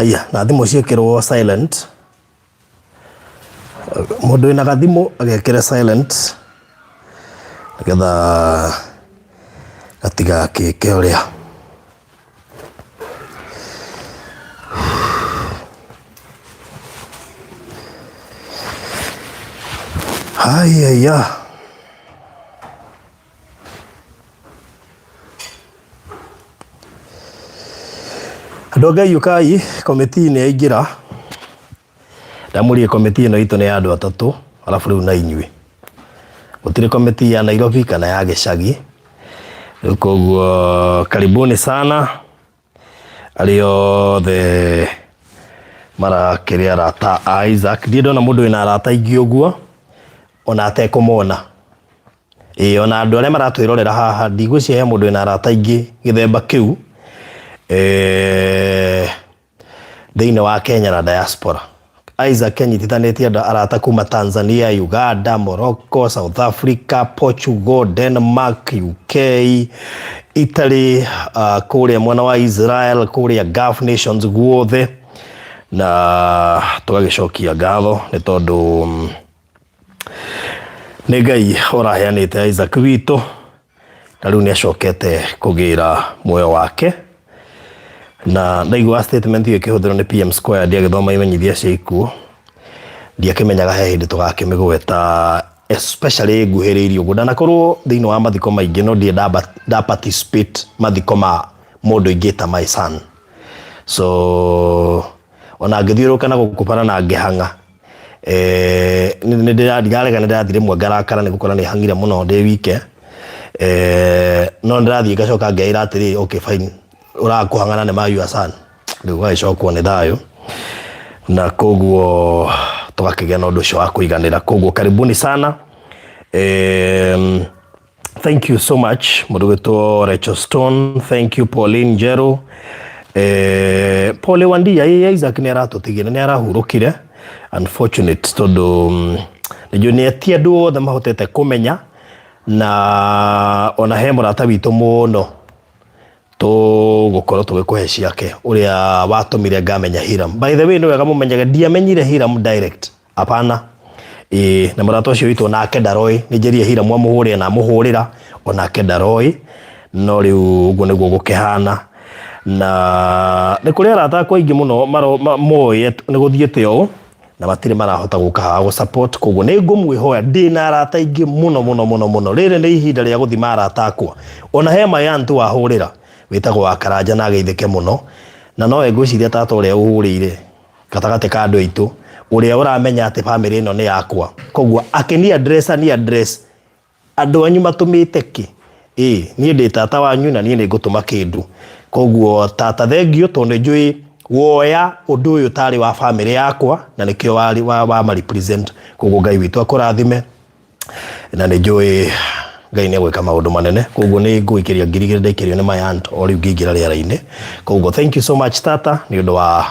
Haya, na thimå ciäkärwo silent. Mũndũ wĩna gathimũ agekĩra silent nĩgetha gatigakĩke ũrĩa. Haya. Andũ a Ngai ũkai komiti-inĩ yaingĩra. Ndamũrie komiti ĩno itũ nĩ ya andũ atatũ, alafu rĩu na inyuĩ. Gũtirĩ komiti ya Nairobi kana ya gĩcagi. Rĩu koguo karibuni sana. Arĩ othe marakĩrĩ arata a Isaac. Ndiĩ ndona mũndũ wĩna arata aingĩ ũguo, ona atekũmona. Ona andũ arĩa maratwĩrorera haha ndigwĩciria mũndũ wĩna arata aingĩ gĩthemba kĩu thĩinĩ wa Kenya na diaspora. Isaac anyitithanĩtie andũ arata kuma Tanzania, Uganda, Morocco, South Africa, Portugal, Denmark, UK, Italy, kũrĩa mwena wa Israel, kũrĩa Gulf nations guothe, na tũgagĩcokia ngatho nĩ tondũ nĩ Ngai ũraheanĩte Isaac witũ, na rĩu nĩacokete kũgĩra muoyo wake. Na ndaigua statement ĩyo ĩkĩhũthĩrwo nĩ PM Square ndiagĩthoma imenyithia cia ikuũ. Ndiakĩmenyaga he hĩndĩ tũgakĩmĩgweta especially nguhĩrĩirie ũguo. Ndanakorwo thĩinĩ wa mathiko maingĩ no ndiĩ nda participate mathiko ma mũndũ ingĩ ta my son. So ona ngĩthiũrũka na gũkũpana na ngĩhang'a. Nĩndirarega nĩndathire mwe ngarakara nĩgũkora nĩ hangire mũno ndĩ wike. No ndĩrathiĩ ngacoka ngĩira atĩrĩ okay fine. Ũrakũhang'ana nĩ mayu asana. Rĩu gagĩcokwo nĩ thayũ. Na koguo tũgakĩgĩa na ũndũ ũcio wa kũiganĩra. Koguo karibuni sana. Thank you so much. Mũndũ wĩtwo Rachel Stone. Thank you Pauline Njero. Paul Wandia Isaac nĩ aratũtigĩra nĩ arahurũkire. Unfortunate tondũ nĩ ti andũ othe mahotete kũmenya na ona he mũrata witũ mũno tũgũkorwo tũgĩkũhe ciake ũrĩa watũmire ngamenya Hiram. By the way nĩ wega mũmenyage ndiamenyire Hiram direct. Apana. Na mũrata ũcio witũ nake Daroi nĩnjerie Hiram amũhũrĩre na amũhũrĩra onake Daroi. No rĩu ũguo nĩguo gũkĩhana. Na nĩ kũrĩ arata akwa aingĩ mũno moĩ nĩ gũthiĩte ũũ na matirĩ marahota gũka haha gũ-support. Koguo nĩ ngũmwĩhoya ndĩ na arata aingĩ mũno. Rĩrĩ nĩ ihinda rĩa gũthima arata akwa. Ona he Mayan tu wahũrĩra wĩtagwo wa Karanja na ageithĩke mũno. Na no ngwĩciria tata ũrĩa ũhũrĩire gatagatĩ ka andũ aitũ ũrĩa ũramenya atĩ family ĩno nĩ yakwa. Koguo akĩni address andũ anyu matũmĩte kĩ? Niĩ ndĩ tata wanyu na niĩ nĩ ngũtũma kĩndũ. Koguo tata thengio tondũ njũĩ woya ũndũ ũyũ tarĩ wa family yakwa na nĩkĩo wa ma represent. Koguo Ngai witũ akũrathime na nĩ njũĩ Ngai nĩ egwĩka maũndũ manene. Koguo nĩ ngũikĩria ngirigĩrĩ ndaikĩrio nĩ my aunt o rĩu ngĩingĩra rĩera-inĩ. Koguo thank you so much tata nĩ ũndũ wa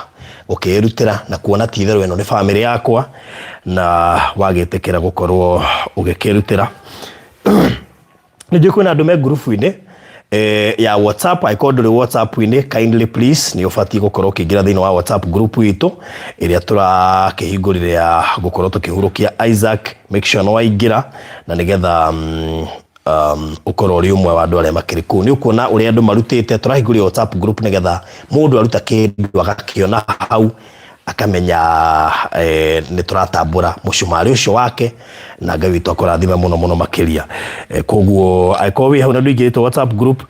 gũkĩĩrutĩra na kuona ti itherũ ĩno nĩ family yakwa na wagĩtĩkĩra gũkorwo ũgĩkĩrutĩra. Nĩ njũĩ kwĩna andũ me group-inĩ ya WhatsApp. Angĩkorwo ndũrĩ WhatsApp-inĩ kindly please nĩ ũbatiĩ gũkorwo ũkĩingĩra thĩinĩ wa WhatsApp group itũ ĩrĩa tũrakĩhingũrire ya gũkorwo tũkĩhurũkia Isaac. Make sure no waingĩra na nĩgetha ũkorwo ũrĩ ũmwe wa andũ arĩa makĩrĩ kũu. Nĩ ũkuona ũrĩa andũ marutĩte. Tũrahingũria WhatsApp group nĩgetha mũndũ aruta kĩndũ agakĩona hau akamenya nĩ tũratambũra mũcumarĩ ũcio wake na Ngai witũ akũrathime mũno makĩria. Koguo angĩkorwo wĩ hau na ndũingĩrĩte WhatsApp group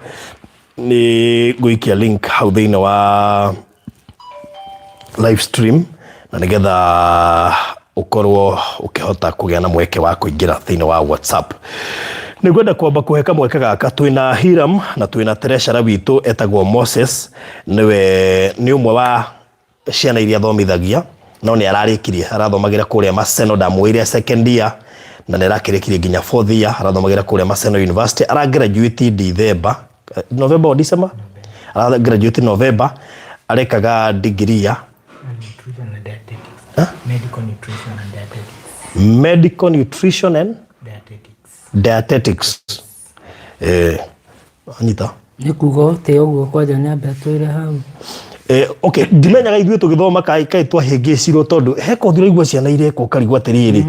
nĩ ngũikia link hau thĩinĩ wa live stream na nĩgetha ũkorwo ũkĩhota kũgĩa na mweke wa kũingĩra thĩinĩ wa WhatsApp. Nĩ ngwenda kwamba kũhe kamweke gaka. Twĩna Hiram na twĩna treasurer witũ etagwo Moses. Nĩ ũmwe wa ciana iria thomithagia no nĩ ararĩkirie arathomagĩra kũrĩa Maseno ndamwĩire second year na nĩ arakĩrĩkirie nginya 4th year arathomagĩra kũrĩa Maseno University. Aragraduate November or December. Aragraduate November. Arekaga degree ya Medical Nutrition and Dietetics. Anita nĩ kuga ũtĩ ũguo kwanja nĩ ambia twĩre hau. Okay, ndimenyaga ithuĩ tũgĩthoma kai twahĩngĩcirwo tondũ he kothi ũraigua ciana ireka ũkarigwo atĩrĩrĩ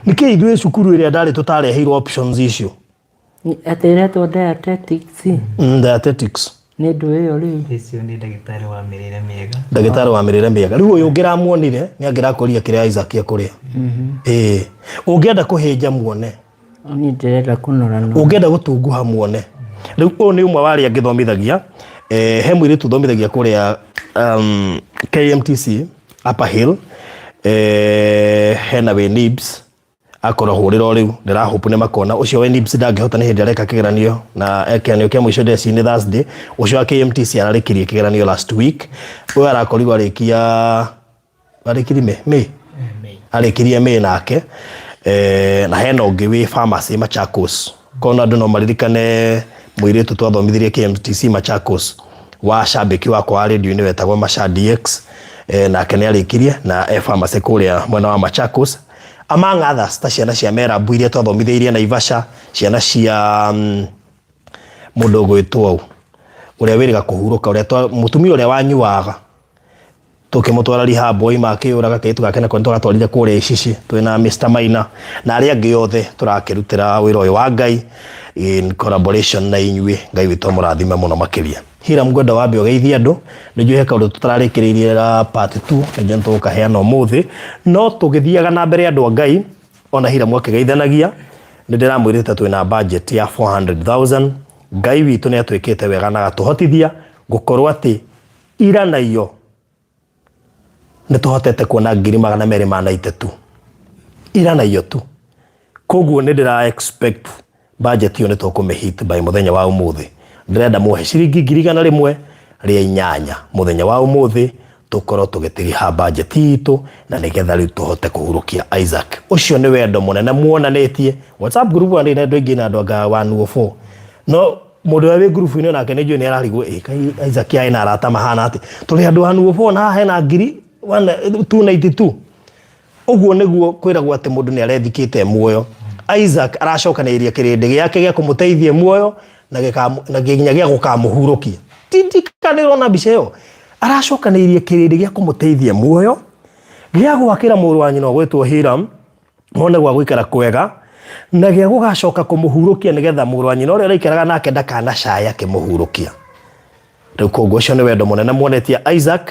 nĩkĩ ithuĩ cukuru ĩrĩa ndarĩ tũtareheirwo options icio atĩretwo dietetics dietetics nĩ ndũ ĩyo rĩu icio nĩ ndagĩtarĩ wa mĩrĩre mĩega rĩu ũyũ ũngĩramuonire nĩ angĩrakũria kĩrĩa Isaac ekũrĩa ũngĩenda kũhĩnja muone niĩ ndĩrenda kũnora no ũngĩenda gũtunguha muone rĩu ũyũ nĩ ũmwe warĩ angĩthomithagia he mũirĩtu thomithagĩa kũrĩa KMTC Upper Hill hena we Nibs akorahũrĩra rĩu ndĩrahope nĩ makona ũcio we Nibs ndangĩhota nĩ hĩndĩ areka kĩgeranio na kĩgeranio kĩa mũico ndeci-inĩ Thursday ũcio wa KMTC ararĩkirie kĩgeranio last week ũyũ arakorirwo arĩkirie May nake na hena ũngĩ wĩ pharmacy Machakos kona andũ no maririkane mũirĩtu twathomithirie KMTC Machakos wa shabiki wakwa wa radio-inĩ wetagwo Masha DX nake nĩ arĩkirie na pharmacy kũrĩa mwena wa Machakos among others ta ciana cia Merabu iria twathomithĩirie Naivasha ciana cia mũndũ ũgwĩtwo ũrĩa wĩrĩga kũhurũka ũrĩa mũtumia ũrĩa wanyuaga tũkĩmũtwara rehab makĩũraga kaitu gake nako nĩtũgatwarire kũrĩa Icici twĩna Mr Maina na arĩa angĩ othe tũrakĩrutĩra wĩra ũyũ wa Ngai in collaboration na inyuĩ Ngai witũ mũrathime mũno makĩria Hiram ngwenda wambe ũgeithie andũ nĩnjũĩ he kaũndũ tũtararĩkĩrĩirie part 2 nĩnjũĩ tũkaheana ũmũthĩ no tũgĩthiaga na mbere andũ a Ngai ona Hiram akĩgeithanagia nĩndĩramwĩrĩte twĩna budget ya 400,000 Ngai witũ nĩ atwĩkĩte wega na gatũhotithia gũkorwo atĩ ira na iyo nĩtũhotete kuona 2,200 tu ira na iyo tu koguo nĩndĩra expect budget iyo nĩtũkũmĩhit by mũthenya wa ũmũthĩ ndĩrenda muhe ciringi 100 rĩa 8 mũthenya wa ũmũthĩ tũkorwo tũgĩtĩriha budget itũ na nĩgetha rĩu tũhote kũhurũkia Isaac ũcio nĩ wendo mũnene muonanĩtie WhatsApp group wa ndĩ na andũ aingĩ na andũ anga 104 no mũndũ wa group-inĩ nake nĩnjũĩ nĩ ararigwo Isaac yaĩ na arata mahana atĩ tũrĩ andũ 104 na hena 292 ũguo nĩguo kwĩragwo atĩ mũndũ nĩ arethikĩte muoyo Isaac aracokanĩrĩria kĩrĩndĩ gĩake gĩa kũmũteithia muoyo na nginya gĩa gũkamũhurũkia titikanĩrwo na mbica ĩyo aracokanĩrĩria kĩrĩndĩ gĩa kũmũteithia muoyo gĩa gwakĩra mũrũ wa nyina ũgwĩtwo Hiram mone gwa gũikara kwega na gĩa gũgacoka kũmũhurũkia nĩgetha mũrũ wa nyina ũrĩa araikaraga nake ndakanacaya akĩmũhurũkia rĩu koguo ũcio nĩ wendo mũnene muonetie Isaac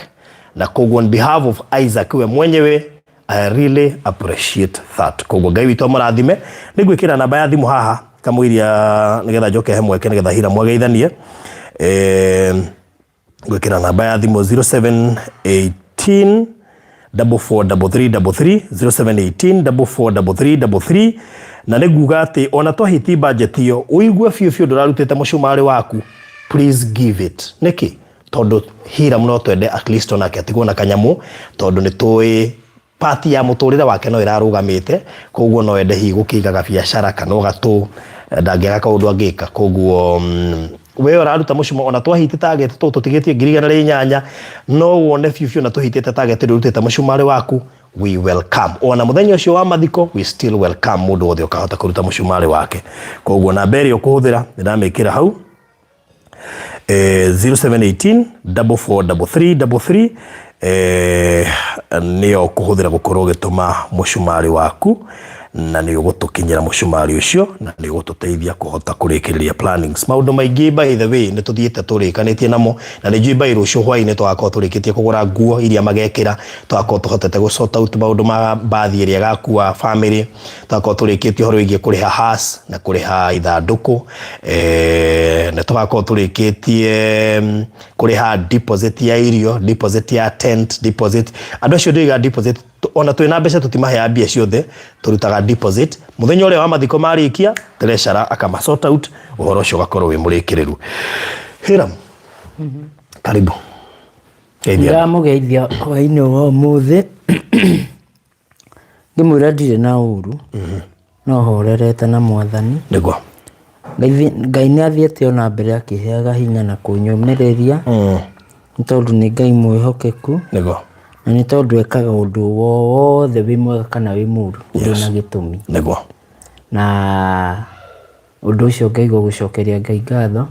na koguo on behalf of Isaac we mwenyewe I really appreciate that koguo Ngai witũ mũrathime nĩngwĩkĩra namba ya thimũ haha kamũiria nĩgetha njoke he mweke nĩgetha Hiram ageithanie ngwĩkĩra namba ya thimũ 0718 443333 0718 443333 na nĩnguga atĩ ona twahiti budget iyo ũigue biũ ndũrarutĩte mũcumarĩ waku please give it nĩkĩ tondũ Hiram no twende at least onake atigwo na kanyamũ tondũ nĩ tũĩ party ya mũtũrĩre wake no ĩrarũgamĩte koguo no ende hi gũkĩigaga biacara kana ũgatũ ndangĩaga kaũndũ angĩka koguo we ũraruta mũcuma ona twahiti target tũtigĩtie 1,800 no wone biũ na tũhitĩte target ndũrutĩte mũcumarĩ waku we welcome ona mũthenya ũcio wa mathiko we still welcome mũndũ wothe ũkahota kũruta mũcumarĩ wake koguo namba ĩrĩa ũkũhũthĩra ndĩramĩkĩra hau 0718 443333 nĩyo ũkũhũthĩra gũkorwo ũgĩtũma mũcumarĩ waku na nĩ ũgũtũkinyĩra mũcumarĩ ũcio na nĩ ũgũtũteithia kũhota kũrĩkĩrĩria plannings maũndũ maingĩ by the way nĩ tũthiĩte tũrĩkanĩtie namo na nĩ njui by rũciũ hwaĩ-inĩ tũgakorwo tũrĩkĩtie kũgũra nguo iria magekĩra tũgakorwo tũhotete gũsort out maũndũ ma bathi ĩrĩa gakua family tũgakorwo tũrĩkĩtie ũhoro wĩgiĩ kũrĩha has na kũrĩha ithandũkũ na tũgakorwo tũrĩkĩtie kũrĩha deposit ya irio deposit ya tent deposit andũ acio ndĩiga deposit ona twĩna mbeca tũtimaheaga mbia ciothe tũrutaga deposit mũthenya ũrĩa wa mathiko marĩkia treasurer akamasort out ũhoro ũcio ũgakorwo wĩ mũrĩkĩrĩru Hiram karibu ndamũgeithia hwaĩ-inĩ wa ũmũthĩ ngĩmwĩra ndirĩ na ũru no horerete na Mwathani nĩguo Ngai nĩ athiĩte ona mbere akĩheaga hinya na kũnyũmĩrĩria nĩ tondũ nĩ Ngai mwĩhokeku nĩguo na nĩ tondũ ekaga ũndũ wothe wĩ mwega kana wĩ mũũru ũrĩ na gĩtũmi nĩguo na ũndũ ũcio ngaigua gũcokeria Ngai ngatho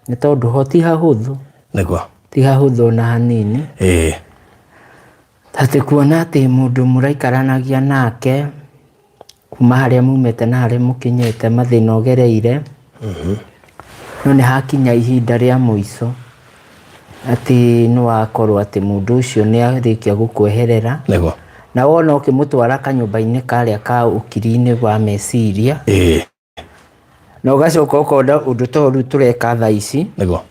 nĩ tondũ ho ti hahũthũ nĩguo tiga hutho na hanini ati kuona ati mundu muraikaranagia nake kuma haria mumete na haria mukinyete mathina ogereire no ni hakinya ihinda ria muico ati no akorwo ati mundu ucio ni arikia gukweherera nego na wona ukimutwara kanyumba-ini karia ka ukiri-ini wa meciria na ugacoka ukonda undu toru tureka thaa ici nego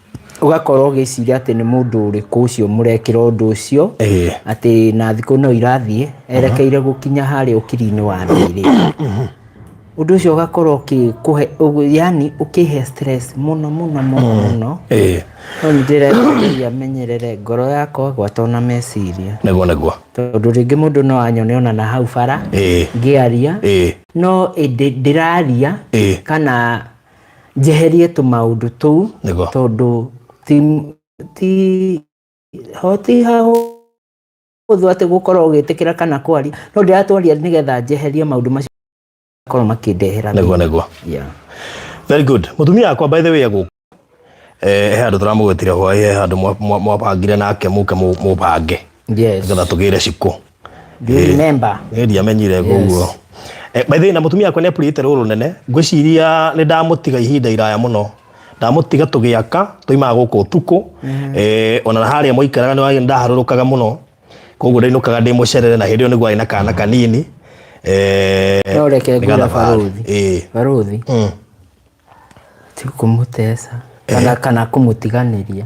ugakorwo ugiciria ati ni mundu uriku ucio murekira undu ucio ati na thiku no irathie erekeire gukinya haria ukiri-ini wa ndiri undu ucio ugakorwo ukikuhe yani ukihe stress muno no ndire menyerere ngoro yakwa gwatona meciria nego tondu ringi mundu no anyone ona na hau bara ngiaria no ndiraria kana njeherie tu maundu tu tondu ti hoti hao uthu ati gukorwo ugitikira kana kwari no ndiratwaria nigetha njeherie maundu macio korwo makindehera nego very good mutumia akwa by the way agu handu turamugwetire hwaye handu mwapangire nake muke mupange ngetha tugire ciko remember amenyire guguo by the way na mutumia akwa ni apurite ruru nene ngwiciria ni ndamutiga ihinda iraya muno ndamutiga tugiaka tuimaga guku utuku ona haria muikaraga ni wagi ndaharurukaga muno koguo ndainukaga ndi mucerere na hindi niguo ina kana kanini no reke ngura baruthi ti kumutesa kana kumutiganiria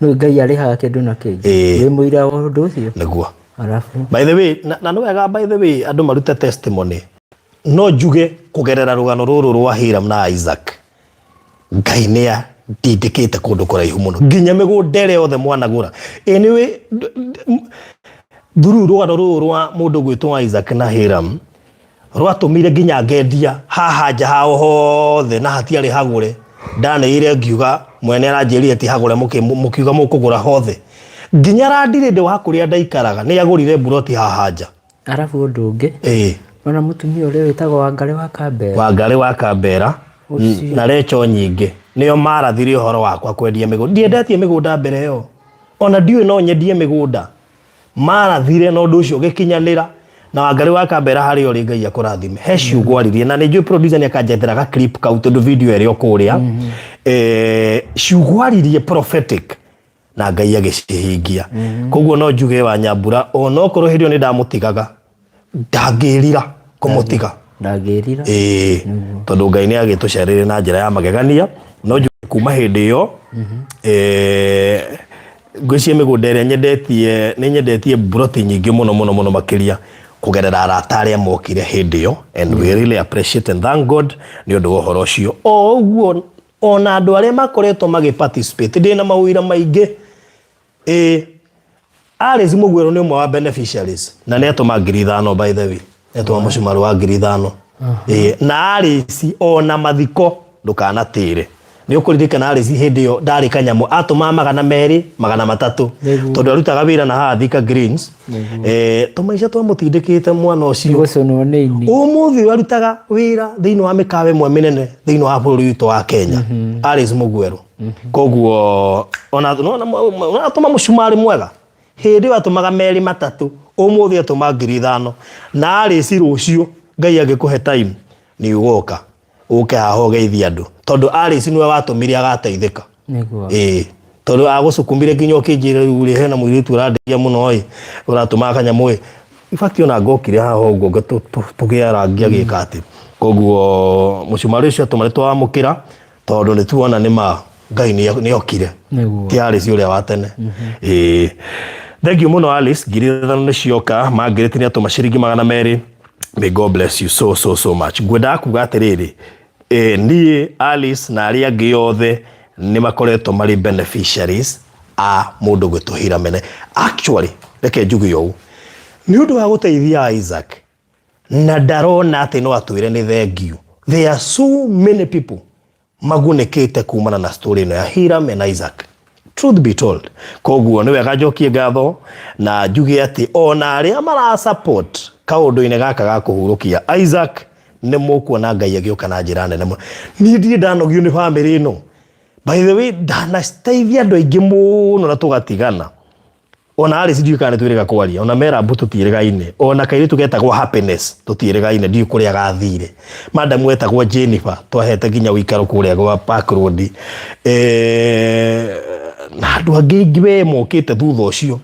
no Ngai arihaga kindu na kingi wi muira wa undu ucio niguo arafu by the way na no wega by the way andu marute testimony no njuge kugerera rugano ruru rwa Hiram na Isaac Ngai nia ndindikite kundu kuraihu muno nginya migundere yothe mwanagura anyway thuru rugano ruru rwa mundu gwitwa Isaac na Hiram rwatumire nginya ngendia haha nja hao hothe na hatiari hagure ndaneire ngiuga mwene aranjirire ti hagure mukiuga mukugura hothe nginya randire ndi wa kuria ndaikaraga ni agurire buroti haha nja arafu undu ungi ona mutumia uria witagwo Wangari wa Kambera na Recho nyingi niyo marathire uhoro wakwa kwendia migunda ndiendetie migunda mbere yo ona ndiwe no nyendie migunda marathire no ndu ucio gikinyanira na Wangari wa Kambera hari ori Ngai akurathime he ciugwaririe na ni njui producer ni akanjetera ga clip kau tondu video eri okuria ciugwaririe prophetic na Ngai agicihingia koguo no njuge wa Nyambura ona okorwo hirio ni ndamutigaga ndangirira kumutiga ndangirira tondu Ngai ni agitucerire na njira ya magegania no njuge kuma hindi yo ngwicie migunda iria nyendetie buroti nyingi muno makiria kugerera arata aria mokire hindi yo and we really appreciate and thank God ni undu wa uhoro ucio oguo ona andu aria makoretwo magiparticipate ndina mawira maingi Alice Mugwero ni umwe wa beneficiaries na netuma 5,000 by the way netuma mucumaru wa 5,000 na Alice ona mathiko ndukanatire ni ukuririkana Alice hindi yo ndari kanyamu atuma 200 300 tondu arutaga wira na haha Thika Greens tumaica twamutindikite mwana ucio guconwo ni ini umuthi arutaga wira thiini wa mikawe mwe minene thiini wa bururi witu wa Kenya Alice Mugwero koguo ona atuma mucumari mwega hindi atumaga 2 3 umuthi atuma 5,000 na Alice rucio Ngai agikuhe time ni ugoka uke haho geithia andu tondu Alice niwe watumire agateithika niguo tondu agucukumbire nginya ukinjire uri hena muiritu urandeia muno uratuma kanyamu ifakti ona ngokire haha uguo tugiara ngiagika ati koguo mucumari ucio tumaritwo wamukira tondu ni tuona ni ma Ngai ni okire ti Alice uria wa tene thank you muno Alice 5,000 ni cioka mangiriti ni atuma ciringi 200 may God bless you so much ngwenda kuga atiriri ni Alice na aria angi yothe ni makoretwo mari beneficiaries a mundu gwitwo Hiramene actually reke njuge yo ni undu wa guteithia Isaac na ndarona ati no atwire ni thank you there are so many people magunekete kumana na story ino ya Hiram na Isaac truth be told koguo ni wega njokie ngatho na njuge ati ona aria mara support kaundu-ini gaka ga kuhurukia Isaac ni mukuona Ngai agioka na njira nene ni ndie ndanogio ni family ino By the way, ndanasteithia andũ aingĩ mũno na tũgatigana. Ona Alice ndiũ kana twĩrĩga kwaria, ona Mera Mbu tũtiĩrĩgaine, ona kairĩtu getagwo Happiness tũtiĩrĩgaine, ndiũ kũrĩa gathire. Madam wetagwo Jennifer twahete nginya ũikaro kũrĩa gwa Park Road. Na andũ angĩ we mokĩte thutha ũcio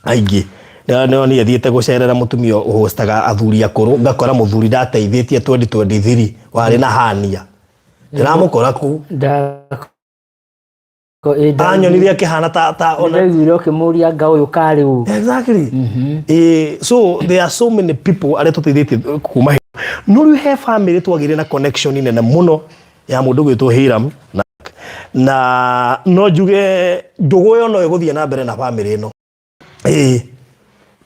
aingĩ. No ni athiĩte gũcerera mũtumia ũhostaga athuri akũrũ, ngakora mũthuri ndateithĩtie 2023 warĩ na hania. Ndiramũkora kũ anyonirie akĩhana ta ona nĩguo ũkĩmũria nga ũyũ karĩ ũ. Exactly. So there are so many people arĩa tũteithĩtie kuma no rĩu he family twagĩrĩ na connection nene mũno ya mũndũ gwĩtwo Hiram na no njuge ndũgũ yo no ĩgũthiĩ na mbere na family ĩno.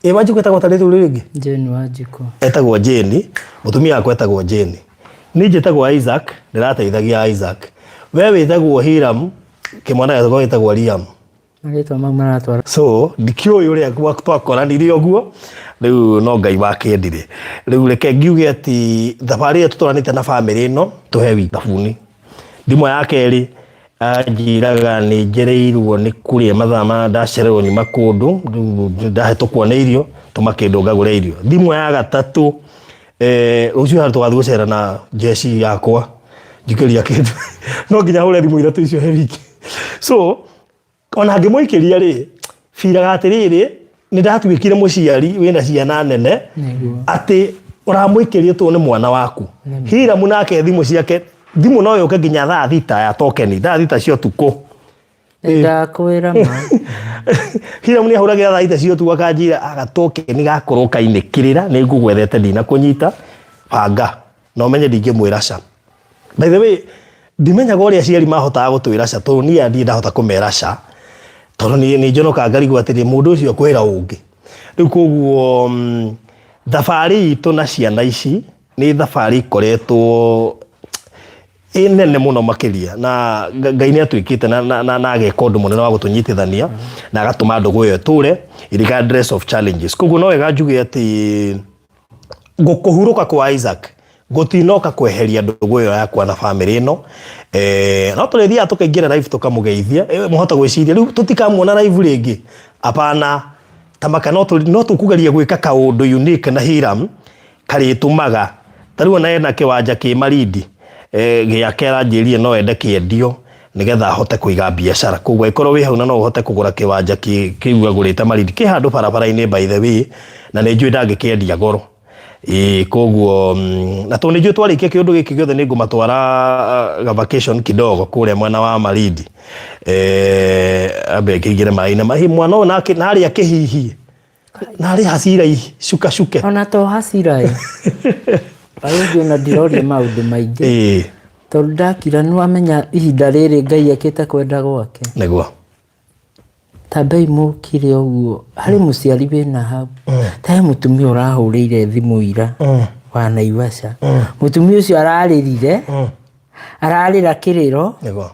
Wanjikũ etagwo ta rĩtũ rĩngĩ? Jane Wanjikũ. Etagwo Jane, mũtumia wakwa etagwo Jane. Niĩ njĩtagwo Isaac, ndĩrateithagia Isaac. We wĩtagwo Hiram, kĩmwana gĩtagwo gĩtagwo Liam. Marĩtwa mau maratwara. So, ndikĩũĩ ũrĩa twakoranire ũguo, rĩu no Ngai wakĩendire. Rĩu reke ngiuge atĩ thabarĩ ĩyo tũtwaranĩte na family ĩno, tũhe wiki thabuni. Ndimwe ya kerĩ anjiraga nĩ njereirwo nĩ kũrĩa mathaa ma ndacererwo nyuma kũndũ ndahetũkwo nĩ irio tũmakĩndũ ngagũre irio. Thimũ ya gatatũ rũciũ harĩ tũgathiĩ gũcera na jeci yakwa njikĩria kĩndũ no nginya hũre thimũ ithatũ icio he wiki. So ona ngĩmũikĩria rĩ biraga atĩrĩrĩ nĩ ndatuĩkire mũciari wĩna ciana nene atĩ ũramũikĩria tũ nĩ mwana waku. Hiram nake thimũ ciake thimũ no yũke nginya thaa thita ya tokeni, thaa thita cio tukũ. Ndakwĩra ma. Hiram nĩ ahũragĩra thaa thita cio tukũ akanjĩra agatokeni gakorwo kainĩkĩrĩra nĩ ngũgwethete ndina kũnyita banga no menye ndingĩmwĩra ca. By the way, ndimenyaga ũrĩa aciari mahotaga gũtwĩra ca tondũ niĩ ndiĩ ndahota kũmera ca tondũ nĩ njonoka ngarigwo atĩ mũndũ ũcio kwĩra ũngĩ. Rĩu koguo thabarĩ itũ na ciana ici nĩ thabarĩ ikoretwo nene mũno makĩria na Ngai nĩ atuĩkĩte na ageka ũndũ mũnene wa gũtũnyitithania na agatũma ndũgũ ĩyo ĩtũre regardless of challenges. Koguo no wega njuge atĩ gũkũhurũka kwa Isaac gũtinoka kweheria ndũgũ ĩyo yakwa na family ĩno. No tũrĩthiaga tũkaingĩra live tũkamũgeithia mũhota gwĩciria rĩu tũtikamuona live rĩngĩ. Apana tamaka no tũkugeria gwĩka kaũndũ unique na Hiram karĩtũmaga tarĩu ona ena kĩwanja kĩ Marindi gĩake aranjĩrire no ende kĩendio nĩgetha ahote kũiga biacara. Koguo ikorwo wĩ hau na no ũhote kũgũra kĩwanja kĩu agũrĩte Marindi kĩ handũ barabara-inĩ by the way na nĩ njũĩ ndangĩkĩendia goro. Koguo na tondũ nĩ njũĩ twarĩkia kĩũndũ gĩkĩ gĩothe nĩ ngũmatwara vacation kidogo kũrĩa mwena wa Marindi. Ambe kĩigĩre maĩ-inĩ mahi mwana ũyũ nake narĩ akĩhihie narĩ hasira cuke ona to hasira Ayũngĩ na ndiroria maũndũ maingĩ. Tondũ ndakira nĩ wamenya ihinda rĩrĩ Ngai akĩte kwenda gwake. Nĩguo. Tambei mũkire ũguo harĩ mũciari wĩna hau. Ta he mũtumia ũrahũrĩire thimũ ira wa Naivasha. Mũtumia ũcio ararĩrire ararĩra kĩrĩro. Nĩguo.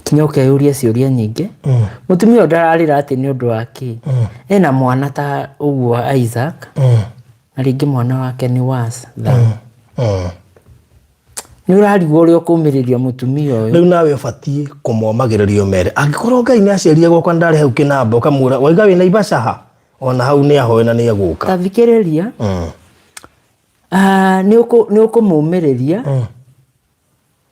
Kinya ũkeyũria ciũria nyingĩ. Mũtumia ũyũ ndararĩra atĩ nĩ ũndũ wake. Ena mwana ta ũguo Isaac. Na rĩngĩ mwana wake nĩ was nĩ ũrarigwo ũrĩa ũkũmĩrĩria mũtumia ũyũ. Rĩu nawe ũbatiĩ kũmomagĩrĩrio mere angĩkorwo Ngai nĩ aciarire gwakwa ndarĩ hau kĩnamba ũkamwĩra waiga wĩ Naivasha ha ona hau nĩ ahoe na nĩ agũka. Ta thikĩrĩria nĩ ũkũmũmĩrĩria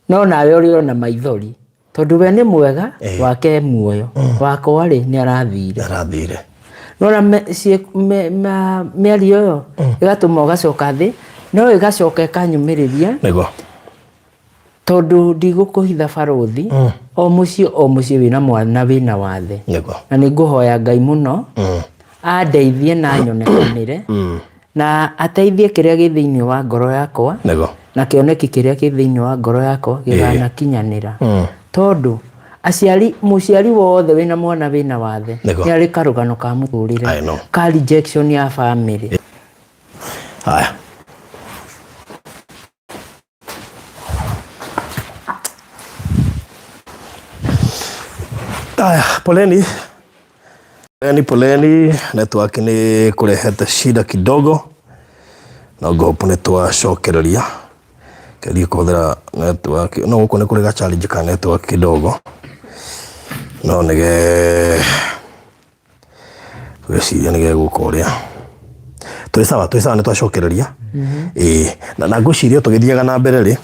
no nawe ũrĩ ona maithori tondũ we nĩ mwega wake muoyo wakwa rĩ nĩ arathire. Nona mĩario ĩyo ĩgatũma ũgacoka thĩ no ĩgacoka ĩkanyũmĩrĩria. Nĩguo. Tondũ ndigũkũhitha barũthi o mũciĩ wĩna mwana wĩna wathe. Nĩguo. Na nĩ ngũhoya Ngai mũno andeithie na nyonekanĩre na ateithie kĩrĩa gĩ thĩinĩ wa ngoro yakwa. Nĩguo. Na kĩoneki kĩrĩa gĩ thĩinĩ wa ngoro yakwa gĩganakinyanĩra. Tondũ mũciari wothe wĩna mwana wĩna wathe nĩ arĩ karũgano ka mũtũrĩre ka rejection ya family. Haya. Poleni. Network nĩ kũrehete shida kidogo. No ngopo nĩ twacokereria Kali kuhũthĩra network no gũkũ nĩ kũrĩ ga challenge ka network kidogo no nige weciria nige gũkũrĩa twĩ sawa nĩ twacokereria na ngũciria tũgĩthiaga na mbere rĩ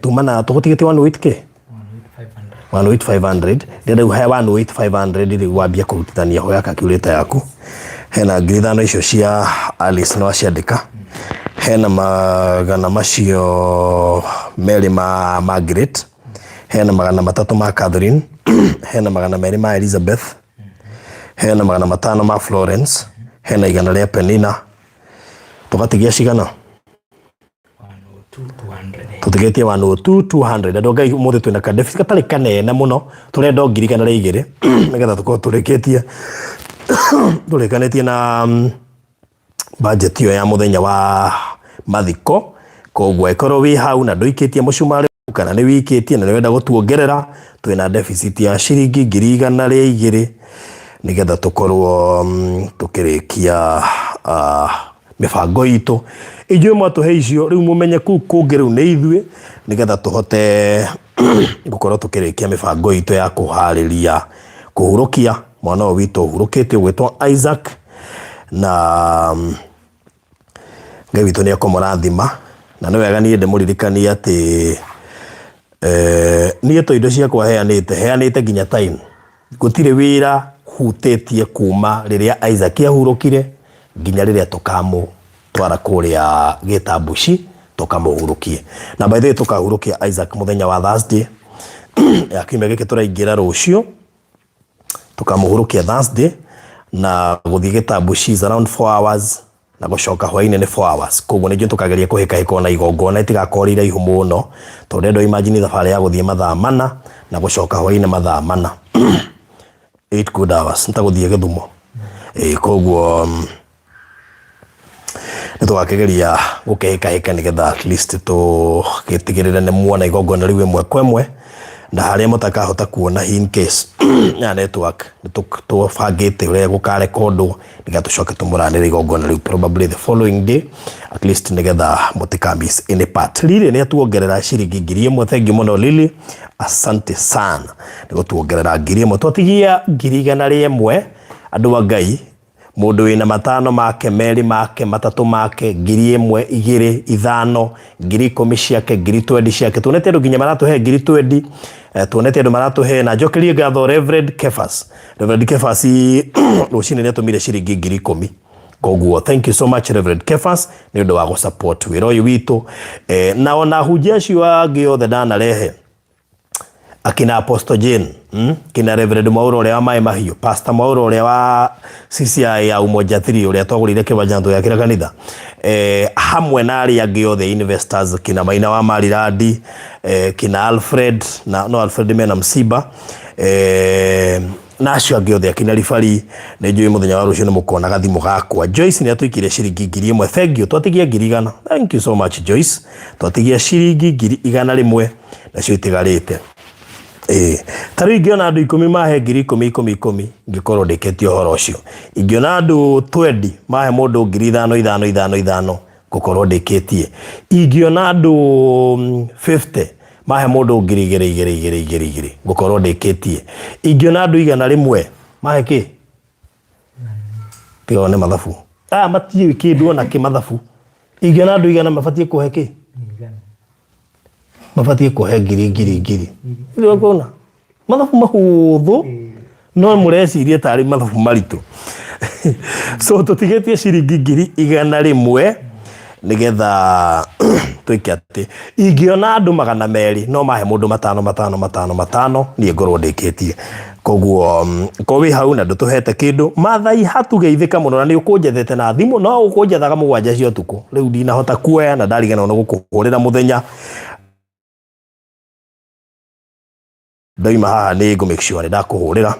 tumana tũgũtigĩte 108k 108,500 ndĩrenda ũhe 108,500 ili wambia kũrutithania hoya calculator yaku hena 5,000 icio cia Alice no aciandĩka hena magana macio Mary ma Margaret hena magana 300 ma Catherine hena magana 200 ma Elizabeth hena magana 500 ma Florence hena 100 rĩa Penina tũgatigia cigana tutigetie 102,200 andũ ngai mũthĩ twĩna ka deficit gatarĩ kanene mũno tũrenda 2,200 nĩgetha tũkorwo tũrĩkanĩtie na budget iyo ya mũthenya wa mathiko koguo ikorwo wi hau na ndũikĩtie mũcumarĩ kana nĩ wikĩtie na nĩwenda gũtuongerera twĩna deficit ya ciringi 100,200 nĩgetha tũkorwo tũkĩrĩkia mibango itũ ijuĩ mwatũhe icio rĩu mũmenye kũu kũngĩ rĩu nĩ ithuĩ nĩgetha tũhote gũkorwo tũkĩrĩkia mibango itũ ya kũharĩria kũhurũkia mwana witũ ũhurũkĩte ũgwĩtwo Isaac na Ngai witũ nĩ akomũrathima na nĩ wega niĩ ndĩmũririkanie atĩ niĩ to indo ciakwa heanĩte nginya time gũtirĩ wĩra hutĩtie kuma rĩrĩa Isaac ahurũkire nginya rĩrĩa tũkamũtwara kũrĩa Gĩtambuci tũkamũhurũkie na by the way tũkahurũkia Isaac mũthenya wa Thursday ya kiumia gĩkĩ tũraingĩra rũciũ tũkamũhurũkia Thursday na gũthiĩ Gĩtambuci is around 4 hours na gũcoka hwaĩ-inĩ nĩ 4 hours koguo nĩnjũ tũkageria kũhĩkahĩka na igongona itigakorwo iraihu mũno tondũ ndendo imagine thabarĩ ya gũthiĩ mathaa 4 na gũcoka hwaĩ-inĩ mathaa 4 8 good hours nitagũthiĩ Gĩthumo koguo nĩtũgakĩgeria gũkĩhĩkahĩka nĩgetha at least tũgĩtigĩrĩre nĩ muona igongona rĩu ĩmwe kwa ĩmwe na harĩa mũtakahota kuona in case ya network tũbangĩte ũrĩa gũkarekondwo nĩgetha tũcoke tũmũranĩre igongona rĩu probably the following day at least nĩgetha mũtikamiss any part. Lili nĩ atuongerera ciringi 1,000 thank you mũno Lili asante sana nĩ gũtuongerera 1,000 twatigia 100,100 andũ a Ngai mũndũ wĩna 5 make 2 make 3 make 1,000 2,000 5 10,000 ciake 20,000 ciake tuonete andũ nginya maratũhe 20,000 tuonete andũ maratũhe na njokerie ngatho Reverend Kefas rũcinĩ nĩ atũmire ciringi 10,000 koguo thank you so much Reverend Kefas nĩ ũndũ wa gũsupport wĩra ũyũ witũ na ona hunjia acio angĩ othe ndanarehe akina Apostle Jane kina Reverend Mauro ũrĩa wa Maĩ Mahiũ Pastor Mauro ũrĩa wa CCI ya Umoja 3 ũrĩa twagũrire kĩbanjanto ya kĩra kanitha hamwe na arĩa angĩ othe investors kina Maina wa Mariradi kina Alfred no Alfred mena msiba na acio angĩ othe akina Rifari nĩ njũĩ mũthenya wa rũciũ nĩ mũkona gathimo gakwa Joyce nĩ atũikire ciringi 1,000 thank you twatigia 100 thank you so much Joyce twatigia ciringi 100 nacio itigarĩte tarĩ ingĩona andũ 10 mahe 10,000 ngĩkorwo ndĩkĩtie ũhoro ũcio ingĩona andũ 20 mahe mũndũ 5,000 ngũkorwo ndĩkĩtie ingĩona andũ 50 mahe mũndũ 2,000 ngũkorwo ndĩkĩtie ingĩona andũ 100 mahe kĩ tiga one mathabu matiĩ kĩndũ ona kĩ mathabu ingĩona andũ 100 mabatiĩ kũhe kĩ mabatiĩ kũhe 1,000 ndio kuona mathabu mahũthũ no mũreciria tarĩ mathabu maritũ so tũtigĩtie ciringi 100 nĩgetha twĩke atĩ ingĩona andũ 200 no mahe mũndũ 5 niĩ ngorwo ndĩkĩtie koguo wĩ hau na ndũtũhete kĩndũ mathai hatugeithĩka mũno na nĩ ũkũnjethete na thimũ no ũkũnjethaga 7 cia ũtukũ rĩu ndinahota kuoya na ndarigana no gũkũhũrĩra mũthenya ndaima haha nĩ ngũ make sure ndakũhũrĩra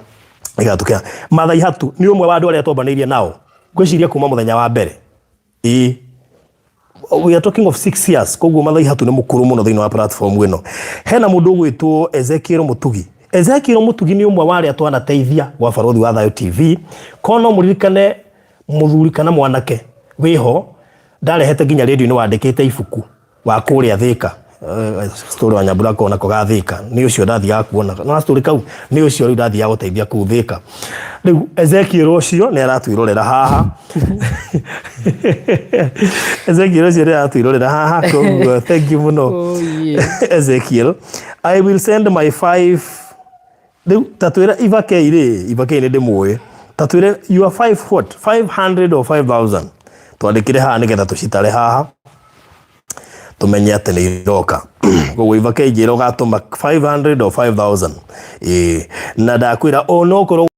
igatukia mathai hatu nĩ ũmwe wa andũ arĩa twambanĩirie nao ngwĩciria kuma mũthenya wa mbere we are talking of 6 years koguo mathai hatu nĩ mũkũrũ mũno thĩinĩ wa platform ĩno hena mũndũ ũgwĩtwo Ezekiel Mutugi nĩ ũmwe wa arĩa twanateithia gwa Barũthi wa Thayũ TV kono mũririkane mũthuri kana mwanake wĩho ndarehete nginya radio-inĩ wandĩkĩte ibuku wa kuria Thika story wa Nyambura kona ko gathika ni ucio ndathiaga kuona na story kau ni ucio ri ndathiaga guteithia ku Thika riu Ezekiel ucio ni aratwirorera haha Ezekiel ucio ni aratwirorera haha ko thank you muno Ezekiel. I will send my 5 riu tatwira Ivake ni ndimwe tatwire you are 5 what 500 or 5000 twandikire haha nigetha tucitare haha tumenye ati ni iroka koguo Ivake njira ugatuma 500 or 5000 na ndakwira ono korwo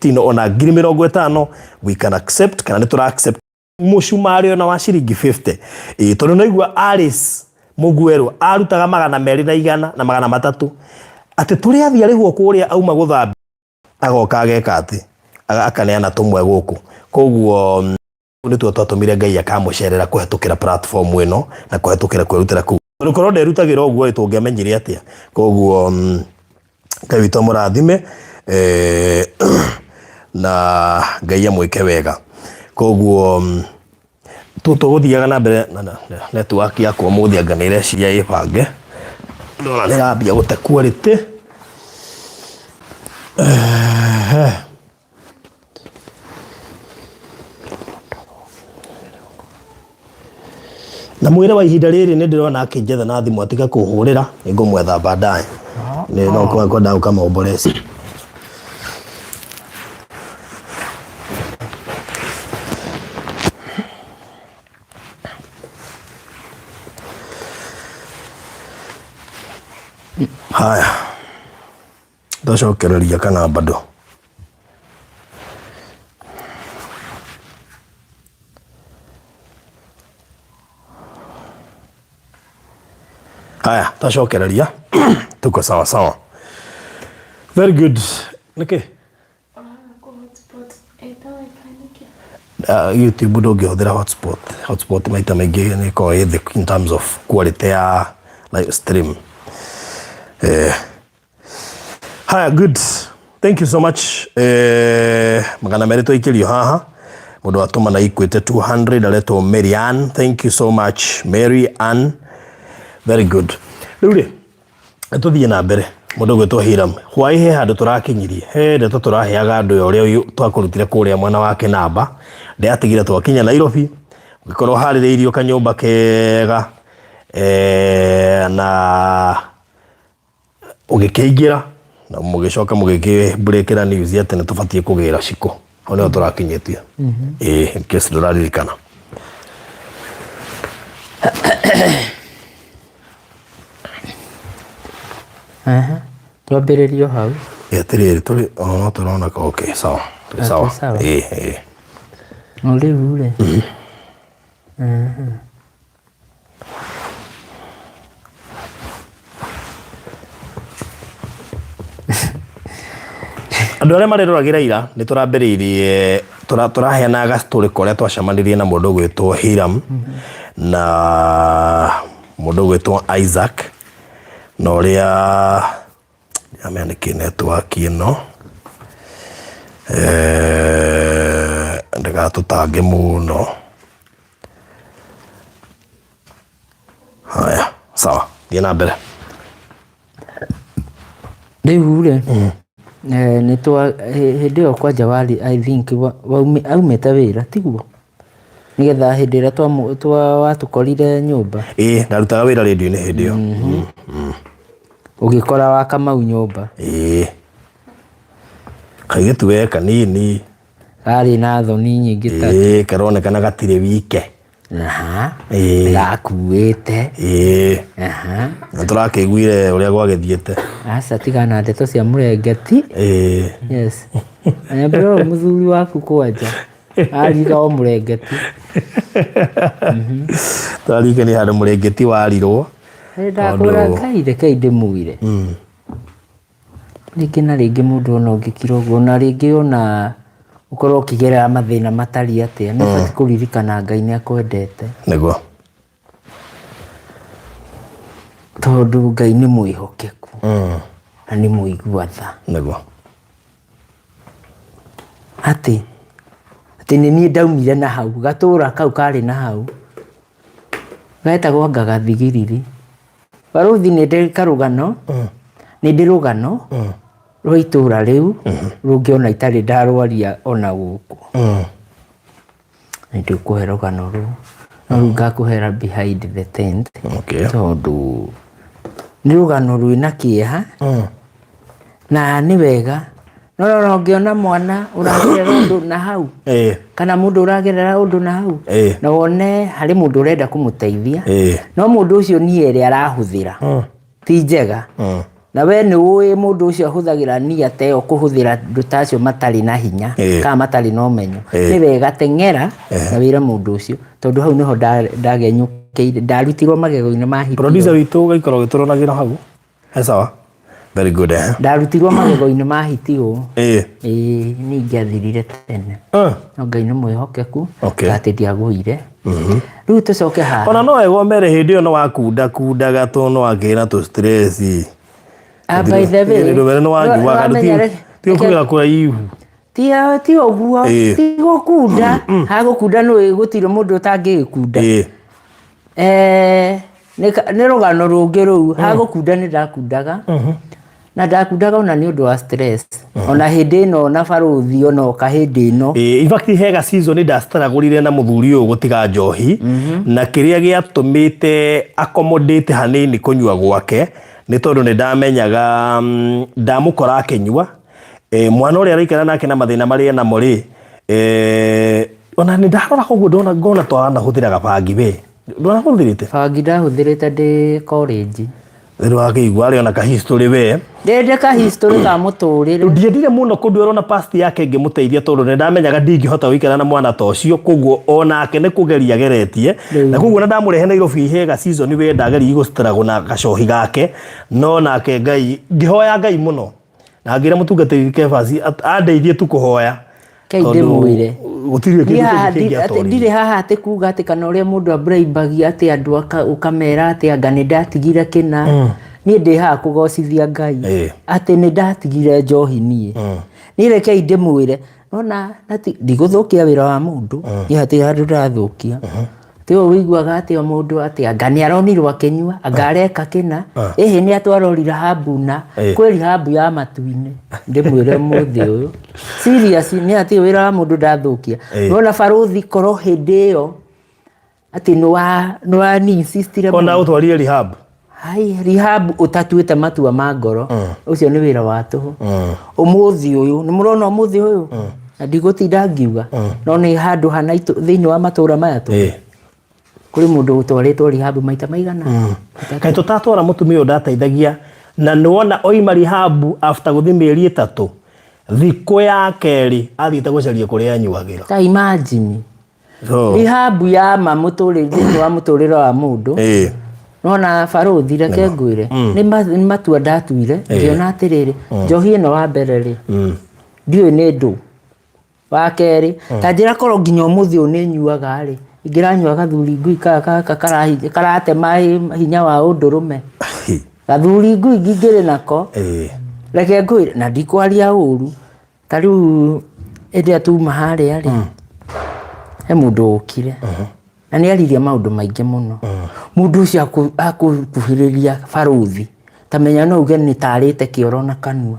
tino ona 50,000 we can accept kana ni tura accept mushumari ona wa ciringi 50 tondu naigua Alice Mugwero arutaga 200 na 300 ati turi athia riguo kuria auma guthambi agoka ageka ati akaneana tumwe guku koguo ni tuo twatumire Ngai akamucerera kuhetukira platform ino na kuhetukira kwirutira ku rukorwo nderutagira oguo tungemenyire atia koguo Ngai witu murathime na Ngai amwike wega koguo tutuguthiaga na mbere na network yakwa muthi anganire cia ibange ndona ni rambia gute quality na mwire wa ihinda riri ni ndirona akinjetha na thimu atiga kuhurira ningumwetha baadaye ni no kwa kwenda kama oboresi haya ndacokereria kana bado haya tacokereria tuko sawa sawa very good okay YouTube ndungihũthĩra hotspot maita maingĩ nĩ ko in terms of quality ya live stream haya good thank you so much magana merĩ tũikĩrio haha mũndũ atũma na ikwĩte 200 aretwo Mary Ann thank you so much Mary Ann very good rĩu rĩ tũthiĩ na mbere mũndũ gwĩtwo Hiram hwaĩ he handũ tũrakinyirie he ndeto tũraheaga andũ ũrĩa twakũrutire kũrĩa mwena wa Kinamba ndeatigire twakinya Nairobi ũgĩkorwo harĩrĩirio kanyũmba kega na ũgĩkĩingĩra na mũgĩcoka mũgĩkĩbreakĩra news atĩ nĩ tũbatiĩ kũgĩra ciko ho nĩho tũrakinyĩtie kesi ndũraririkana twambĩrĩrio hau atĩrĩrĩ tũrĩ no tũrona okay sawa sawa no rĩu rĩ andũ arĩa marĩroragira ira nĩ tũrambĩrĩirie tũraheana gastorĩ korĩa twacemanirie na mũndũ gwĩtwo Hiram na mũndũ gwĩtwo Isaac na ũrĩa ameandĩkĩ network ĩno ndĩgatũtange mũno haya sawa thiĩ na mbere rĩu rĩ nĩ hĩndĩ ĩyo kwanja wari I think aumĩte wĩra tiguo nĩgetha hĩndĩ ĩrĩa watũkorire nyũmba ndarutaga wĩra radio-inĩ hĩndĩ ĩyo ũgĩkora wa Kamau nyũmba kairĩtu we kanini karĩ na thoni nyingĩ ta karonekana gatirĩ wike gakuĩte na tũrakĩiguire ũrĩa gwagĩthiĩte aca tigana ndeto cia mũrengeti yes anyambĩra mũthuri waku kwanja arira o mũrengeti twarike nĩ handũ mũrengeti warirwo ndakũra Ngai reke ndĩmwĩre rĩngĩ na rĩngĩ mũndũ ona ũngĩkira ũguo na rĩngĩ ona ukorwo ũkĩgerera mathĩna matari atĩa nĩ bati kũririkana Ngai nĩ akwendete nĩguo tondũ Ngai nĩ mwĩhokeku na nĩ mũigua tha nĩguo atĩ nĩ niĩ ndaumire na hau gatũra kau karĩ na hau Gaetagwo Ngagathigiriri. Baruthi nĩ ndĩ karũgano, nĩ ndĩ rũgano rwa itũra rĩu rũngĩona itarĩ ndarwaria ona gũkũ. Nĩ ndĩkũhe rũgano rũu. No rĩu ngakũhera behind the tent. Tondũ nĩ rũgano rwĩna kĩeha na nĩ wega. No ũngĩona mwana ũragerera ũndũ na hau kana mũndũ ũragerera ũndũ na hau na wone harĩ mũndũ ũrenda kũmũteithia no mũndũ ũcio niĩ ĩrĩa arahũthĩra ti njega na we nĩ ũĩ mũndũ ũcio ahũthagĩra nia ta ĩyo kũhũthĩra andũ ta acio matarĩ na hinya kana matarĩ na ũmenyo. Nĩ wega teng'era na wĩra mũndũ ũcio tondũ hau nĩho ndagenyũkĩire, ndarutirwo magego-inĩ ma hiti. Producer witũ ũgaikara ũgĩtũronagĩra hau. Sawa. Very good. Ndarutirwo magego-inĩ ma hiti ũũ. Niĩ ingĩathirire tene. No Ngai nĩ mwĩhokeku atĩ ndiagũire. Rĩu tũcoke haha. Ona no ego mere hĩndĩ ĩyo no wakunda gatũ no akĩra tũ stress. By the way, no wangiuaga ti ũkũgera kũraihu. Ti ũguo, ti gũkunda. Hagũkunda nĩ gũtirĩ mũndũ ũtangĩgĩkunda. Nĩ rũgano rũngĩ rũu. Hagũkunda nĩ ndakundaga. Na ndakundaga ona nĩ ũndũ wa stress. Ona hĩndĩ ĩno na Baruthi ona oka hĩndĩ ĩno. In fact hega season ndastragũrire na mũthuri ũyũ gũtiga njohi na kĩrĩa gĩatũmĩte accommodate hanini kũnyua gwake nĩ tondũ nĩ ndamenyaga ndamũkora akĩnyua mwana ũrĩa araikara nake na mathĩna marĩa namo rĩ ona nĩ ndarora koguo ngona twana hũthĩraga bangi we ndona hũthĩrĩte bangi ndahũthĩrĩte ndĩ college. Rĩu akĩigua arĩ ona ka history we ndĩ ka history ka mũtũrĩre ndiendire mũno kũndwĩra ona past yake ngĩmũteithia tondũ nĩ ndamenyaga ndingĩhota gũikara na mwana ta ũcio koguo onake nĩ kũgeria geretie na koguo na ndamũrehe Nairobi hega season we ndageria gũstruggle na gacohi gake no nake Ngai ngĩhoya Ngai mũno na ngĩra mũtungatĩri Kebasi andeithie tu kũhoya Kainde mwĩre gũtirĩ kĩndũ ndirĩ haha atĩ kuga atĩ kana ũrĩa mũndũ abraibagia atĩ andũ ũkamera atĩ anga nĩ ndatigire kĩna niĩ ndĩ haha kũgocithia Ngai atĩ nĩ ndatigire njohi niĩ niĩ rekei ndĩmwĩre nona ndigũthũkia wĩra wa mũndũ niĩ hatirĩ handũ ndathũkia Tĩ ũiguaga atĩ o mũndũ atĩ anga nĩ aronirwo akĩnyua anga areka kĩna ĩhĩ nĩ atwarorira habuna kwĩ rihabu ya matu-inĩ ndĩmwĩre mũthĩ ũyũ serious nĩ atĩ wĩra wa mũndũ ndathũkia nona Baruthi korwo hĩndĩ ĩyo atĩ nĩ wa ni insistire ona ũtwarire rihabu rihabu ũtatuĩte matua ma ngoro ũcio nĩ wĩra wa tũhũ ũmũthĩ ũyũ nĩ mũrona ũmũthĩ ũyũ na ndigũtinda ngiuga no nĩ handũ hana thĩinĩ wa matũra maya tũ kuri mundu gutwaritwo rihabu maita maigana kaĩ tũtatwara mũtumia ũyũ ndateithagia na nĩwona oima rihabu after gũthi mĩeri 3 thikũ ya kerĩ athiĩte gũcaria kũrĩa anyuagĩra ta imagine rihabu ya thĩinĩ wa mũtũrĩre wa mũndũ nona Baruthi reke ngwĩre nĩ matua ndatuire ngĩona atĩrĩrĩ njohi ĩno wa mbere rĩ ndiũĩ nĩ ndũ wa kerĩ ta njĩra korwo nginya ũmũthĩ ũyũ nĩ nyuaga rĩ ingĩranyua gathuri ngui karatema hinya wa ũndũrũme gathuri ngui ngĩrĩ nako reke ngwĩre na ndikwaria ũru ta rĩu ĩrĩa tuma harĩa rĩ he mũndũ ũkire na nĩ aririe maũndũ maingĩ mũno mũndũ ũcio akũkuhĩrĩria Baruthi ta menya no uge nĩ tarĩte kĩoro na kanua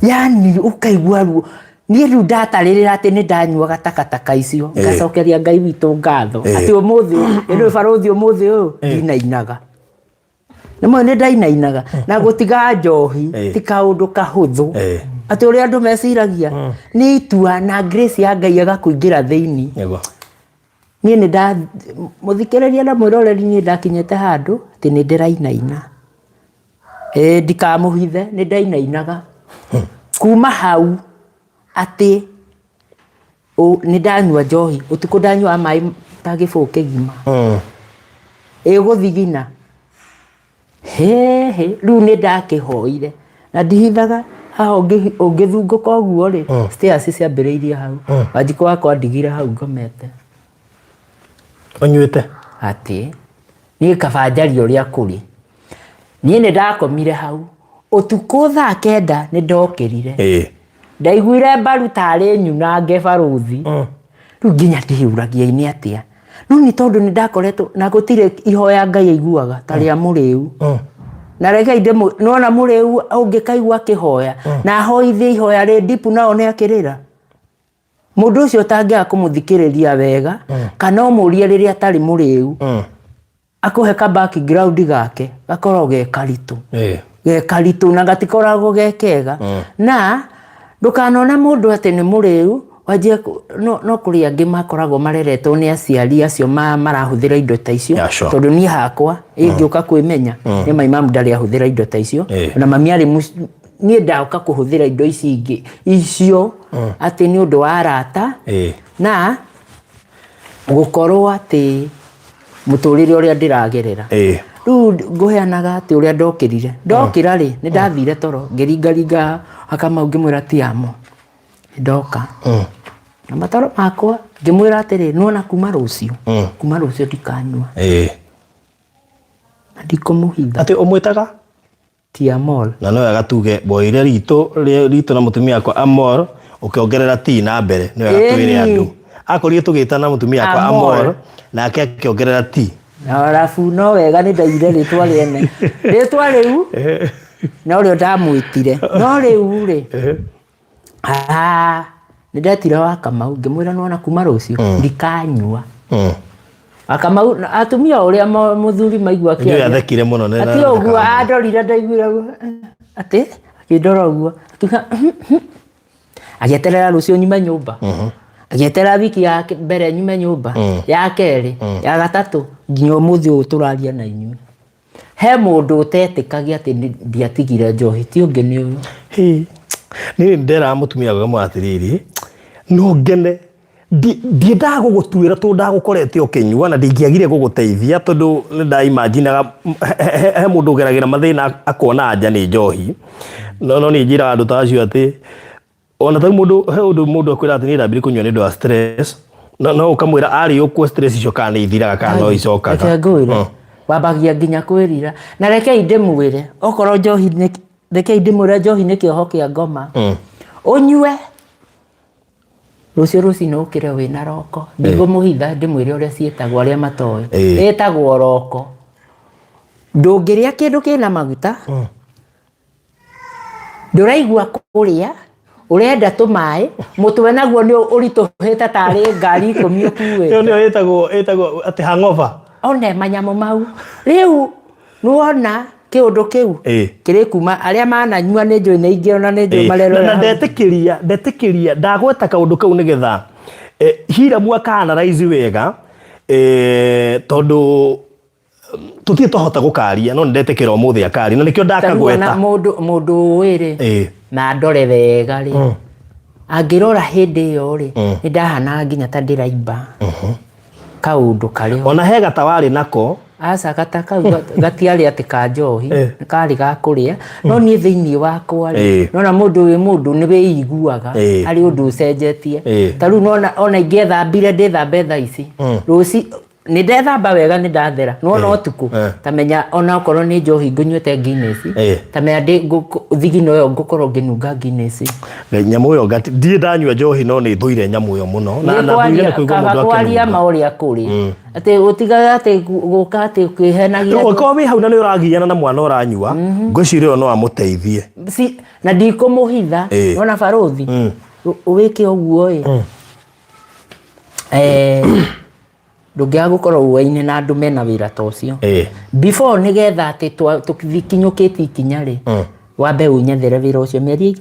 yani ũkaigua ruo niĩ rĩu ndatarĩrĩra atĩ nĩ ndanyuaga takataka icio ngacokeria Ngai witũ ngatho atĩ ũmũthĩ nĩ Baruthi ũmũthĩ ũyũ ndinainaga nĩ ndainainaga na gũtiga njohi ti kaũndũ kahũthũ atĩ ũrĩa andũ meciragia nĩ itua na grace ya Ngai agakũingĩra thĩinĩ niĩ nĩ mũthikĩrĩria na mwĩroreri niĩ ndakinyĩte handũ atĩ nĩ ndĩrainaina ndikamũhithe nĩ ndainainaga kuma hau atĩ nĩ ndanyua njohi ũtukũ ndanyua maĩ ta gĩbũũ kĩgima gũthigina rĩu nĩ ndakĩhoire na ndihithaga haha ũngĩthungũka ũguo rĩ stairs ciambĩrĩirie hau Wanjikũ wakwa ndigire hau ngomete ũnyuĩte atĩ niĩ kaba njarie ũrĩa kũrĩ niĩ nĩ ndakomire hau ũtukũ thaa 9 nĩ ndokĩrire ndaiguire mbaru tarĩ nyunange Baruthi rĩu nginya ndĩyũragia-inĩ atĩa no ni tondu ni ndakoretwo na gutire ihoya Ngai aiguaga ta ria Mũrĩu na reke ndemo nona Mũrĩu ungikaigua kihoya na hoithie ihoya ri deep nao ni akirira mundu ucio tangia kumuthikiriria wega kana umurie riria atari Mũrĩu akuhe ka background gake gakorwo ge karitu ge karitu na gatikoragwo ge kega na ndukanona mundu ati ni Mũrĩu wajie no kuri angi makoragwo mareretwo ni aciari acio marahuthira indo ta icio tondu ni hakwa ingioka kwimenya ni maimamu ndari ahuthira indo ta icio na mami ari ni ndauka kuhuthira indo ici ingi icio ati ni undu wa arata na gukorwo ati muturire uria ndiragerera riu nguheanaga ati uria ndokira ri ni ndathire toro ngeringaringa Kamau ngimwira ti amo ndoka na mataro makwa ngimwira atiri nona kuma rucio ndikanyua ndikumuhitha ati umwitaga ti Amol na no agatuge boire rito na mutumia kwa Amol ukiongerera ti na mbere no agatwire andu akorie tugitana mutumia kwa Amol na akiongerera ti na alafu no wega ni ndaire ritwa riene ritwa riu no rio ndamwitire no riu ri nindetire wa Kamau ngimwira nona kuma rucio ndikanyua Kamau atumia uria muthuri maigua kia ndio athekire muno na ati uguo andorire ndaiguira ati akindora uguo akiga agieterera rucio nyume nyumba agieterera wiki ya mbere nyume nyumba ya keri ya gatatu nginya umuthi uturaria na inyuĩ he mundu utetikagia ati ndiatigire njohi ti ungi ni uyu ni ndera mutumia gwa atiriri no ngene ndiendaga gugutwira to ndagukorete ukinyua na ndingiagire guguteithia tondu nda imagine he mundu geragira mathina akona anja ni njohi no ni njira andu tacio ati ona ta mundu akwira ati ni ndambire kunyua ni ndo stress no ukamwira ari ukwo stress icio kana ithiraga kana no icokaga wabagia nginya kwirira na reke ndimwire okorwo njohi ni reke ndimwire njohi ni kioho kia ngoma unyue rucio no ukire wina roko ndingumuhitha ndimwire uria cietagwo aria matoe etagwo roko ndungiria kindu kina maguta nduraigua kuria urenda tumai mutwe naguo ni urituhita tari ngari 10 ukuwe yo ni etagwo ati hangover one manyamo mau riu nuona kiundu kiu kiri kuma aria mananyua ni njui ni ingi ona ni njui marero na ndetikiria ndagweta kaundu kau nigetha Hiramu akanalize wega tondu tutie tohota gukaria no ndetekera umuthi akari na nikio ndakagweta mundu wiri na ndore wega ri angirora hindi yo ri ni ndahana nginya ta ndiraimba kaundu kari ona he gatawari nako asa kataka gatiari ati ka njohi kari ga kuria no ni thiini wakwa ri nona mundu ni weiguaga ari undu ucenjetie ta riu ona ingethambire ndithambe tha ici ruci ni ndethamba wega ni ndathera nona utuku tamenya ona okorwo ni njohi ngunyuete Guinness tamenya thigino yo ngukorwo nginunga Guinness nyamu yo gati ndie ndanyua njohi no ni thuire nyamu yo muno na thuire ni kuigwa mundu akwaria mauri akuri ati utigaga ati guka ati kwihenagia ko wi hau na ni uragiana na mwana uranyua ngwicire no amuteithie na ndikumuhitha nona barothi uwike oguo ndungia gukorwo uwaine na andu mena wira ta ucio before nigetha ati tukinyukite ikinya ri wambe unyethere wira ucio mieri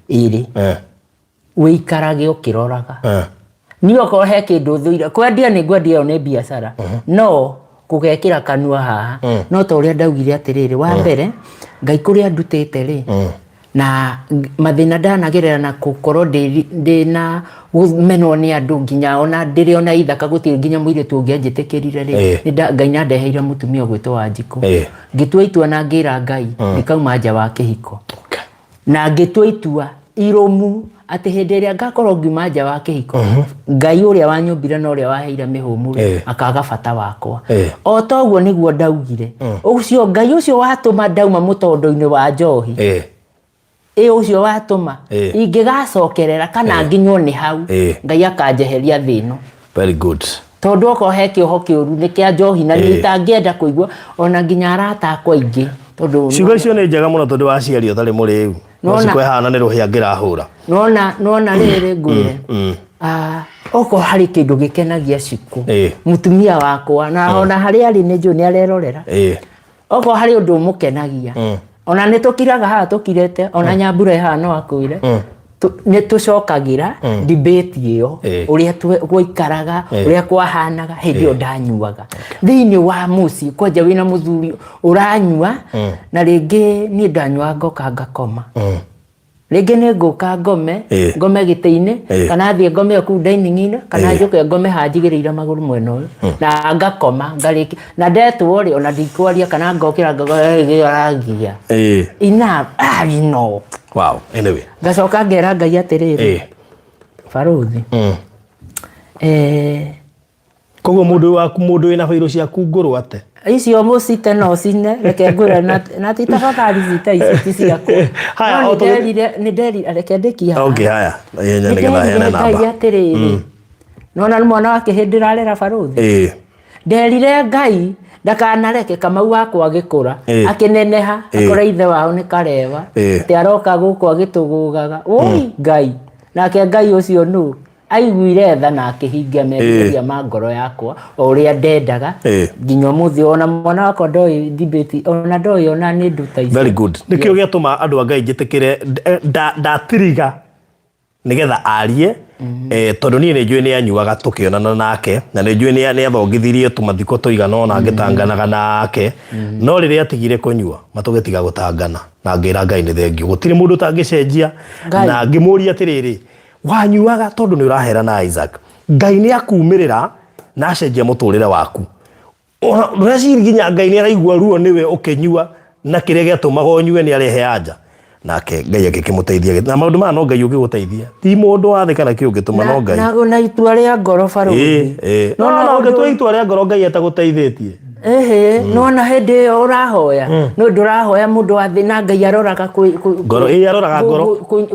iri wikarage ukiroraga ni okorwo he kindu thuire kwendia ni ngwendia ni biashara no kugekira kanua haha no ta uria ndaugire atiriri wa mbere Ngai kuria ndutite ri na mathina ndanagerera na gukorwo ndina menwo ni andu nginya ona ndiri ona ithaka gutiri nginya mwire tu ngenjitikirire ri Ngai nandeheire mutumia gwitwo Wanjiku ngitua itua na ngira Ngai nikauma nja wa kihiko na ngitua itua iromu ati hindi ria ngakorwo ngiuma nja wa kihiko Ngai uria wanyumbire na uria waheire mihumu akaga bata wakwa o toguo niguo ndaugire ucio Ngai ucio watuma ndauma mutondo-ini wa njohi ucio watuma ingigacokerera kana nginywo ni hau Ngai akanjeheria thino very good tondu oko he kioho kiuru ni kia njohi na ni tangienda kuigua ona nginya arata akwa ingi tondu ciugo icio ni njega muno tondu waciari utari muriu no cikwehana ni ruhia ngirahura nona riri ngwire oko hari kindu gikenagia ciku mutumia wakwa na ona hari ari ni nju ni arerorera oko hari undu mukenagia ona ni tukiraga ha tukirete ona nyambura ha no akwire ne tucokagira debate iyo uria gwaikaraga uria kwahanaga hindi ndanyuaga thiini wa muci kwanja wina muthuri uranyua na ringi ni ndanyua ngoka ngakoma ringi ni nguka ngome giteini kana thie ngome ku dining-ini kana njuke ngome hanjigirira maguru mwena uyu na ngakoma ngariki na ndetwo ri ona ndikwaria kana ngokira ngagia ina no. Wow, anyway. Gacoka ngera Ngai atiriri. Baruthi. Koguo mundu wina bairo ciaku nguru ate. Icio mucite no cine reke ngura na titabathari cita ici ciaku. Haya, ni nderi reke ndikia. Okay, haya. Yenya nigetha hena namba. Ngai atiriri. Nona ni mwana wake hindi rarera Baruthi. Nderire Ngai ndakanareke Kamau wakwa agikura akineneha akora ithe wao ni Kareva ti aroka guku agitugugaga oi Ngai nake Ngai ucio nu aiguire tha na akihingia merirĩria ma ngoro yakwa uria ndendaga nginya muthi ona mwana wakwa ndoi debate ona ndoi ona ni nduta ici. Very good. Nikio giatuma andu a Ngai njitikire ndatiriga nigetha arie tondu ni njui ni anyuaga tukionana nake na ni njui ni athongithirie tumathiko tuigana ona ngitanganaga nake no riria atigire kunyua matugetiga gutangana na ngira Ngai ni thengio gutire mundu tangicenjia na ngimuria atiriri wanyuaga tondu ni urahera na Isaac Ngai ni akumirira na acenjia muturire waku uraciri nginya Ngai ni araigua ruo niwe ukinyua na kiria giatumaga unyue ni arehe anja nake Ngai akimuteithia na maundu ma no Ngai ugiguteithia ti mundu wathe kana ki ungituma no Ngai na itua ria ngoro Baruthi no ngitua itua ria ngoro Ngai ataguteithĩtie no na hindi urahoya no ndurahoya mundu wa thina Ngai aroraga ngoro aroraga ngoro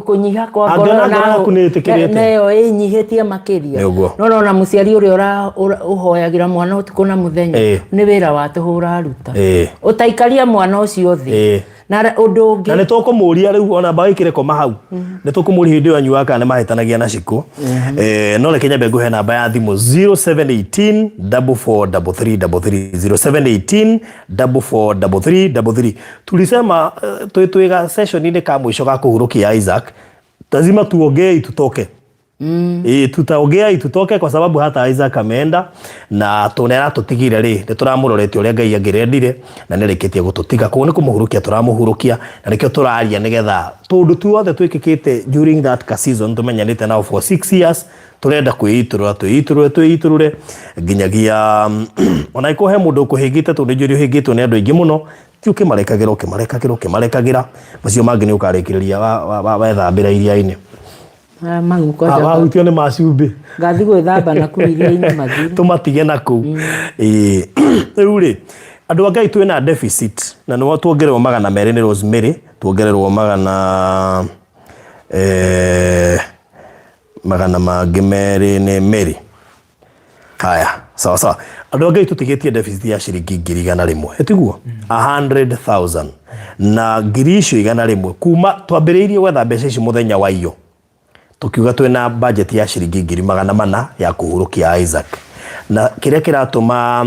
kunyiha kwa ngoro na yo inyihitie makiria no na muciari uria uhoyagira mwana utuku na muthenya ni wira wa tuhura ruta utaikaria mwana ucio thi na undu ungi na nitukumuria riu ona baikire koma hau nitukumuria hindi yo nyuaka ne mahitanagia na ciku no reke nyambe nguhe namba ya thimu 0718 443333 0718 tulisema tuiga session ile ka mwisho ga kuhurukia Isaac lazima tuongee tutoke tutaongea itutoke kwa sababu hata Isaac ameenda na tunera tutigire ri nituramurorete uria Ngai angirendire na nireketie gututiga ko ni kumuhurukia turamuhurukia na nikio turaria nigetha tundu tuothe twikikite during that season tumenyanite now for 6 years turenda kwiiturure nginyagia ona ikohe mundu kuhingite tundu njuri uhingitwo ni andu aingi muno tiuke marekagiro macio mangi ni ukarikiriria wethambira iria-ini mangu kwa utio ni maciumbi ngathi gwithamba na kuiria-ini mathiri tumatige na ku riu ri andu a Ngai twina deficit na no tuongererwo 200 ni Rosemary tuongererwo 100 magana mangi meri ni Mary haya sawa andu a Ngai tutigetie deficit ya ciringi 100,000 etiguo 100,000 na ngiri icio 100,000 kuma twambiriirie gwetha mbeca ici muthenya wa iyo tukiuga twina budget ya ciringi 400 ya kuhurukia Isaac na kiria kiratuma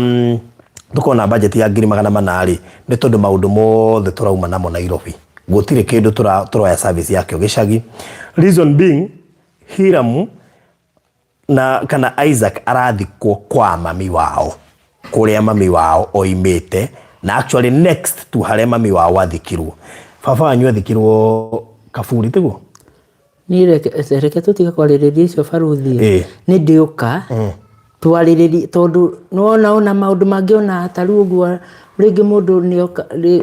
tukona budget ya 400 ri ni tondu maundu mothe turauma namo Nairobi gutire kindu turoya service yake gicagi reason being Hiram na kana Isaac arathikwo kwa mami wao kuria mami wao oimite na actually next to hare mami wao athikirwo baba wanyu athikirwo Kaburi tiguo ni reke tutiga kwaririria icio Baruthi ni ndiuka twaririria tondu ona maundu mangi ona ataru uguo ringi mundu ni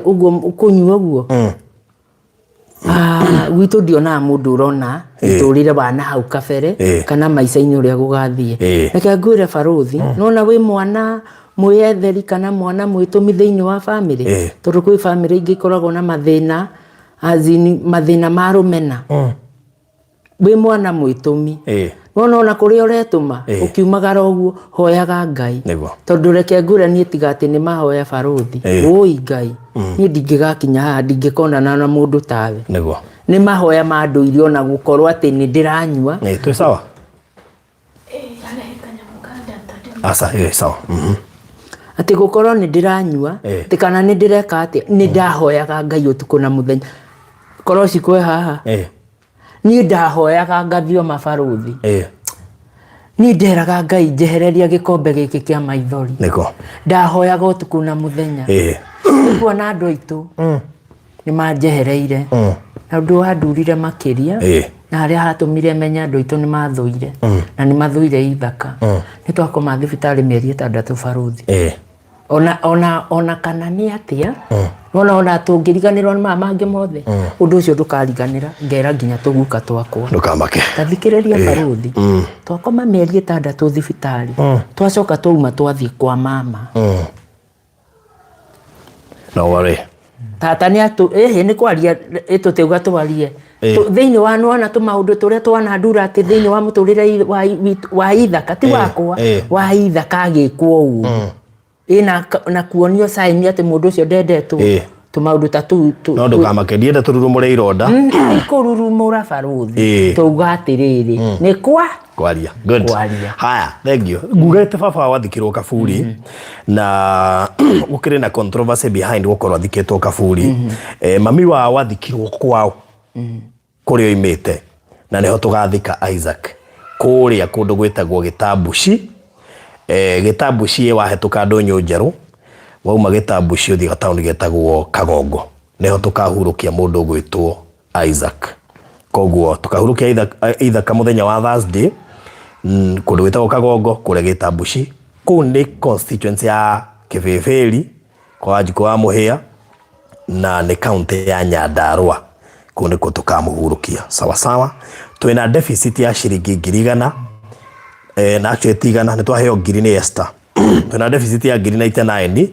uguo kunyua uguo gwitu ndiona mundu urona iturire wana hau kabere kana maica-ini uria gugathie reke ngwire Baruthi nona wi mwana mwiyetheri kana mwana mwitumi thiini wa family tondu kwi family ingi koragwo na mathina azini mathina ma rumena wi mwana mwitumi Ona kuri uretuma ukiumagara uguo hoyaga Ngai tondu reke nguranie tiga ati ni mahoya baruthi oi Ngai ni ndingigakinya haha ndingikonana na mundu tawe ni mahoya ma nduire ona gukorwo ati ni ndiranyua tu sawa asa sawa ati gukorwo ni ndiranyua ati kana ni ndireka ati ni ndahoyaga Ngai utuku na muthenya korwo cikwe haha ni ndahoyaga ngathio mabaruthi ni nderaga Ngai njehereria gikombe giki kia maithori ndahoyaga utuku na muthenya kuona andu aitu ni manjehereire na ndu handurire makiria na haria hatumire menya andu aitu ni mathuire na ni mathuire ithaka ni twakoma thibitari mieri 6 baruthi ona kana ni atia ona tungiriganirwo ni mangi mothe undu ucio ndukariganira ngera nginya tuguka twakwa ndukamake tathikiriria baruthi twakoma mieri 6 thibitari twacoka twauma twathie kwa mama no worry tata ni atu ni kwaria tuteuga twarie thiini wa nwana tu maundu turia twana ndura ati thiini wa muturire wa ithaka ti wakwa wa ithaka agikwo uu na kuonio sign ati mundu ucio ndendetwo tu maundu ta tu no ndukamake ndienda tururumure ironda kururumura baruthi tuuga atiriri ni kwaria good haya thank you ngugete baba wathikirwo kaburi na ukire na controversy behind gukorwo athikitwo kaburi mami wa wathikirwo kwao kurio imite na neho tugathika Isaac kuria kundu gwitagwo Gitambuci Gitambuci wahetuka ndonyo njeru wauma Gitambuci uthi gatauni getagwo Kagongo neho tukahurukia mundu gwitwo Isaac koguo tukahurukia Isaac muthenya wa Thursday kundu gwitagwo Kagongo kuria Gitambuci ku ni constituency ya Kibeberi kwa Wanjiku wa Muhia na ni county ya Nyandarua kundi ko tukamuhurukia sawa sawa twina deficit ya shilingi 100 na actually tigana ni twaheo ngiri ni Esther twina deficit ya 99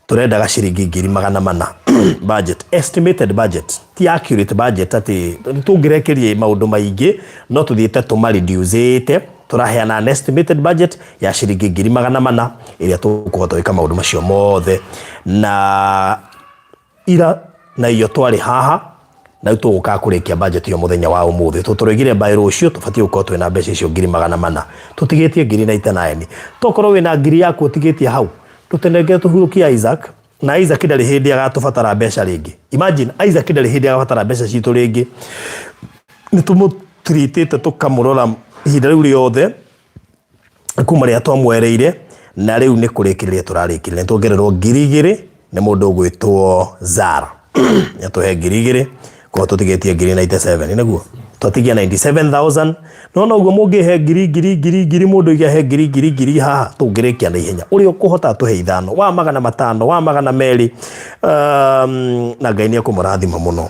turendaga shilingi 400 budget estimated budget ti accurate budget ati tungirekerie maundu maingi no tuthiete tuma reduce turaheana an estimated budget ya shilingi 400 iria tukuhota gwika maundu macio mothe na ira na iyo twari haha na tuguka kurikia budget yo muthenya wa umuthi tuturigire by rucio tufati uko twina mbeca icio 400 tutigetie 99 tokorwo wina ngiri yaku utigetie hau tutenege tuhurukia Isaac na Isaac ndari hindi agatubatara mbeca ringi imagine Isaac ndari hindi agabatara mbeca citu ringi ni tumutritite tukamurora ihinda riu riothe kuma ria twamwereire na riu ni kurikiriria turarikirire tuongererwo 2,000 ni mundu gwitwo Zara yatuhe 2,000 kwa tutigetie 97 niguo twatigia 97,000 no uguo mungihe ngiri mundu igihe ngiri haha tungirikia na ihenya uri ukuhota tuhe 5 wa 500 wa 200 na Ngai ni akumurathima muno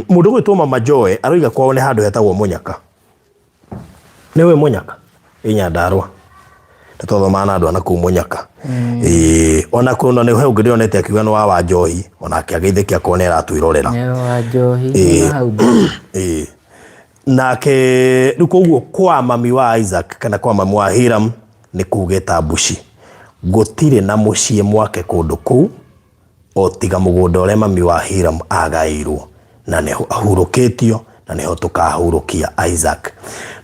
mundu gwitwo Mama Joy aroiga kwao ni handu hetagwo Munyaka niwe Munyaka Nyandarua tuthomana andu ana ku Munyaka ona kuno ni hau ngirionete akiuga no wa Njohi ona akiageithikia kuonera atwirorera ne wa Njohi hau nake rukuguo kwa mami wa Isaac kana kwa mami wa Hiram ni kugeta Bushi gutire na mucie mwake kundu ku otiga mugunda ore mami wa Hiram agairwo na neho ahuruketio na neho tukahurukia Isaac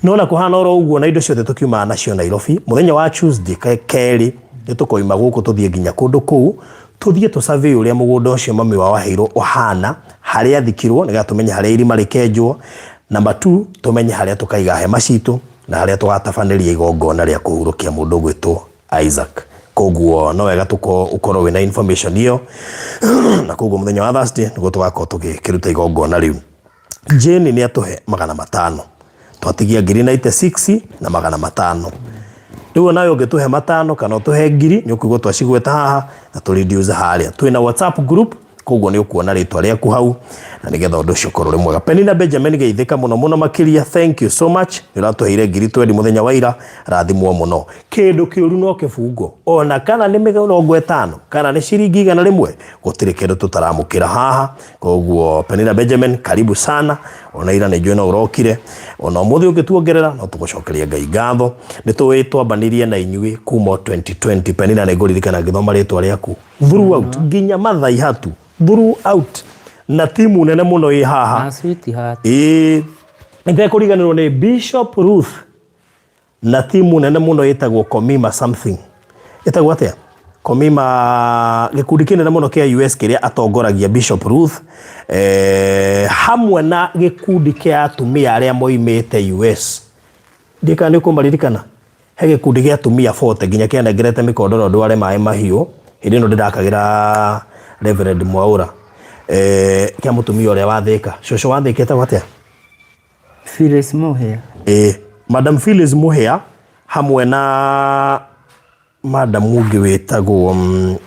nona kuhana oro uguo na indo ciothe tukiuma nacio Nairobi muthenya wa Tuesday keri nitukoima guku tuthie nginya kundu ku tuthie tu survey uria mugunda ucio mami wa wahiro ohana haria thikirwo niga tumenye haria irima rikenjwo number 2 tumenye haria tukaiga hema citu na haria tugatafaniria igongona ria kuhurukia mundu gwitwo Isaac koguo no wega ukorwo wina information iyo na koguo muthenya wa Thursday niguo tugakorwo tugikiruta igongona riu Jane ni atuhe 500 twatigia 96 na 500 riu nayo ungetuhe 5 kana tuhe 1,000 ni ukugwo twacigweta haha na tu reduce haria twina WhatsApp group koguo ni ukuona ritwa riaku hau na nigetha undu ucio korwo ri mwega. Penina Benjamin geithika muno makiria, thank you so much. Ni ratuheire ngiri 20 muthenya wa ira, rathimwo muno. Kindu kiuru no kibungo ona kana ni 50 kana ni ciringi 100 gutiri kindu tutaramukira haha. Koguo Penina Benjamin karibu sana, ona ira ni njwe urokire, ona muthi ungituongerera no tugucokeria Ngai ngatho. Ni twambanirie na inyui kuma 2020. Penina ni nguririkana ngithoma ritwa riaku throughout nginya mathai hatu throughout na timu nene muno i haha nde kuriganirwo ni Bishop Ruth na timu nene muno itagwo Komima something itagwo atia Komima gikundi kinene muno kia US kiria atongoragia Bishop Ruth hamwe na gikundi kia atumia aria moimete US ndika ni kumaririkana he gikundi kia atumia 40 nginya kia negerete mikondoro ndware mai mahiu hindi no ndakagira Reverend Mwaura kia mutumia uria wathika shosho wathikite watia Phyllis Muhia Madam Phyllis Muhia hamwe na Madam Mugi wetagwo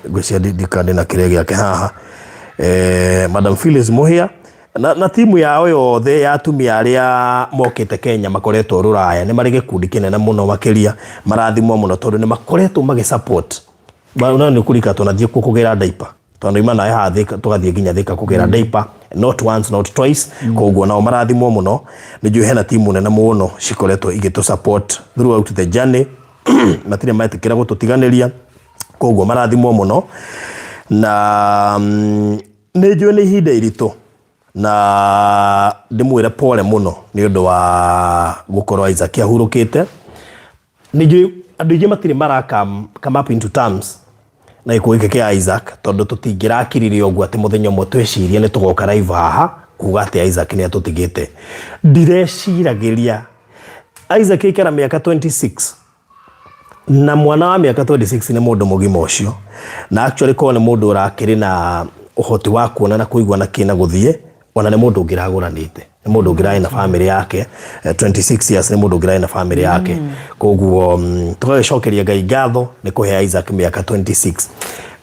gwicia dikande na kirege yake haha Madam Phyllis Muhia na timu yao yothe ya atumia aria mokite Kenya makoretwo ruraya ni mari gikundi kinene muno makiria marathimwo muno tondu ni makoretwo magisupport bana ni kurika tunathie kukugira diaper tondu imana ya thika tugathie ginya thika kugira diaper not once not twice koguo nao marathimwo muno ni njue hena timu nene muno cikoretwo igitu support throughout the journey matire maetikira gututiganiria koguo marathimwo muno na ni njue ni ihinda iritu na ndimwire pole muno ni undu wa gukorwa Isaac ahurukite ni njue andu ingi matire maraka come up into terms na ikuike kia Isaac tondu tutingirakirire ogwo ati muthenya mwe twecirie ni tugoka live haha kuga ati Isaac ni atutigite ndireciiragiria Isaac ikara miaka 26 na mwana wa miaka 26 ni mundu mugima ucio na actually ko ni mundu urakiri na uhoti wa kuona na kuigwa na kina guthie ona ni mundu ngiraguranite ni mundu ngirai na family yake 26 years ni mundu ngirai na family yake koguo tugacokeria Ngai ngatho ni kuhe Isaac miaka 26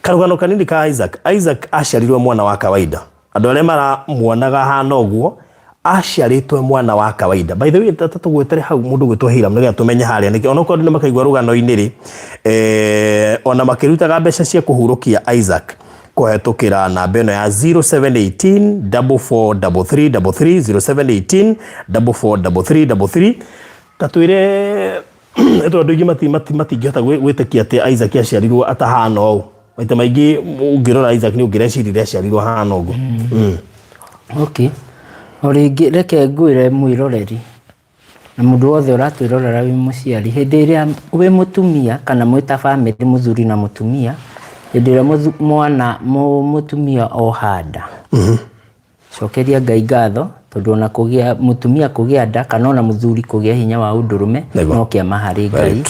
karugano kanini ka Isaac aciarirwe mwana wa kawaida andu aria mara muonaga hana ogwo aciaritwe mwana wa kawaida by the way tatugwetera hau mundu gwitwa Hiram niga tumenye haria niki ona korwo ni makaigwa rugano iniri ona makirutaga mbeca cia kuhurukia Isaac kuhetukira namba ino ya 0718 443333 0718 katwire eto ndugi matingihota gwitikia ati Isaac aciarirwo atahana ou maita maingi ungirora Isaac ni ungireciria aciarirwo hana ogu okay oringi reke ngwire mwiroreri na mundu wothe uratwirorera wi muciari hindi iria wi mutumia kana mwita family muthuri na mutumia hindi iria mwana mutumia o handa cokeria Ngai ngatho tondu ona kugia mutumia kugia nda kana ona muthuri kugia hinya wa undurume no kia mahari Ngai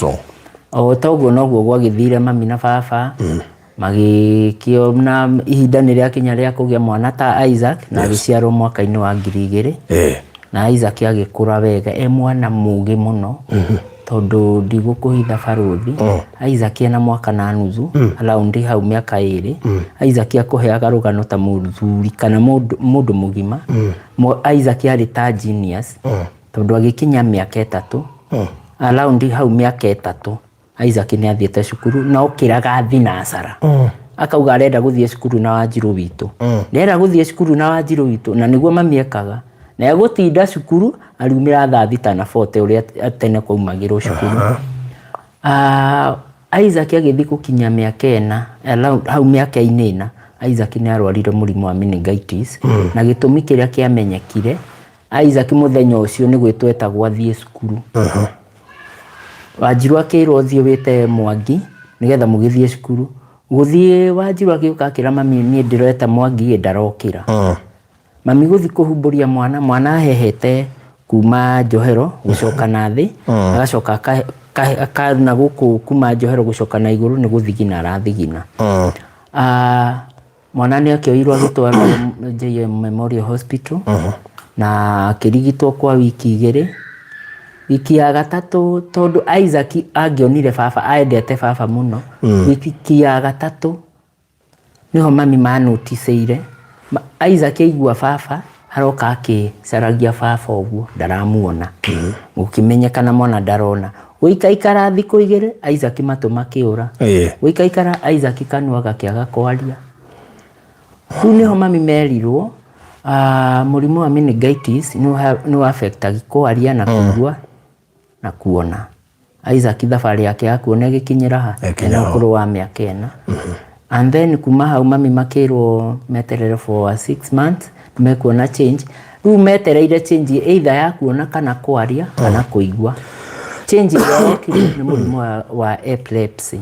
o toguo noguo gwagithire mami na baba magikio na ihinda ni ria kinya ria kugia mwana ta Isaac na agiciarwo mwaka-ini wa 2000 na Isaac agikura wega mwana mugi muno tondu ndigukuhitha baruthi Isaac ena mwaka na nuthu around hau miaka 2 Isaac akuheaga rugano ta muthuri kana mundu mugima Isaac ari ta genius tondu agikinya miaka 3 around hau miaka 3 Isaac ni athiete cukuru na okiraga thinasara akauga arenda guthie cukuru na Wanjiru witu nera guthie cukuru na Wanjiru witu na niguo mamiekaga na gutinda cukuru ariumira thaa 6:40 uria atene kwaumagirwo cukuru Isaac agithi gukinya miaka 4 hau miaka 4 Isaac ni arwarire murimu wa meningitis na gitumi kiria kiamenyekire Isaac muthenya ucio ni gwitweta gwathie cukuru Wanjiru akirwo thio wite Mwangi nigetha mugithie cukuru guthie Wanjiru akiuka akira mami ni ndireta Mwangi ndarokira mami guthi kuhumburia mwana hehete kuma Njohero gucoka na thi agacoka na guku kuma Njohero gucoka na iguru ni guthigina arathigina mwana ni akioirwo agitwarwo JM Memorial Hospital na kirigitwo kwa wiki 2 wiki ya gatatu tondu Isaac angionire baba aendete baba muno wiki ya gatatu niho mami manoticeire Isaac aigua baba aroka akicaragia baba ũguo ndaramuona gũkimenyekana mwana ndarona gũikaikara thikũ 2 Isaac matũ makĩũra gũikaikara Isaac kanua gakĩaga kwaria rĩu nĩho mami merirwo mũrimũ wa meningitis no affectaga kwaria na kũigua na kuona Isaac thabarĩ yake ya kuona gĩkinyĩra ha na ũkũrũ wa mĩaka 4 and then kuma hau mami makĩrwo meterere for 6 months mekuona change rĩu metereire change either ya kuona kana kwaria kana kũigua change ya nĩ mũrimũ wa epilepsy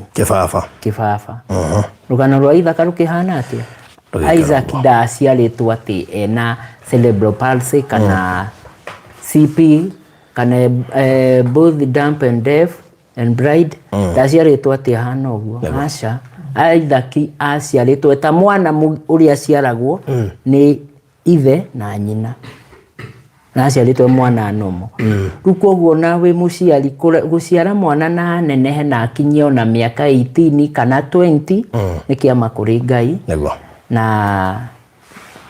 kĩbaba rũgano rwa Ithaka rũkĩhana atĩa Isaac ndaciarĩtwo atĩ ena cerebral palsy kana CP kana both dumb and deaf and blind ndaciarĩtwo atĩ hana ũguo aca Isaac aciarĩtwo ta mwana ũrĩa aciaragwo nĩ ithe na nyina na aciarĩtwo mwana nomo rĩu koguo na wĩ mũciari gũciara mwana na nenehe na akinyie ona mĩaka 18 kana 20 nĩ kĩama kũrĩ Ngai na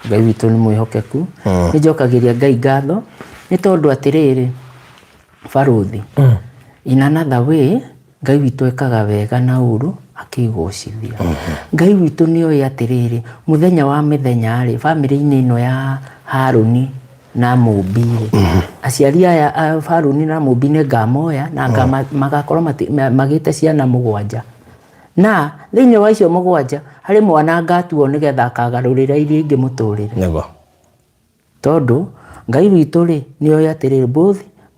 Ngai witũ nĩ mwĩhokeku nĩ njokagĩria Ngai ngatho nĩ tondũ atĩrĩrĩ Baruthi in another way Ngai witũ ekaga wega na ũru akĩgocithia Ngai witũ nĩoĩ atĩrĩrĩ mũthenya wa mĩthenya rĩ bamĩrĩ-inĩ ĩno ya Harũni na Mũmbi aciari aya Harũni na Mũmbi nĩ ngamoya na magakorwo magĩte ciana 7 na thĩinĩ wa icio 7 harĩ mwana ngatuo nĩgetha akagarũrĩra iria ingĩ mũtũrĩre tondũ Ngai witũ rĩ nĩoĩ atĩrĩrĩ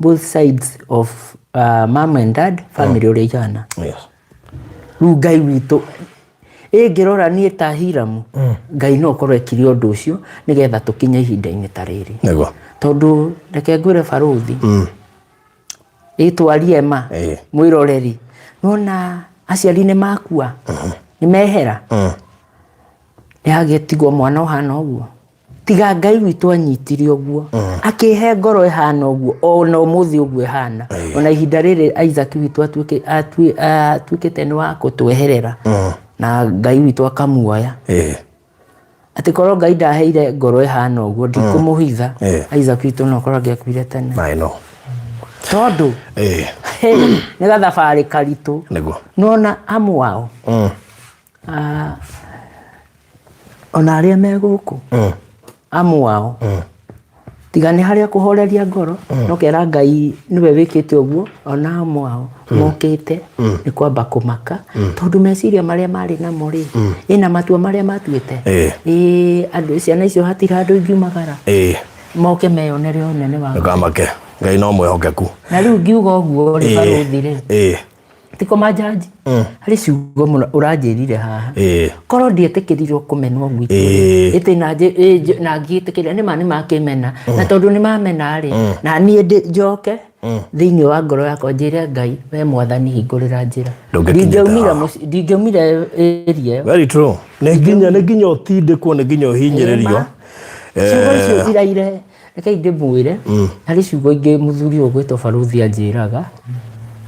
both sides of mom and dad family ũrĩa ihana rĩu Ngai witũ ĩngĩrora niĩ ta Hiramu Ngai no korwo ekire ũndũ ũcio nĩgetha tũkinye ihinda-inĩ ta rĩrĩ tondũ reke ngwĩre Baruthi ĩtwarie ma mwĩroreri nona aciari nĩ makua nĩ mehera nĩ hagĩtigwo mwana ũhana ũguo tiga Ngai witũ anyitire ũguo akĩhe ngoro ĩhana ũguo ona ũmũthĩ ũguo ĩhana ona ihinda rĩrĩ Isaac witũ atuĩkĩte nĩ wa gũtweherera na Ngai witũ akamuoya atĩ korwo Ngai ndaheire ngoro ĩhana ũguo ndikũmũhitha Isaac witũ no korwo angĩakuire tene tondũ nĩ gathabarĩ karitũ nona amu wao ona arĩa me gũkũ amu wao tiga nĩ harĩa kũhoreria ngoro no kera Ngai nĩwe wĩkĩte ũguo ona amu wao mokĩte nĩ kwamba kũmaka tondũ meciria marĩa marĩ namo rĩ ĩna matua marĩa matuĩte andũ ciana icio hatirĩ handũ ingiumagara moke meyonere ũnene wa Ngamake Ngai no mwĩhokeku na rĩu ngiuga ũguo rĩ Baruthi rĩ tiko majaji harĩ ciugo mũno ũranjĩrire haha korwo ndietĩkĩrirwo kũmenwo gwitũ ĩtĩ na ngĩtĩkĩria nĩ makĩmena na tondũ nĩ mamena rĩ na niĩ njoke thĩinĩ wa ngoro yakwa njĩre Ngai we Mwathani hingũrĩra njĩra ndingĩaumire area very true nĩ nginya ũtindĩkwo nĩ nginya ũhinyĩrĩrio ciugo icio iraire reke ndĩmwĩre harĩ ciugo ingĩ mũthuri ũgwĩtwo Baruthi anjĩraga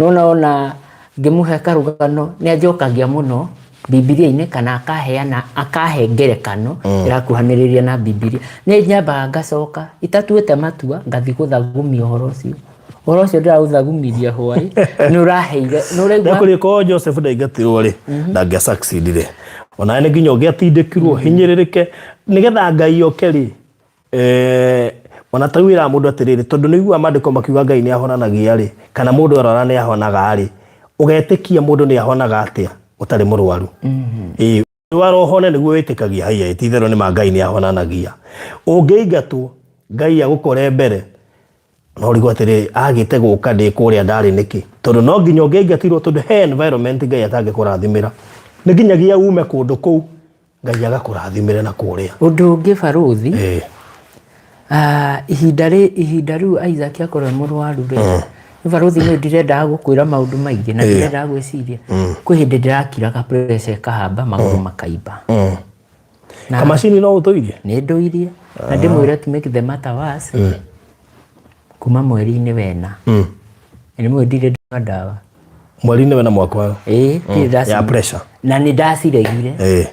ona ngĩmũhe karũgano nĩ anjokagia mũno Bibilia-inĩ kana akahe ngerekano ĩrakuhanĩrĩria na Bibilia nĩ nyambaga ngacoka itatuĩte matua ngathi gũthagumia ũhoro ũcio ndĩraũthagumirie hwaĩ nĩ ũraheire kũrĩko Joseph ndaingatirwo rĩ ndangĩa succeed rĩ ona nĩ nginya ũngĩatindĩkirwo hinyĩrĩrĩke nĩgetha Ngai oke rĩ ona tawĩra mũndũ atĩrĩrĩ tondũ nĩigua maandĩko makiuga Ngai nĩ ahonanagia rĩ kana mũndũ arora nĩ ahonaga rĩ ũgetĩkia mũndũ nĩ ahonaga atĩa ũtarĩ mũrwaru ndwara ũhone nĩguo wĩtĩkagia haiya ti-itherũ nĩ ma Ngai nĩ ahonanagia ũngĩingatwo Ngai agũkore mbere no rĩgwo atĩrĩrĩ agĩte gũka ndĩ kũrĩa ndarĩ nĩkĩ tondũ no nginya ũngĩingatirwo tondũ he environment Ngai atangĩkũrathimĩra nĩ nginyagia ume kũndũ kũu Ngai agakũrathimĩre na kũrĩa ũndũ ũngĩ Baruthi ihinda rĩu Isaac akorwo mũrwaru rĩ Baruthi nĩ ndirenda gũkwĩra maũndũ maingĩ na ndirenda gwĩciria kwĩ hĩndĩ ndĩrakiraga pressure kahamba magũrũ makaimba kamacini no ũtũirie nĩ ndũirie na ndĩmwĩre to make the matter worse kuma mweri-inĩ wena nĩ mwendire ndawa mweri-inĩ wena mwaka ya pressure na nĩ ndaciregire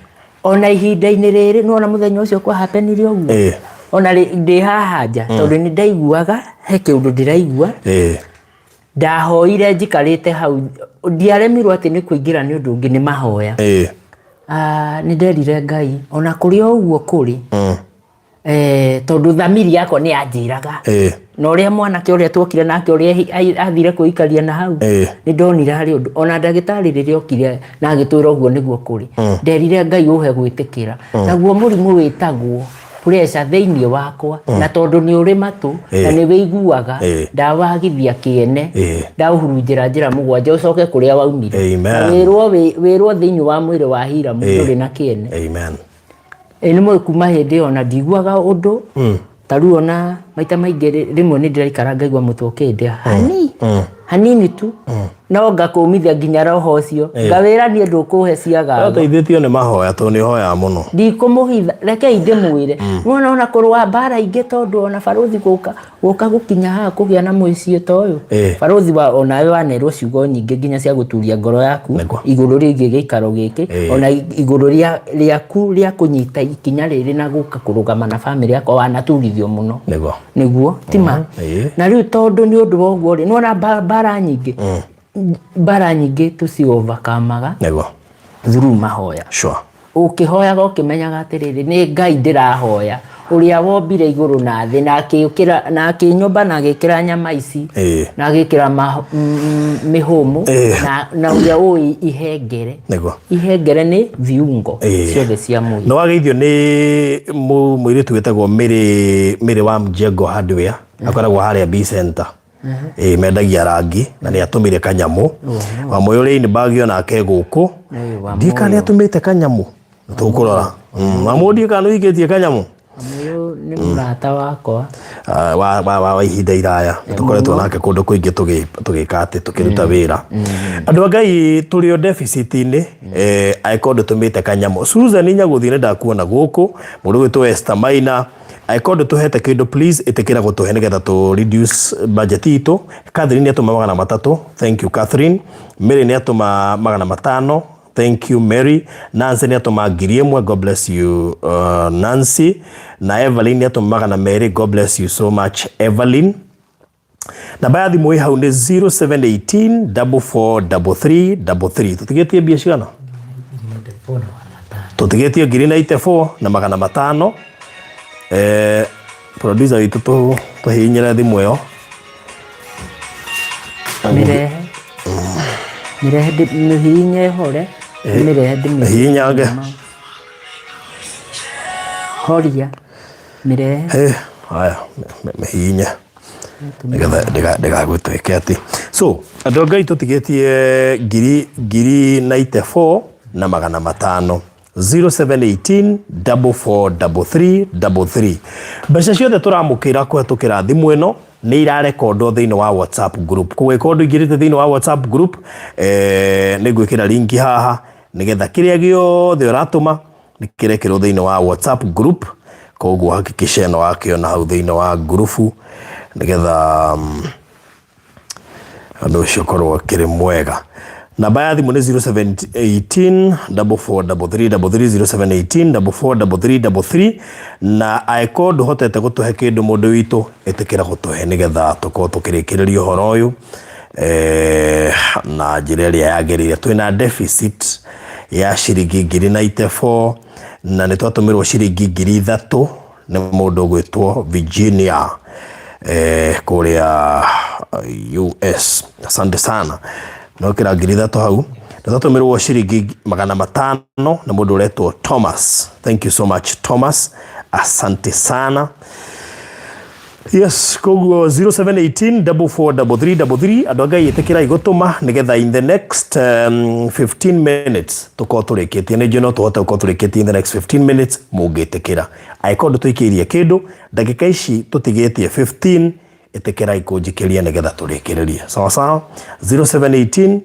ona ihinda-inĩ rĩrĩ nona mũthenya ũcio kwa hapenire ũguo ona ndĩ haha nja tondũ nĩ ndaiguaga he kĩũndũ ndĩraigua ndahoire njikarĩte hau ndiaremirwo atĩ nĩ kũingĩra nĩ ũndũ ũngĩ nĩ mahoya nĩ nderire Ngai ona kũrĩ o ũguo kũrĩ tondũ thamiri yakwa nĩ yanjĩraga na ũrĩa mwanake ũrĩa tuokire nake ũrĩa athire kwĩikaria na hau nĩ ndonire harĩ ũndũ ona ndagĩtarĩ rĩrĩa okire na agĩtwĩra ũguo nĩguo kũrĩ nderire Ngai ũhe gwĩtĩkĩra naguo mũrimũ wĩtagwo pressure thĩinĩ wakwa na tondũ nĩ ũrĩ matũ na nĩ wĩiguaga ndawagithia kĩene ndaũhurunjĩra njĩra mũgwanja ũcoke kũrĩa waumire wĩrwo thĩinĩ wa mwĩrĩ wa Hiramu ndũrĩ na kĩene nĩ mwe kuma hĩndĩ ona ndiguaga ũndũ tarũ ona maita maingĩ rĩmwe nĩ ndĩraikara ngaigua mũtwe ũkĩndĩa hanini tu no ngakũmithia nginya roho ũcio ngawĩra niĩ ndũkũhe ciaga ũteithĩtio nĩ mahoya tondũ nĩ hoya mũno ndikũmũhitha rekei ndĩmwĩre muona ona kũrũa mbara ingĩ tondũ ona barothi gũka gũkinya haha kũgĩa na mũici ta ũyũ barothi onawe wanerwo ciugo nyingĩ nginya cia gũturia ngoro yaku igũrũ rĩgiĩ gĩikaro gĩkĩ ona igũrũ rĩaku rĩa kũnyita ikinya rĩrĩ na gũka kũrũgama na bamĩrĩ yakwa wanaturithio mũno nĩguo tima na rĩu tondũ nĩ ũndũ wa ũguo rĩ nona mbara nyingĩ tũci-overcome-aga through mahoya ũkĩhoyaga ũkĩmenyaga atĩrĩrĩ nĩ Ngai ndĩrahoya ũrĩa wombire igũrũ na thĩ na akĩnyũmba na agĩkĩra nyama ici na agĩkĩra mĩhũmũ na ũrĩa ũĩ ihengere nĩ viungo ciothe cia mwĩrĩ no wageithio nĩ mũirĩtu wĩtagwo Mĩrĩ wa Mjengo Hardware akoragwo harĩa B Center mendagia rangi na nĩ atũmire kanyamũ wa moyo rĩinĩ bagio nake gũkũ ndika nĩ atũmĩte kanyamũ tũkũrora mamũndie kana ũigĩtie kanyamũ nĩ mũrata wakwa wa ihinda iraya tũkoretwo nake kũndũ kũingĩ tũgĩka atĩ tũkĩruta wĩra andũ a Ngai tũrĩ o deficit-inĩ angĩkorwo ndũtũmĩte kanyamũ Susan Nyagũthiĩ nĩ ndakuona gũkũ mũndũ gwĩtwo Esther Maina angĩkorwo ndũtũhete kĩndũ please ĩtĩkĩra gũtũhe nĩgetha tũ reduce budget itũ Catherine nĩ atũma 300 thank you Catherine Mary nĩ atũma 500 thank you Mary Nancy nĩ atũma 1,000 God bless you Nancy na Evelyn nĩ atũma 200 God bless you so much Evelyn namba ya thimũ hau nĩ 0718 443333 tũtigĩtie mbia cigana tũtigĩtie 94 na 500 producer witũ tũhihinyĩre thimũ ĩyo mĩrehe mĩhihinye hore mĩrehe hihinyange horia mĩrehe haya mĩhihinye ndĩgagũtuĩke atĩ so andũ a Ngai tũtigĩtie 94 na 500 0718 443333 mbeca ciothe tũramũkĩra kũhetũkĩra thimũ ĩno nĩ irarekondwo thĩinĩ wa WhatsApp group kũgwĩka ũndũ ingĩrĩte thĩinĩ wa WhatsApp group nĩ ngwĩkĩra link haha nĩgetha kĩrĩa gĩothe ũratũma nĩ kĩrekĩrwo thĩinĩ wa WhatsApp group koguo hakikisha ĩno wakĩona hau thĩinĩ wa grupu nĩgetha andũ ũcio korwo kĩrĩ mwega namba ya thimũ nĩ 0718 443333 0718 na angĩkorwo ndũhotete gũtũhe kĩndũ mũndũ witũ ĩtĩkĩra gũtũhe nĩgetha tũkorwo tũkĩrĩkĩrĩria ũhoro ũyũ na njĩra ĩrĩa yagĩrĩire twĩna deficit ya ciringi 94 na nĩ twatũmĩrwo ciringi 3,000 nĩ mũndũ gwĩtwo Virginia kũrĩa US asante sana no kĩra 3,000 hau ndatũmĩrwo ciringi 500 na mũndũ ũretwo Thomas thank you so much Thomas asante sana yes koguo 0718 443333 andũ a Ngai ĩtĩkĩra igũtũma nĩgetha in the next 15 minutes tũkorwo tũrĩkĩtie nĩ njũno tũhote gũkorwo tũrĩkĩtie in the next 15 minutes mũngĩtĩkĩra angĩkorwo ndũtũikĩirie kĩndũ ndagĩka ici tũtigĩtie 15 ĩtĩkĩra ikũnjikĩria nĩgetha tũrĩkĩrĩrie sawa sawa 0718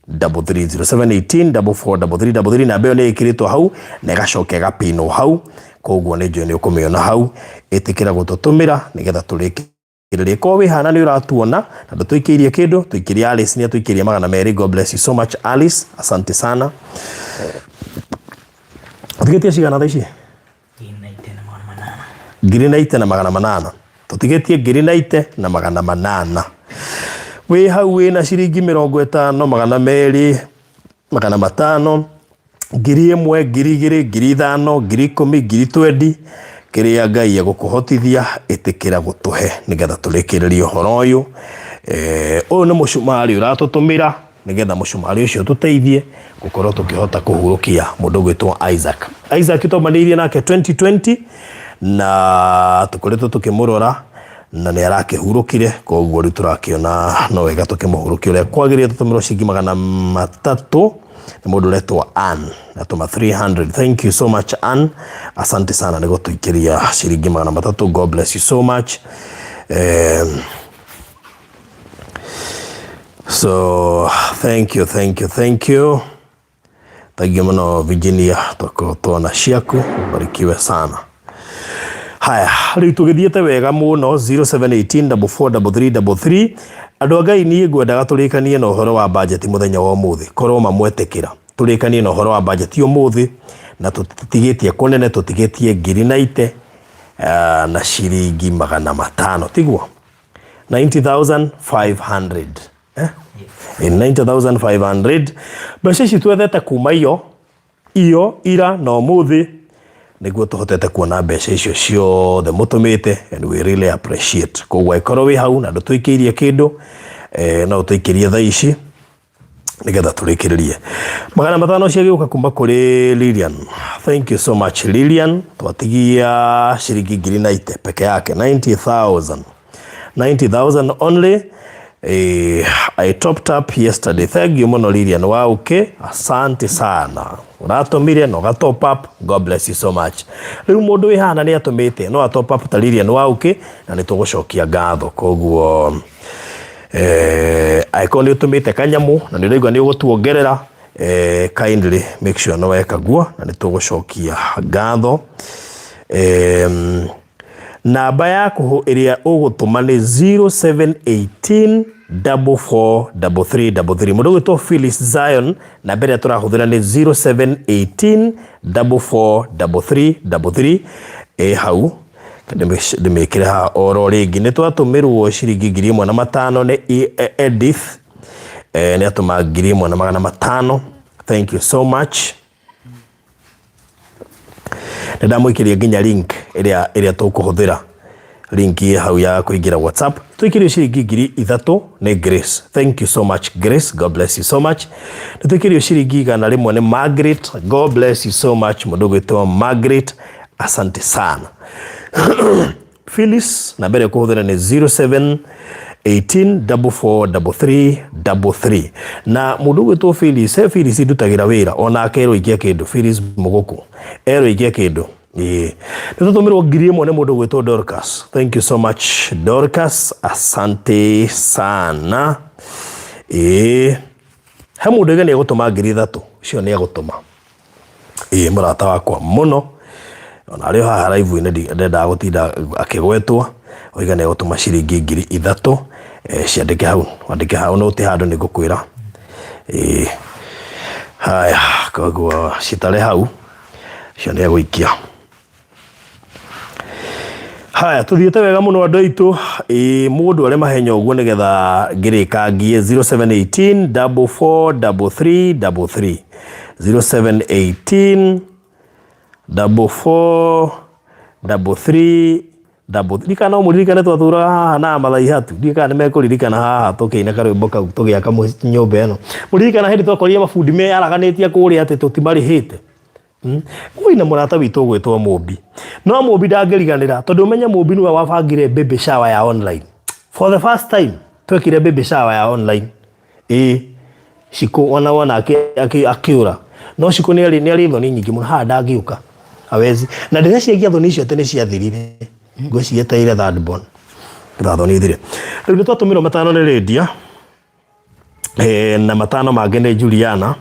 443333 0718 443333 na mbeo nĩ ĩkĩrĩtwo hau na ĩgacoka ĩgapinwo hau koguo nĩ njũĩ nĩ ũkũmĩona hau ĩtĩkĩra gũtũtũmĩra nĩgetha tũrĩkĩrĩrie Rĩrĩ ko wĩ hana nĩ ũratuona na ndũtũikĩirie kĩndũ tũikĩrie Alice nĩ tũikĩrie 200. God bless you so much Alice, asante sana. Tũtigetie cigana thaa ici 90,800 tũtigetie 90,800. Wĩ hau wĩna ciringi 50, 200, 500, 1,000, 2,000, 5,000, 10,000, 20,000 kĩrĩa Ngai egũkũhotithia ĩtĩkĩra gũtũhe nĩgetha tũrĩkĩrĩrie ũhoro ũyũ. Ũyũ nĩ mũcumarĩ ũratũtũmĩra nĩgetha mũcumarĩ ũcio tũteithie gũkorwo tũkĩhota kũhurũkia mũndũ gwĩtwo Isaac. Isaac tũmanĩirie nake 2020 na tũkoretwo tũkĩmũrora na nĩ arakĩhurũkire, koguo rĩu tũrakĩona no wega tũkĩmũhurũkia ũrĩa kwagĩrĩire. Tũtũmĩrwo ciringi 300 nĩ mũndũ ũretwo Ann na tũma 300. Thank you so much Ann, asante sana nĩ gũtũikĩria ciringi 300. God bless you so much. So thank you. Thank you muno Virginia, tuona ciaku, barikiwe sana. Haya, rĩu tũgĩthiĩte wega mũno 0718443333. Andũ a Ngai niĩ ngwendaga tũrĩkanie na ũhoro wa budget mũthenya wa ũmũthĩ, korwo mamwetĩkĩra tũrĩkanie na ũhoro wa budget ũmũthĩ na tũtigĩtie kũnene, tũtigĩtie 90,000 na ciringi 500 tiguo 90,500 90,500. Mbeca ici twethete kuma iyo ira na ũmũthĩ nĩguo tũhotete kuona mbeca icio ciothe mũtũmĩte, and we really appreciate. Koguo ikorwo wĩ hau na ndũtũikĩirie kĩndũ no ũtũikĩrie thaa ici nĩgetha tũrĩkĩrĩrie. 500 ciagĩũka kuma kũrĩ Lilian. Thank you so much Lilian. Twatigia ciringi 90 peke yake, 90,000 only. I topped up yesterday. Thank you muno Lilian wa okay, asante sana. Ũratũmire no ga top up. God bless you so much. Rĩu mũndũ wĩ hana nĩ atũmĩte no top up ta Lilian wa okay na nĩ tũgũcokia ngatho. Koguo icon nĩ ũtũmĩte kanyamu na nĩ ũraigua nĩ ũgũtuongerera, kindly make sure no weka guo na nĩ tũgũcokia ngatho. Namba yaku ĩrĩa ũgũtũma nĩ 0718443333. Mũndũ gwĩtwo Phyllis Zion na mbere tũrahũthĩra nĩ 0718443333. Hau ndĩmĩkĩre haha oro rĩngĩ. Nĩ twatũmĩrwo ciringi 1,500 nĩ Edith, nĩ atũma 1,500. Thank you so much. Ndamwĩkĩria nginya link ĩrĩa tũkũhũthĩra, link hau ya kũingĩra WhatsApp. Twĩkĩrie ciringi 3,000 nĩ Grace. Thank you so much Grace, God bless you so much. Twĩkĩrie ciringi 100 nĩ Margaret. God bless you so much mũndũ gwĩtwo Margaret, asante sana. Phyllis na mbere kũhũthĩra nĩ 0718443333. na mũndũ gwĩtwo Phyllis, Phyllis ndutagĩra wĩra ona akerwo ikia kĩndũ. Phyllis Mũgũkũ erwo ikia kĩndũ. Nĩ tũtũmĩrwo 1,000 nĩ mũndũ gwĩtwo Dorcas. Thank you so much Dorcas, asante sana. He mũndũ nĩ egũtũma 3,000 ũcio nĩ egũtũma. Mũrata wakwa mũno ona arĩ haha live-inĩ ndendaga gũtinda akĩgwetwo. Oiga nĩ egũtũma ciringi 3,000. Ciandĩke hau, wandĩke hau no ũtĩ handũ nĩ ngũkwĩra. Haya, koguo citarĩ hau cio nĩ egũikia. Haya, tũthiĩte wega mũno andũ aitũ. Mũndũ arĩ mahenya ũguo nĩgetha ngĩrĩkangie 0718443333. 0718443333. Ndikana mũririkane twathura haha na mathaihatu. Ndikana nĩmekũririkana haha tũkĩina karwĩmbo kau tũgĩaka nyũmba ĩno. Mũririkana hĩndĩ twakorire mabundi meyaraganĩtie kũrĩa atĩ tũtimarĩhĩte. Kwĩna mũrata witũ gwĩtwo Mũmbi. No Mũmbi ndangĩriganĩra tondũ ũmenye Mũmbi nĩwe wabangire baby shower ya online. For the first time twekire baby shower ya online. Ciko wona akĩũra. No Ciko nĩ arĩ thoni nyingĩ mũno haha ndangĩũka. Hawezi. Na ndĩreciria thoni icio atĩ nĩ ciathirire. Ngwĩcieteire third born. Thoni ithire. Rĩu nĩ twatũmĩrwo 5 nĩ Lydia. Na 5 mangĩ nĩ Juliana.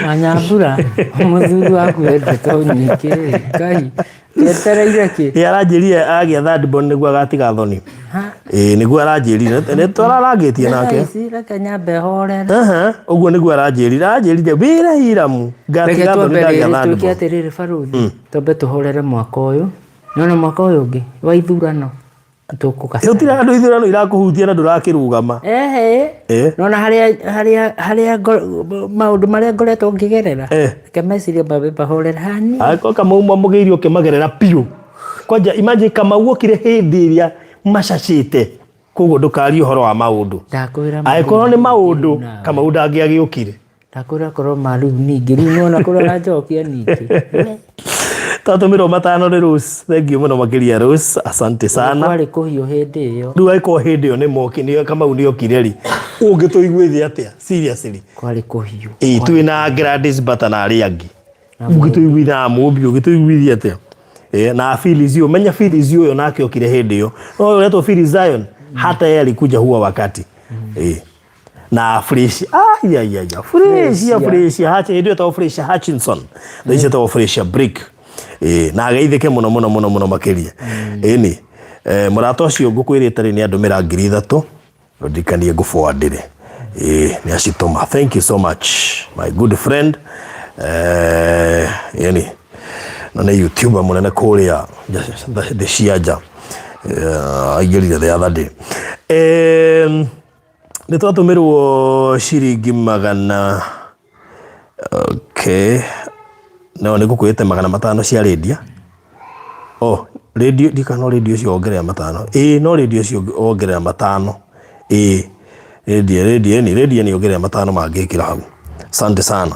Anyambura muthuri waku endeto nyingĩ Ngai yetereire kĩ aranjĩrire agĩa third born nĩguo agatiga thoni nĩguo aranjĩrire nĩ twararangĩtie nake reke nyambe horere ũguo nĩguo aranjĩrire wĩra Hiramu ngatiga thoni ndagĩa third born twĩke atĩrĩrĩ Baruthi twambe tũhorere mwaka ũyũ nĩona mwaka ũyũ ũngĩ wa ithurano Gũtirĩ andũ ithurano irakũhutia na ndũrakĩrũgama. Nona harĩa maũndũ marĩa ngoretwo ngĩgerera. Reke meciria mambe mahorere hani. Ko Kamau mũgĩirio ũkĩmagerera piũ. Kwanja imagine Kamau okire hĩndĩ ĩrĩa macacĩte. Koguo ndũkarie ũhoro wa maũndũ. Angĩkorwo nĩ maũndũ Kamau ndangĩagĩũkire. Ndakwĩra korwo maru ningĩ rĩu nona kũrora njokia ningĩ. Tatumĩrwo matano nĩ Rose. Thank you mũno makĩria Rose. Asante sana. Kwarĩ kũhiũ hĩndĩ ĩyo. Rĩu agĩkorwo hĩndĩ ĩyo nĩ moki nĩ Kamau nĩ okire rĩ. Ũngĩtũiguithia atĩa? Seriously. Kwarĩ kũhiũ. Twĩna Gladys Bata na arĩa angĩ. Ũngĩtũiguithia mũmbi ũngĩtũiguithia atĩa? Na Phyllis yo menya Phyllis yo nake okire hĩndĩ ĩyo. No uletwa Phyllis Zion hata yeye alikuja huwa wakati. Na Fresh Fresh Hutchinson. Ndio to Fresh Brick. Na ageithĩke mũno makĩria. Ĩni mũrata ũcio ngũkwĩrĩte rĩ nĩ andũmĩra 3,000 ndikanie ngũbwandĩre. Nĩ acitũma. Thank you so much my good friend. Ĩni na nĩ YouTuber mũnene kũrĩa the Cianja. Aigĩrire the other day. Nĩ twatũmĩrwo ciringi 100. Okay. No nĩngũkwĩte 500 cia radio. Radio dikano radio cio ongerera 5. No radio cio ongerera 5. Radio ni ongerera 5 mangĩkĩra hau. Asante sana.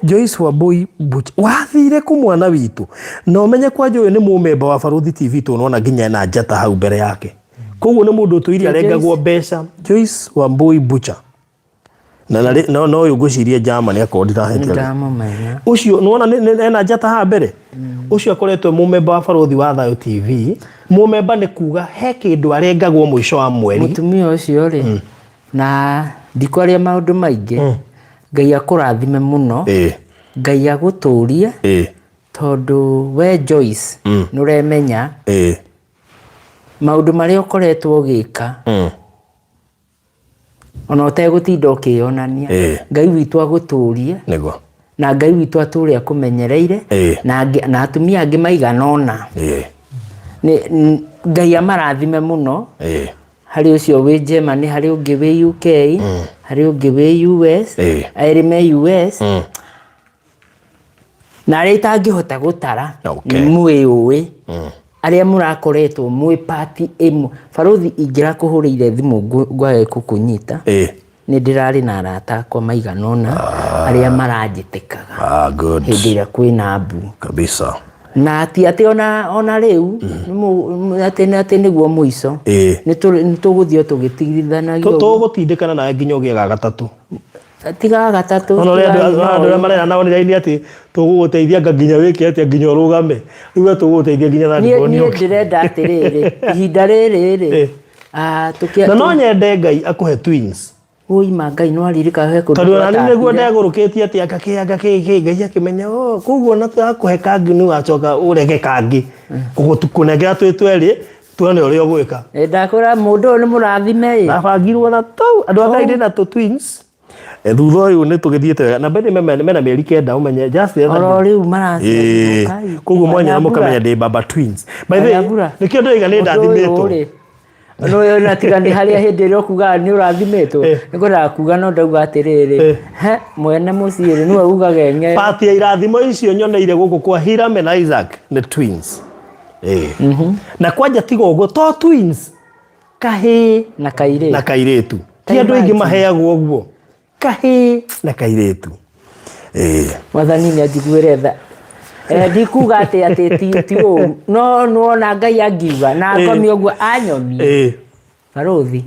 Joyce Wambui Butch wathire ku mwana witũ. No menye kwa Joy nĩ mũmemba wa Baruthi TV tunaona nginya na njata hau mbere yake. Koguo nĩ mũndũ tũiria arengagwo mbeca. Joyce Wambui Butcher. No uyu ngũciria Germany akondira hete. Ucio nuona ena njata ha mbere. Ucio akoretwe mũmemba wa Baruthi wa Thayo TV. Mũmemba nĩ kuga he kĩndũ arengagwo mũico wa mweri. Mutumia ũcio rĩ na ndikwaria maũndũ maingĩ. Ngai akũrathime mũno. Ngai agũtũrie. Tondũ we Joyce nũremenya. Maũndũ marĩa ũkoretwo ũgĩka. Ona ũtegũtinda ũkĩonania. Ngai witũ agũtũrie. Nĩguo. Na Ngai witũ atũre akũmenyereire na atumia angĩ maigana ona. Ngai amarathime mũno. Harĩ ũcio wĩ Germany, harĩ ũngĩ wĩ UK, harĩ ũngĩ wĩ US, erĩ me US. Na arĩa itangĩhota gũtara mwĩũĩ arĩa mũrakoretwo mwĩ party ĩmwe. Baruthi ingĩra kũhũrĩire thimũ ngwae gũkũnyita. Nĩ ndĩrarĩ na arata akwa maigana ona arĩa maranjĩtĩkaga. Hĩndĩ ĩrĩa kwĩna mbu. Kabisa. Na ati ona rĩu atĩ nĩguo mũico. Nĩ tũgũthiĩ tũgĩtigithanagio. Tũgũtindĩkana nawe nginya ũgĩe ga gatatũ. Tiga gatatũ. Ona rĩrĩa marera na online atĩ tũgũgũteithia nginya wĩke atĩ nginya ũrũgame. Rĩu tũgũgũteithia nginya thani boni. Niĩ ndĩrenda atĩrĩrĩ ihinda rĩrĩ na no nyende Ngai akũhe twins. Uima Ngai no aririka he kũndũ. Tondũ nani nĩguo ndegũrũkĩtie atĩ akakĩanga kĩĩ Ngai akĩmenya koguo na akũhe kangi nĩ wacoka ũrege kangi kũnengera twĩrĩ tuone ũrĩa ũgwĩka. Ndakwĩra mũndũ ũyũ nĩ mũrathime. Nabangirwo na tau andũ a Ngai ndĩ na twins. Thutha ũyũ nĩ tũgĩthiĩte na mbere mena mĩeri 9 ũmenye just the other. Oro rĩu maracia. Koguo mwanya mũkamenya ndĩ baba twins. By the way nĩkĩo ndĩiga nĩ ndathimĩtwo. No na tiga nĩ harĩa hĩndĩ ĩrĩa ũkuga nĩ ũrathimĩtwo. Nĩngwenda kuga no ndauga atĩrĩrĩ mwene mũciĩ nĩwe ugaga ng'e. Party ya irathimo icio nyoneire gũkũ kwa Hiram na Isaac nĩ twins. Na kwanja tiga ũguo to twins. Kahĩ na kairĩtu. Ti andũ aingĩ maheagwo ũguo. Kahĩ na kairĩtu. Mwathani nĩ anjiguĩre tha. Ndikuga atĩ ti ũũ no nuona Ngai angiuga na ngomi ũguo anyonie. Baruthi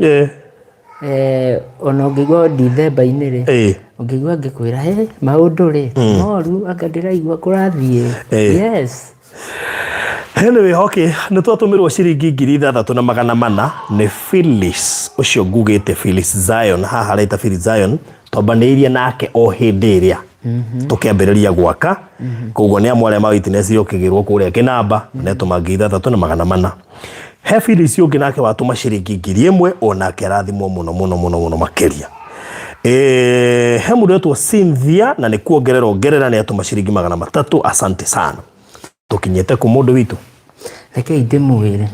ona ũngĩgwa December-inĩ rĩ ũngĩgwa ngĩkwĩra maũndũ rĩ moru anga ndĩraigua kũrathiĩ. Yes. Anyway, okay, nĩ twatũmĩrwo ciringi 3,400 nĩ Phyllis ũcio ngugĩte Phyllis Zion haha reta Phyllis Zion twambanĩirie nake o hĩndĩ ĩrĩa tũkĩambĩrĩria gwaka koguo nĩ amwe arĩa ma-witness ũkĩgĩrwo kũrĩa Kĩnamba netũma 3,400 he Phyllis ũngĩ nake watũma ciringi 1,000 onake arathimwo mũno makĩria. He mũndũ wetwo Cynthia na nĩ kuongerera nĩ atũma ciringi 300. Asante sana. Tũkinyĩte kũ mũndũ witũ? Reke ndĩmwĩre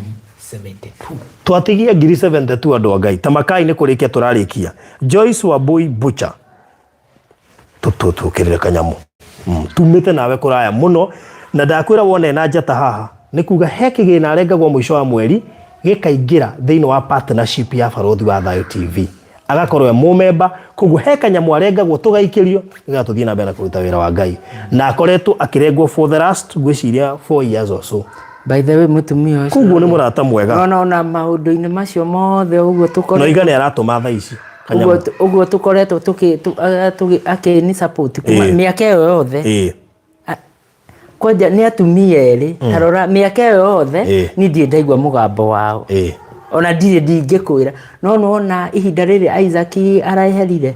72 twatigia 72 andũ a Ngai tamakai nĩ kũrĩkia tũrarĩkia. Joyce Wambui Butcher tũkĩrĩre kanyamu tumĩte nawe kũraya mũno na ndakwĩra wone na njata haha nĩ kuga he kĩgĩna arengagwo mũico wa mweri gĩkaingĩra thĩinĩ wa partnership ya Barothi wa Thayũ TV agakorwo e mũmemba koguo he kanyamu arengagwo tũgaikĩrio nĩgetha tũthiĩ na mbere na kũruta wĩra wa Ngai na akoretwo akĩrengwo for the last gwĩciria 4 years or so. By the way mũtumia ũcio koguo nĩ mũrata mwega ona maũndũ-inĩ macio mothe ũguo tũkoretwo no igane aratũma thaa ici ũguo tũkoretwo akĩni support kuma mĩaka ĩyo yothe kwanja nĩ atumia erĩ tarora mĩaka ĩyo yothe niĩ ndirĩ ndaigua mũgambo wao ona ndirĩ ndingĩkwĩra no nona ihinda rĩrĩ Isaac araeherire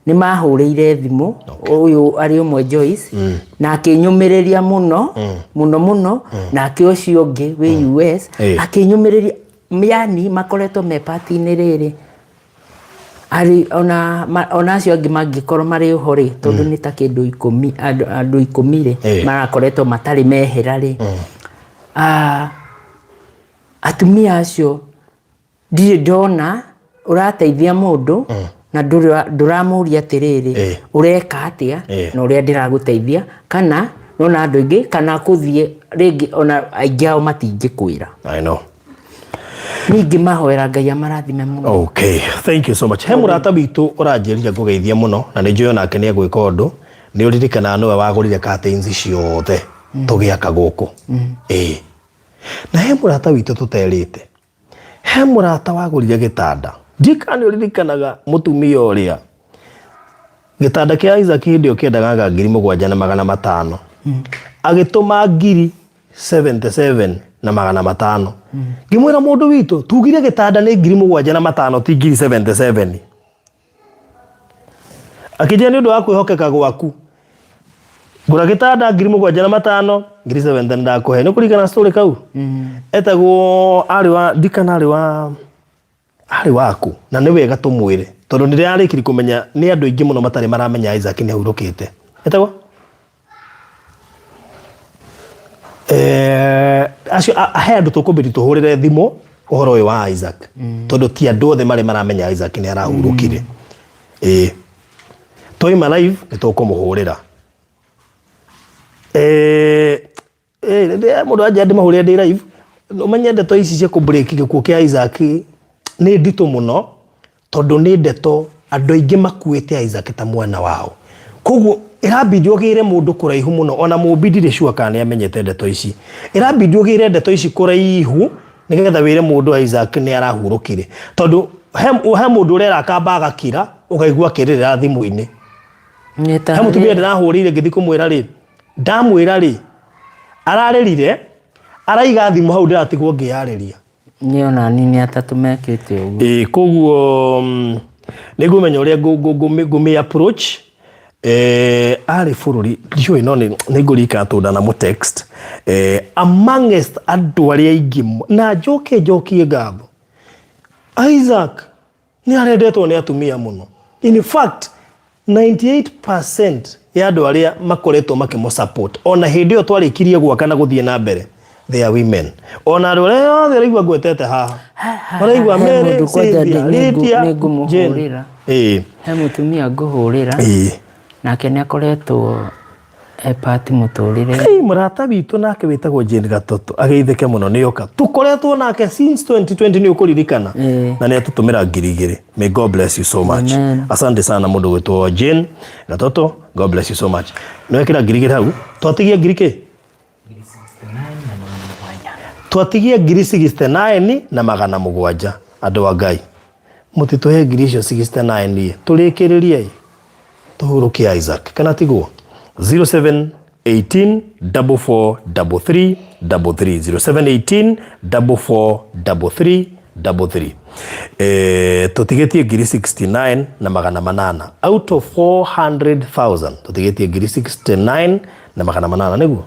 nĩ mahũrĩire thimũ ũyũ arĩ ũmwe Joyce na akĩnyũmĩrĩria mũno na ũcio ũngĩ wĩ US akĩnyũmĩrĩria yani makoretwo me party-inĩ rĩrĩ ari ona acio angĩ mangĩkorwo marĩ ũhorĩ tondũ nĩ ta kĩndũ 10 andũ 10 rĩ marakoretwo matarĩ mehera rĩ atumia acio ndirĩ ndona ũrateithia mũndũ na ndũramũria atĩrĩrĩ ũreka atĩa na ũrĩa ndĩragũteithia kana nona andũ aingĩ kana kũthiĩ rĩngĩ ona aingĩ ao matingĩkwĩra. I know. Ningĩ mahoera Ngai amarathime mũno. Okay, thank you so much. He mũrata witũ ũranjĩrĩria ngũgeithia mũno na nĩ njũĩ nake nĩ egwĩka ũndũ nĩ ũririkana nĩwe wagũrire curtains ciothe tũgĩaka gũkũ. Na he mũrata witũ tũterĩte he mũrata wagũrire gĩtanda ndika nĩ ũririkanaga mũtumia ũrĩa gĩtanda kĩa Isaac hĩndĩ ĩyo kĩendaga 7,500 agĩtũma 77,500 ngĩmwĩra mũndũ witũ tugire gĩtanda nĩ 7,500 ti 77 akĩnjĩra nĩ ũndũ wa kwĩhokeka gwaku ngũra gĩtanda 7,500 7,000 ndakũhe nĩ kũringana story kau etagwo arĩ wa ndikana arĩ waku na nĩ wega tũmwĩre tondũ nĩ rĩarĩkiri kũmenya nĩ andũ aingĩ mũno matarĩ maramenya Isaac nĩ ahurũkĩte etagwo acio he andũ tũkũmbĩri tũhũrĩre thimũ ũhoro ũyũ wa Isaac tondũ ti andũ othe marĩ maramenya Isaac nĩ arahurũkire twaima live nĩ tũkũmũhũrĩra mũndũ anja ndĩmahũrĩre ndĩ live ũmenye ndeto ici cia kũbreak gĩkuũ kĩa Isaac nĩ nditũ mũno tondũ nĩ ndeto andũ aingĩ makuĩte Isaac ta mwana wao koguo ĩrabidi ũgĩre mũndũ kũraihu mũno ona mũbidi ndirĩ sure kana nĩ amenyete ndeto ici ĩrabidi ũgĩre ndeto ici kũraihu nĩgetha wĩre mũndũ Isaac nĩ arahurũkire tondũ he mũndũ ũrĩa akamba agakira ũkaigua kĩrĩra thimũ-inĩ he mũtumia ndĩrahũrĩire ngĩthi kũmwĩra rĩ ndamwĩra rĩ ararĩrire araiga thimũ hau ndĩratigwo ngĩyarĩria nĩ ona nini atatũ mekĩte ũguo koguo nĩngũmenya ũrĩa ngũmĩ approach arĩ bũrũri ndiũĩ no nĩngũrika tũnda na mũ text amongst andũ arĩa aingĩ na njokie ngatho Isaac nĩ arendetwo nĩ atumia mũno in fact 98% ya andũ arĩa makoretwo makĩmũsupport ona hĩndĩ ĩyo twarĩkirie gwaka na gũthiĩ na mbere they are women ona andũ arĩa othe araigua ngwetete haha araigua Mary Cynthia nĩngũmũhũrĩra he mũtumia ngũhũrĩra nake nĩ akoretwo part mũtũrĩre mũrata witũ nake wĩtagwo Jane Gatoto ageithĩke mũno nĩ oka tũkoretwo nake since 2020 nĩ ũkũririkana na nĩ atũtũmĩra 2,000 may God bless you so much. Asante sana mũndũ gwĩtwo Jane Gatoto, God bless you so much. Nĩwekĩra 2,000 hau twatigie 2,000 twatigie 69,700 andũ a Ngai mũtitũhe 69 tũrĩkĩrĩrie tũhurũkie Isaac kana tiguo 0718 443333 0718 443333 tutigetie ngiri 69 na magana manana out of 400,000 tutigetie ngiri 69 na magana manana niguo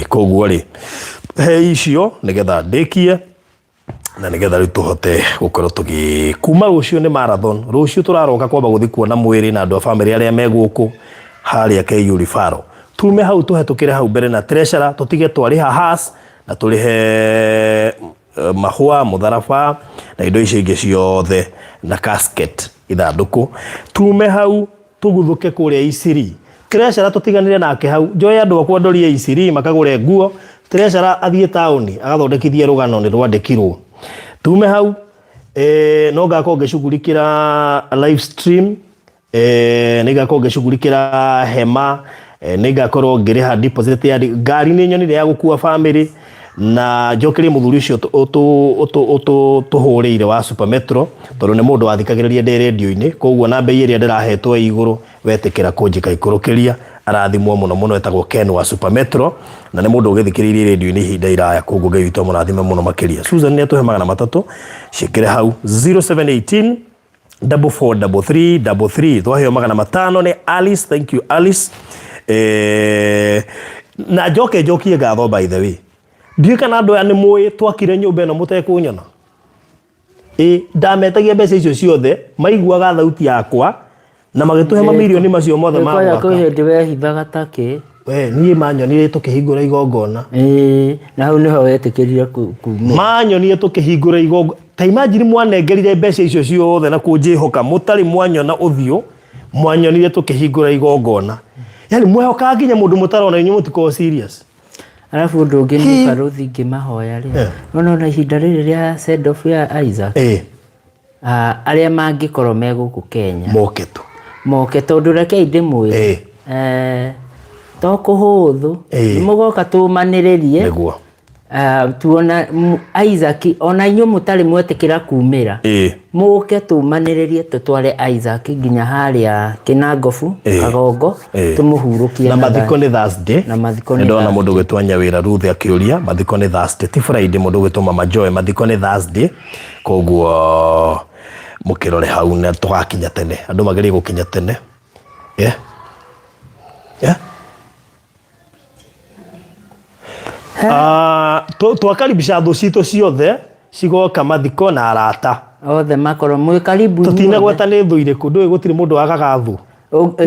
koguo ri he icio nigetha ndikie na nigetha riu tuhote gukorwo kuma rucio ni marathon rucio turaroka kwamba guthi kuona mwiri na andu a family aria meguku haria KU Rifaro tume hau tuhetukire hau mbere na treasurer tutige twariha has na turihe mahua mutharaba na indo icio ingi ciothe na casket ithanduku tume hau tuguthuke kuria Isiri treasurer tutiganire nake hau njoya andu akwa ndorie Isiri makagure nguo treasurer athie tauni agathondekithie rugano ni rwandikirwo tume hau no ngako ngecugurikira live stream ni ngako ngecugurikira hema ni ngakorwo ngiriha deposit ya ngari ni nyonire ya gukua family na njokire muthuri ucio tuhurire wa Super Metro tondu ni mundu wathikagiriria ndi radio-ini koguo na bei iria ndirahetwo iguru wetikira kunjika ikurukiria arathimwo muno muno etagwo Ken wa Super Metro na ni mundu ugithikiriria radio-ini ihinda iraya koguo ngai witũ mũrathime muno makiria Susan ni atuhe magana matatũ cikire hau 0718 443333 twaheo magana matano ni Alice. Thank you Alice. Na njokie ngatho by the way ndiye kana andu aya ni muyi twakire nyumba ino mutekunyona ndametagia mbeca icio ciothe maiguaga thauti yakwa na magituhe mamilioni macio mothe ma mwaka kwa hindi wehithaga take niĩ manyonire tukihingura igongona na hau niho wetikirire kuma manyonire tukihingura igongona ta imagine mwanengerire mbeca icio ciothe na kunjihoka mutari mwanyona uthio mwanyonire tukihingura igongona yani mwehoka nginya mundu mutarona inyu mutiko serious alafu ndoge ni baruthi ngimahoya ri na ihinda riri ria send off ya Isaac aria mangikorwo meguku Kenya moke tondu reke ndimwe to kuhuthu nimugoka tumaniririe niguo tuona Isaac ona inyu mutari mwetikira kumira muke tumaniririe tutware Isaac nginya haria Kinangofu Kagongo tumuhurukie na mathiko ni Thursday ndona mundu gwitwanya wira Ruth akiuria mathiko ni Thursday ti Friday mundu gwituma majoe mathiko ni Thursday koguo mukirore hau na twakinya tene andu mageri gukinya tene twakaribisha thu citũ ciothe cigoka mathiko na arata othe makorwo mwe karibu tutinagweta ni thu iriku ndui gutiri mundu wagaga thu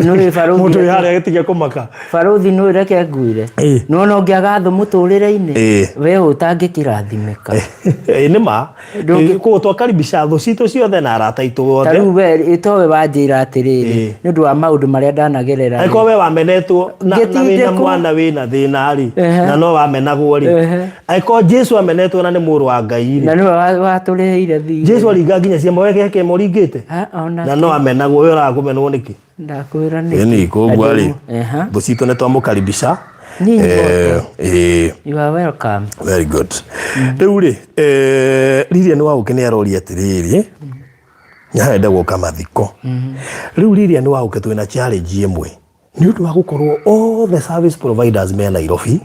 nuri baruthi mundu yari agitigia kumaka baruthi no reke nguire no no ngiaga thu muturire-ini we utangikirathimeka ni ma ko twakaribisha thu citũ ciothe na arata itu othe taru we itowe wanjira atiriri ni ndu wa maundu maria ndanagerera aiko we wamenetwo na wina mwana wina thina ri na no wamenagwo ri aiko Jesu amenetwo na ni muru wa Ngai ri na ni waturiheire thi Jesu aringa nginya ciama weke moringite na no amenagwo we urakumenwo niki ndakwira ni koguo ri thu citũ ni twamukaribisha you are welcome very good riu ri Lilia ni wauke ni arori atiriri nyaenda guka mathiko riu Lilia ni wauke twina challenge imwe ni undu wa gukorwo all the service providers me Nairobi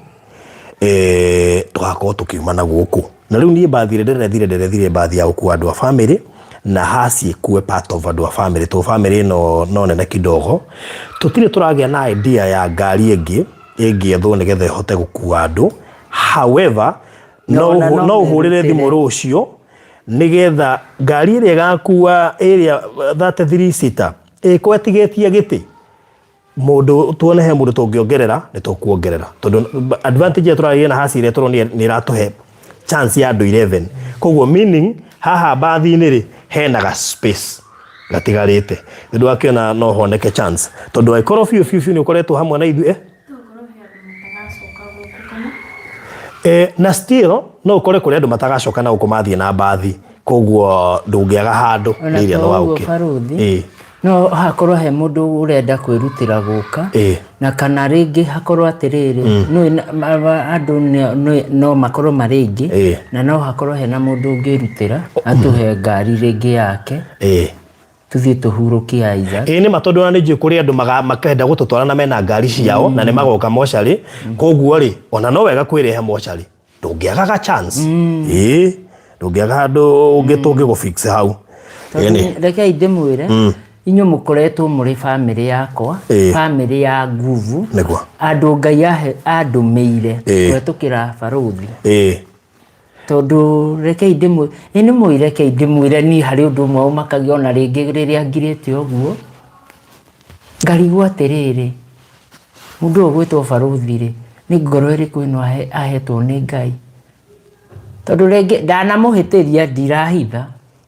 twakorwo tukiumana guku na riu ni mbathire nderethire mbathi ya gukua andu a family na hasi kuwe part of andu a family to family no nene kidogo tutire turagia na idea ya ngari ingi ethwo nigetha ihote gukua andu however no uhurire thimu rucio nigetha ngari iria gakua area 33 seater kwetigetie giti mundu tuone he mundu tungiongerera ni tukuongerera tondu advantage ya turagia na hasi iria turoni ni ratuhe chance ya andu 11 koguo meaning haha bathi-ini ri hena ga space gatigarite ndu akiona no honeke chance tondu aikoro fiu ni ukoretwo hamwe na ithu na still no ukore kuri andu matagacoka na ukumathie na bathi koguo ndungiaga handu iria no wauke no hakorwo he mundu urenda kwirutira guka na kana ringi hakorwo atiriri no andu no makorwo maringi na no hakorwo he na mundu ungirutira atuhe ngari ringi yake tuthie tuhurukia Isaac ni matondu na nje kuri andu makenda gututwara na mena ngari ciao na ni magoka mochari koguo ri ona no wega kwirihe mochari ndungiaga chance ndungiaga handu ungitungi go fix hau reke indimwire inyo mukoretwo muri family yakwa family ya nguvu andu Ngai andumeire kwetukira baruthi tondu reke indimwire ni mwire reke indimwire ni hari undu mwe umakagia ona ringi riria ngirite oguo ngarigwa atiriri mundu ogwitwo baruthi ri ni ngoro iriku ino ahetwo ni Ngai tondu ringi ndanamuhitiria ndirahitha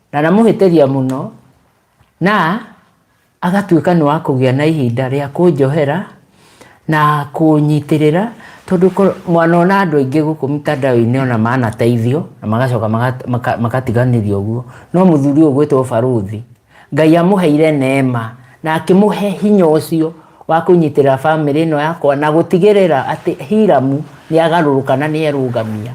ndanamuhitiria muno na agatuika ni wa kugia na ihinda ria kunjohera na kunyitirira tondu mwana ona andu aingi guku mitandao-ini ona manateithio na magacoka makatiganirio guo no muthuri ogwitwo baruthi Ngai amuheire neema na akimuhe hinya ucio wa kunyitirira family ino yakwa na gutigirira ati Hiramu ni agaruruka na ni erugamia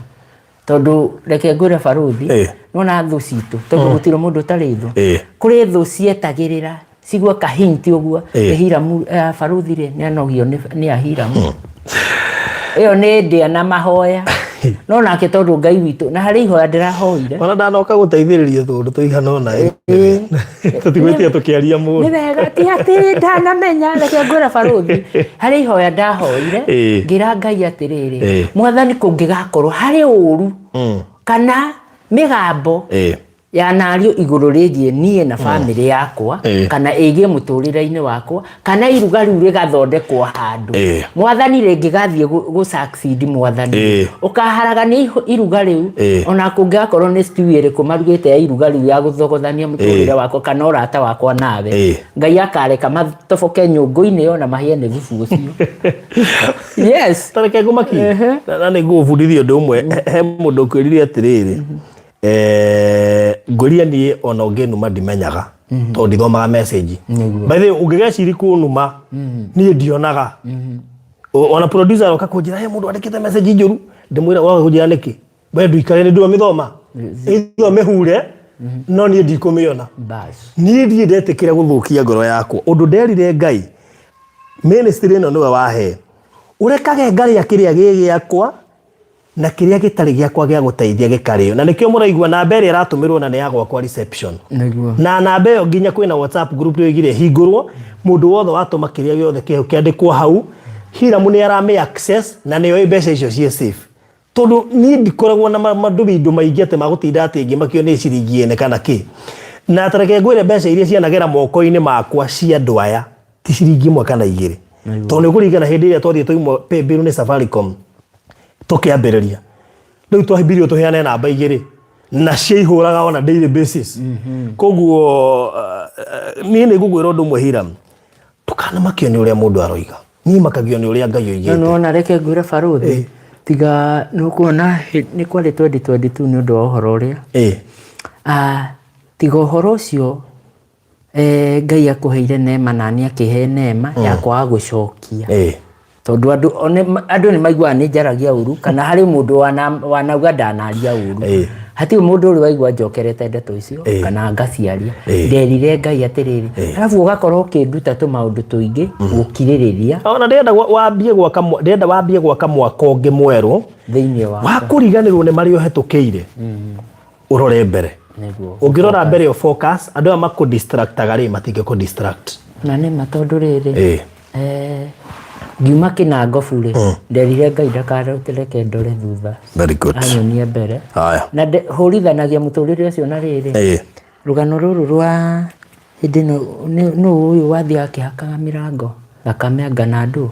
tondu reke ngure baruthi nona thu citu tondu gutiro mundu tari thu kuri thu cietagirira sigwa kahinti oguo Hiramu baruthi ri ni anogio ni Hiramu iyo ni ndia na mahoya no nake tondu Ngai witu na hari ihoya ndirahoire ona ndanoka guteithiriria thundu tuigana ona tutigwitia tukiaria mundu ni wega ti ati ndanamenya reke ngure baruthi hari ihoya ndahoire ngira Ngai atiriri mwathani kungigakorwo hari uru kana migambo ya nario iguru rigie nie na family yakwa kana igie muturire-ini wakwa kana iruga riu rigathondekwo handu mwathani ringi gathie gu succeed mwathani ukaharaga ni iruga riu ona kungiakorwo ni stew iriku marugite ya iruga riu ya guthogothania muturire wakwa kana urata wakwa nawe Ngai akareka matoboke nyungu-ini yo na mahie ni thubu ucio yes tareke ngumaki na ni ngubundithio ndu umwe he mundu ukwirire atiriri ngoria ni ona ungenuma ndimenyaga tondu ndithomaga message by the way ungigeciri kunuma ni ndionaga ona producer akakunjira he mundu andikite message njuru ndimwira wa kunjira niki we nduikare ni ndu mithoma itho mehure no ni ndikumiona bas ni ndiendetekira guthukia ngoro yakwa undu nderire Ngai ministry ino niwe wahe urekage Ngai akiria gigiakwa na kiria gitari giakwa gia guteithia gikario na nikio muraigua na mbere iratumirwo na ni yagwa kwa reception na namba iyo nginya kwina WhatsApp group rio igire hingurwo mundu wothe watuma kiria giothe kiandikwo hau Hiramu ni arame access na niyo mbeca icio cie safe tondu ni ndikoragwo na mandu maingi ate magutinda ati ingi makio ni ciringi ene kana ki na tareke ngwire mbeca iria cianagera moko-ini makwa cia andu aya ti ciringi imwe kana igiri tondu kuringana hindi iria twathie tuimwo pay bill ni Safaricom tukiambiriria riu twahibirio tuheane namba igiri na ciihuraga on a daily basis koguo ni ngugwira undu mwe Hiramu tukana makio ni uria mundu aroiga ni makagio ni uria Ngai oigite no na reke ngwire baruthi tiga nukuona ni kwari 2022 ni undu wa uhoro uria tiga uhoro ucio Ngai akuheire neema na ni akihe neema ya kwa gucokia tondu andu ni maigua ni njaragia uru kana hari mundu wanauga ndanaria uru hati mundu uri waigua njokerete ndeto icio kana ngaciaria nderire Ngai atiriri arafu ugakorwo kinduta tu maundu tuingi gukiririria ona ndenda wambie gwaka mwaka ungi mweru thiini wa kuriganirwo ni mario hetukiire urore mbere ungirora mbere yo focus andu amaku distractaga ri matinge ku distract na ni matondu riri ngiuma kinango bure nderire Ngai ndakareke ndore thutha very good anyonie mbere haya na hurithanagia muturire ucio na riri rugano ruru rwa hindi no uyu wathi akihakaga mirango thakame nganandu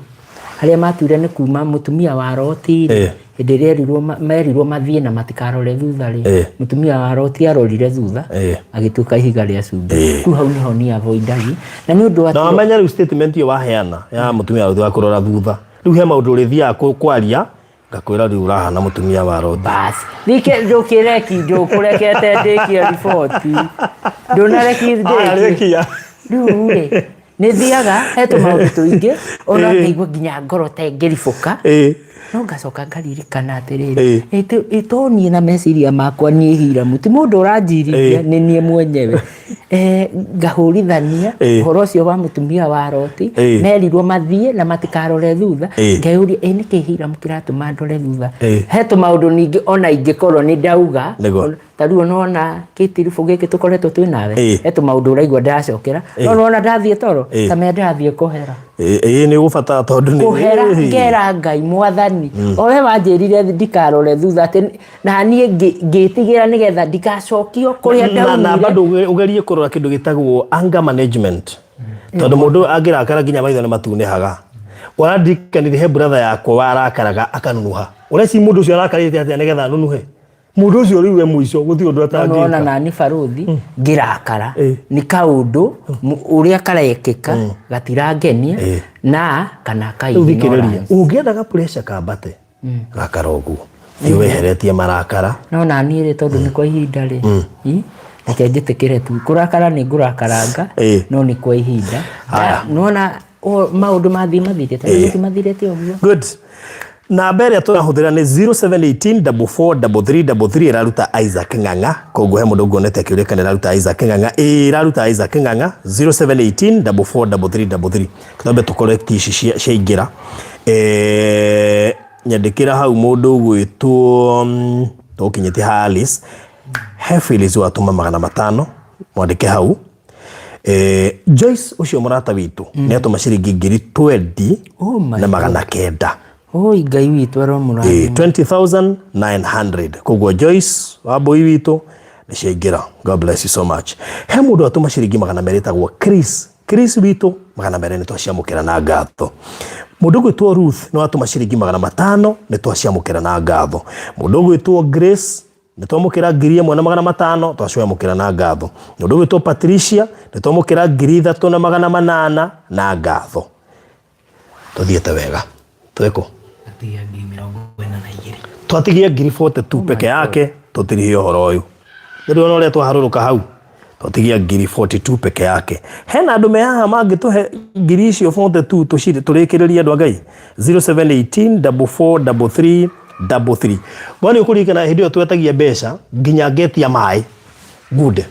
haria matuire ni kuma mutumia wa Loti hindi ria merirwo mathie na matikarore thutha ri mutumia wa Loti arorire thutha agituka ihiga ria cumbi ku hau niho ni avoidagi na ni undu wa na amenya ri statement yo waheana ya mutumia wa kurora thutha riu he maundu ri thia kwaria ngakwira ri urahana mutumia wa Loti bas nike ndukireki ndukurekete ndikia report ndunareki ndikia riu ri ni thiaga hetu maundu tuingi ona ngigwa nginya ngoro te ngirifuka no ngacoka ngaririkana atiriri itonie na meciria makwa nie Hiramu ti mundu uranjiriria ni nie mwenyewe ngahurithania uhoro ucio wa mutumia wa Loti merirwo mathie na matikarore thutha ngeuria niki Hiramu kiratuma ndore thutha hetu maundu ningi ona ingikorwo ni ndauga Taru ona kitirifu giki tukoretwo twi nawe eto maundu uraigwa ndacokera no ona ndathie toro ta me ndathie kuhera ni gubata tondu ni kuhera ngera Ngai mwathani owe wanjirire ndikarore thutha ati na nie ngitigira nigetha ndikacokio kuria ndaumire na bado ugerie kurora kindu gitagwo anger management tondu mundu angirakara nginya maitho ni matunehaga warandikanire he brother yakwa warakaraga akanunuha ureci mundu ucio arakarite atia nigetha nunuhe mundu ucio riwe muico guthi undu atangika ona nani baruthi ngirakara ni kaundu uria karekeka gatirangenia na kana kaiginoria ungiendaga pressure kambate gakarogu iyo weheretie marakara no nani ri tondu ni kwa ihinda ri ake njitikire tu kurakara ni ngurakaranga no ni kwa ihinda nona maundu mathirete ogwo good na mbere turahuthira ni 0718443333 iraruta Isaac Ng'ang'a koguo he mundu ngonete kiurika ni iraruta Isaac Ng'ang'a iraruta Isaac Ng'ang'a 0718443333 kitambe tu correct ici ciaingira nyandikira hau mundu gwitwo tukinyete Alice Hefili watuma 500 mwandike hau Joyce ucio murata witu ni atuma ciringi 20 na 900 Ngai witu aromurani 20,900 koguo Joyce waboi witu ni ciaingira. God bless you so much. He mundu atuma ciringi 200 tagwo Chris witu 200 ni twaciamukira na ngatho. Mundu gwitwo Ruth no atuma ciringi 500 ni twaciamukira na ngatho. Mundu gwitwo Grace ni twamukira 1,500 twaciamukira na ngatho. Mundu gwitwo Patricia ni twamukira 3,800 na ngatho. Tuthiete wega tweko twatigia 42 peke yake tutirihe horo uyu ndio no le twaharuruka hau twatigia 42 peke yake hena andu me haha mangituhe ngiri icio 42 tucire turikiriria andu Ngai 0718443333 bwana ukurikana hindi yo twetagia mbeca nginya getia mai good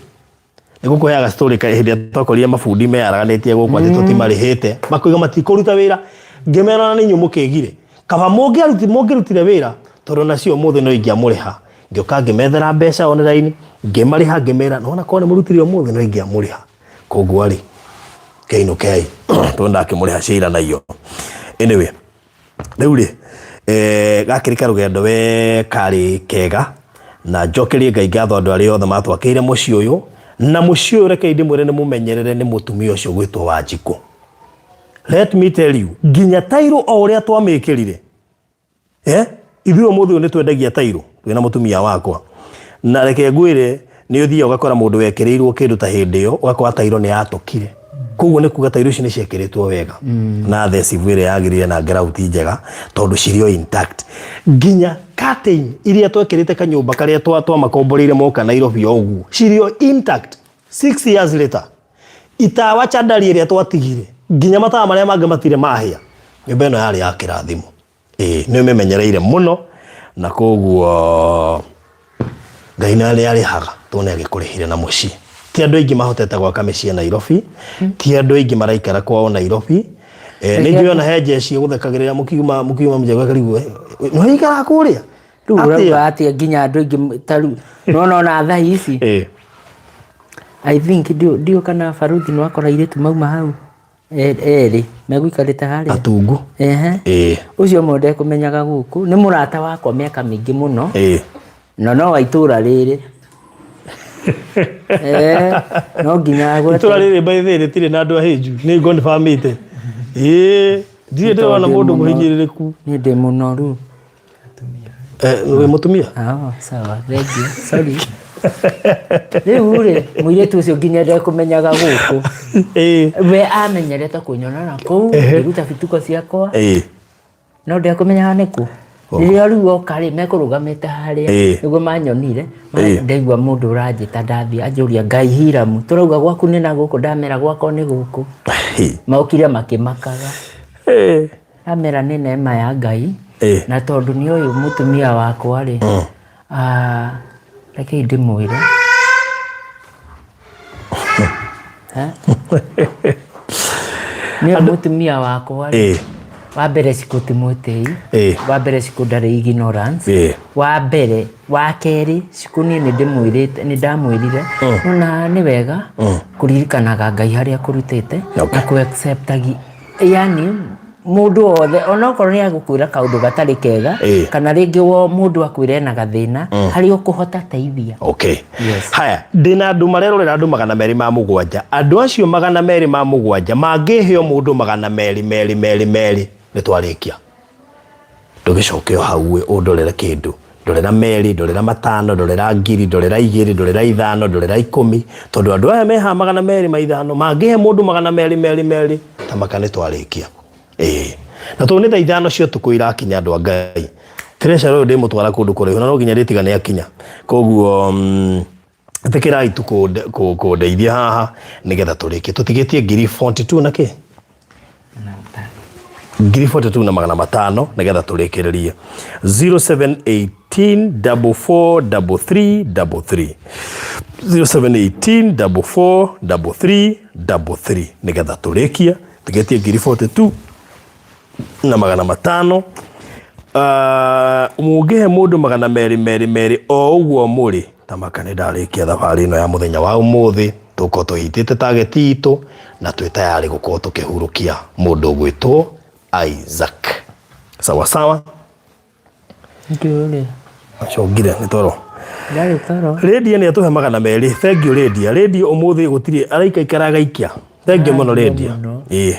nigukuheaga story ka hindi twakoria mafundi me araganitie guku ati tutimarihite makuiga matikuruta wira ngemera ni nyumukegire kaba mungirutire wira tondu nacio muthe no ingiamuriha ngioka ngimethera mbeca online ngimariha ngimera nona kone murutire muthe no ingiamuriha koguo ri keino kei tonda akimuriha cira na iyo anyway riu ri gakirika rugendo we kari kega na njokerie Ngai ngatho andu ari othe matwakire muci uyu na muci uyu reke ndimwire ni mumenyerere ni mutumia ucio gwitwo Wanjiku. Let me tell you, ginya tairo o uria twamikirire ithuo muthu ni twendagia tairo twina mutumia wakwa na reke ngwire ni uthia ugakora mundu wekirirwo kindu ta hindi yo ugakora tairo ni atokire koguo ni kuga tairo ici ni ciekiritwo wega na theci vwire yagirire na grout njega tondu cirio intact ginya curtain iria twekirite kanyumba karia makomboreire moka Nairobi ogu cirio intact 6 years later itawa chandari iria twatigire ginya mataa maria mangĩ matire mahia nyumba ĩno yarĩ ya kĩrathimo nĩ memenyereire muno na koguo Ngai nĩ arĩhaga tone agĩkũrĩhire na muci ti andũ aingĩ mahotete gwaka mĩciĩ Nairobi ti andũ aingĩ maraikara kwao Nairobi nĩ njũĩ ona he jeshi gũthekagĩrĩra mukiuma mjegwa karibu no ikara kũrĩa rĩu ũrauga atĩa nginya andũ aingĩ taru nona thaa ici I think ndio kana Baruthi no akora iretu mauma hau eri megwikarite hari atungu ucio mundu ekumenyaga guku ni murata wakwa miaka mingi muno no wa itura riri no ginya gwa itura riri by the way tire na andu ahiju ni gone famite ndiye ndo na mundu muhinyiririku ni ndi munoru we mutumia sawa thank you sorry riu ri muiretu ucio nginya ndekumenyaga guku we amenyerete kunyona na kou iruta bituko ciakwa no ndekumenyaga niku riria riu okari mekurugamite haria niguo manyonire ndaigua mundu uranjita ndathi anjuria Ngai Hiramu turauga gwaku ni na guku ndamera gwako ni guku maukire makimakaga amera ni neema ya Ngai na tondu ni uyu mutumia wakwa ri reke ndimwire ni mutumia wakwa wa mbere cikutimutei wa mbere cikundare ignorance wa mbere wa keri cikuni ni ndimwirite ni ndamwirire na ni wega kuririkanaga Ngai haria kurutite na ku acceptagi yani mundu othe onokorwo ni agukwira kaundu gatari kega kana ringi wo mundu akwire na gathina hari ukuhota teithia. Haya ndina andu marerorera andu 207 andu acio 207 mangiheo mundu 200 ni twarikia ndugicoke hau undorere kindu ndorera meri ndorera 5 ndorera 1000 ndorera 2 ndorera 5 ndorera 10 tondu andu aya meha 200 maithano mangihe mundu 200 tamaka ni twarikia na tu ni tha ithano cio tukuira kinya andu Ngai Teresa ro ndi mutwara kundu kuri na no ginya ritigane akinya koguo tekirai tu deithia haha nigetha turikie tutigetie ngiri 42 na ki ngiri 42 na 500 nigetha turikiririe 0718443333 0718443333 nigetha turikie tugetie ngiri 42 na 500 mugihe mundu 200 o uguo muri tamaka ni ndarikia thabari ino ya muthenya wa umuthi tuko tuhitite target itu na twi tayari gukorwo tukihurukia mundu gwitwo Isaac sawa sawa ngire acongire ni toro ndari toro Lydia ni atuhe 200 thank you Lydia umuthi gutiri araika ikaraga ikia thank you muno Lydia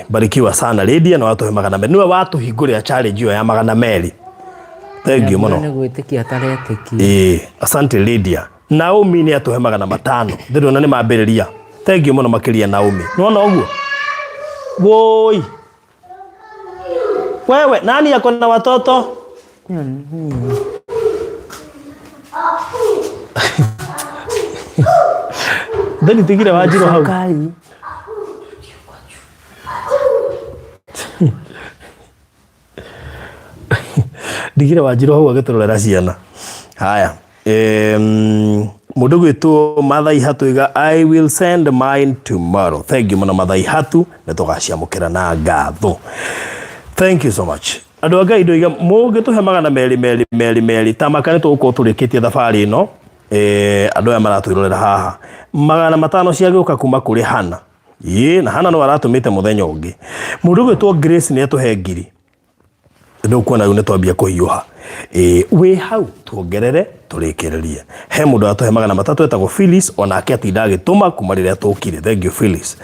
barikiwa sana Lydia na watuhe 200 niwe watuhingurira challenge yo ya 200 thank you muno ni gwitikia taretiki asante Lydia Naomi ni atuhe 500 ndirio na ni mambiriria thank you muno makiria Naomi nona uguo woi wewe nani yako na watoto Dani tigira wajiro hau digira wajiro hau agetorera ciana haya mundu gwitwo Mathai Hatu iga I will send mine tomorrow thank you muno Mathai Hatu nitugaciamukira na ngatho thank you so much andu Ngai ndoiga mugituhe 200 tamakane tuko turikitie thabari ino andu aya maratwirorera haha 500 ciaguka kuma kuri Hana na Hana no aratumite muthenya ungi mundu gwitwo Grace ni atuhe ngiri ndu kuona une twambia kuhiuha we hau tuongerere turikiririe he mundu atuhe 300 etagwo Phyllis onake atinda agituma kuma riria tukire thank you Phyllis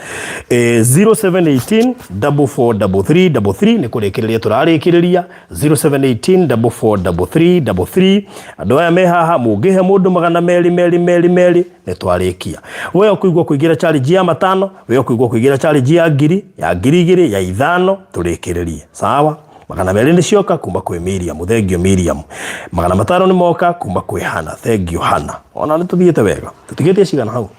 0718443333 ni kurikiriria turarikiriria 0718443333 andu aya me haha mungihe mundu 200 ni twarikia we okuigwa kuigira challenge ya 5 we okuigwa kuigira challenge ya 2 ya 2 ya 5 turikiririe sawa 200 ni cioka kuma kwi Miriam thank you Miriam 500 ni moka kuma kwi Hana thank you Hana ona ni tuthiete wega tutigetie cigana hau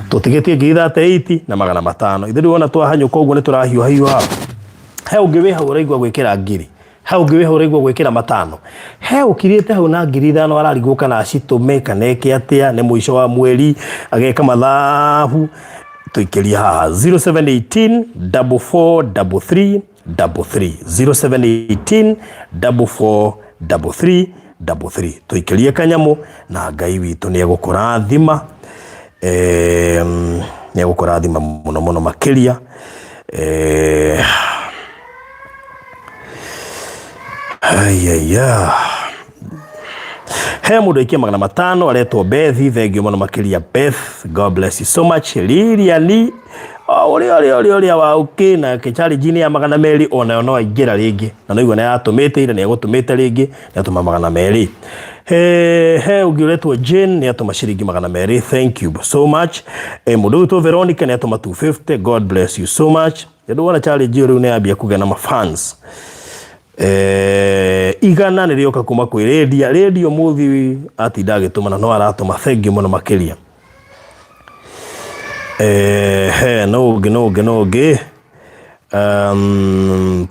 tutigetie ngiri 38 na 500 ithiru ona twahanyuka uguo ni turahiuha he ungi we hau uraigwa gwikira ngiri he ungi we hau uraigwa gwikira 5 he ukiriete hau na ngiri 5 arariguka na citume kaneke atia ni muico wa mweri ageka mathabu tuikiria haha 0718443333 0718443333 tuikirie kanyamu na Ngai witu ni egukurathima ni egukurathima muno muno makiria he mundu ikia 500 aretwo Beth thank you muno makiria Beth God bless you so much Lilian ori wa uki na challenge ni ya 200 ona no aingira ringi na no igwa na yatumite ira ni egutumite ringi ni atuma 200 he ugiretwo Jane ni atuma shiringi 200 thank you so much mundu to Veronica ni atuma 250 God bless you so much ndu wana challenge iri ni abia kugana ma fans igana nirioka kuma kwi radio muthi atinda agituma no aratuma thank you muno makiria no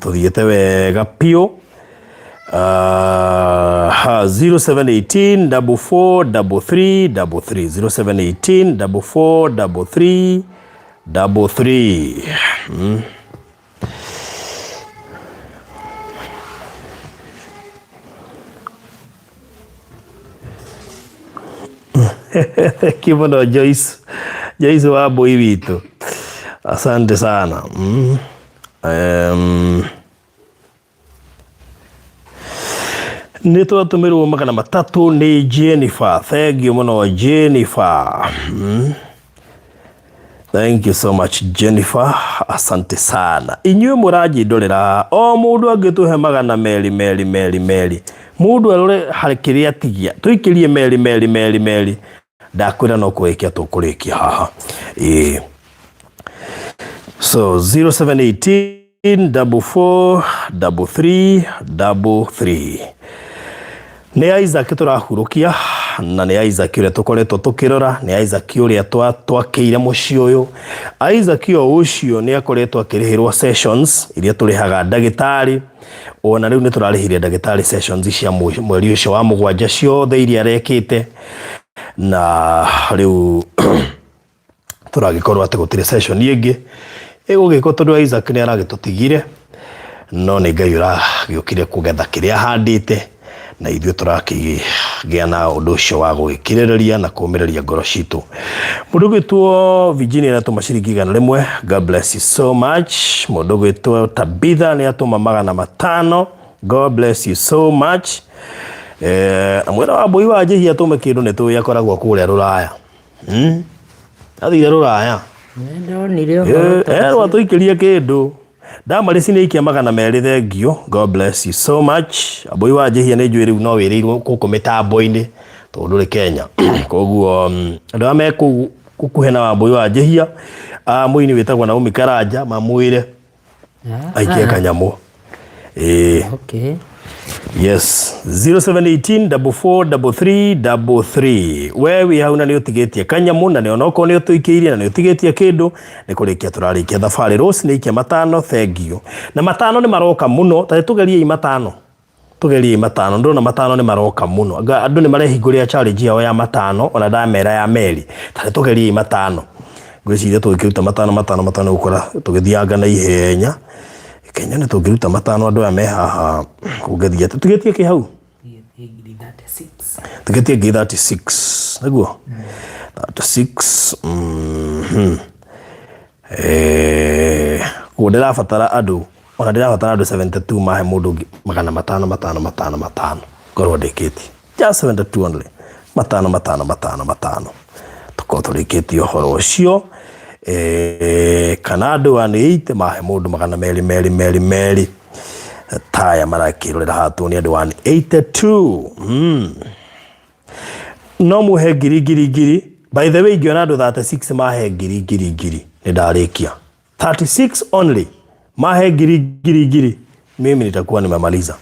tuthiete wega pio 0718443333 0718443333 Kibono Joyce wa boy witu. Asante sana. Nito tumiru magana matatu ni Jennifer. Thank you muno Jennifer. Thank you so much Jennifer. Asante sana. Inywe muraji ndorera o mundu angituhe magana meri. Mundu arore harikiria tigia. Tuikirie meri. Ndakwira no kurekia tukurikia haha. So 0718 44 33 Ni Isaac turahurukia na ni Isaac ure tukoretwo tukirora, ni Isaac ure twakeire muci uyu. Isaac ucio ni akoretwo akirihirwa sessions iria turihaga ndagitari, ona riu ni turarihire ndagitari sessions cia mweri ucio wa mugwanja ciothe iria rekite, na riu turagikorwo ati gutire session ingi igugiko tondu Isaac ni aragitutigire, no ni Ngai uragiukire kugetha kiria handite, na ithuĩ tũrakĩgĩa na ũndũ ũcio wa gũgĩkirĩrĩria na kũmĩrĩria ngoro citũ. Mũndũ gwĩtwo Virginia nĩ atũma ciringi 100. God bless you so much. Mũndũ gwĩtwo Tabitha nĩ atũma 500. God bless you so much. Mwena wa Mbũi wa Njĩhi atũme kĩndũ nĩ tũĩ akoragwo kũrĩa Rũraya. Athire Rũraya. Ndonire ũhoro tũikĩrie kĩndũ. Damarisi ni ikia 200. Thank you. God bless you so much. Mbũi wa Njĩhi nĩ njũĩ rĩu no wĩrĩirwo gũkũ mĩtambo-inĩ tondũ rĩ Kenya. Koguo andũ ame kukuhe na Mbũi wa Njĩhi mũini wĩtagwo Naomi Karanja mamwĩre aikie kanyamũ. Okay. Yes. 0718 44 33. Wewe hauna ni utigetie kanyamu na ni onoko ni utuikiirie na ni utigetie kindu ni kurikia turarikia thabari. Rose ni ikia 5. Thank you. Na 5 ni maroka muno, ta tugerie 5. Tugerie 5. Ndona 5 ni maroka muno. Andu ni marehinguria challenge yao ya 5 ona damera ya meri. Ta tugerie 5. Gwiciria tukiruta 5 ukora tugithianga na ihenya. Kenya nĩ tũngĩruta 5 andũ aya me haha kũgeria tugetie kĩ hau tugetie 36 naguo 36 ndĩrabatara andũ ona ndĩrabatara andũ 72 mahe mũndũ 500 ngorwo ndĩkĩtie just 72 only 5 tukorwo tũrĩkĩtie ũhoro ũcio. Kanado aniite mahe mundu 200 taya marakirorera hatu ni andu 182 no muhe giri. By the way ingiona andu 36 mahe giri ni ndarikia 36 only mahe giri mimi nitakuwa nimemaliza.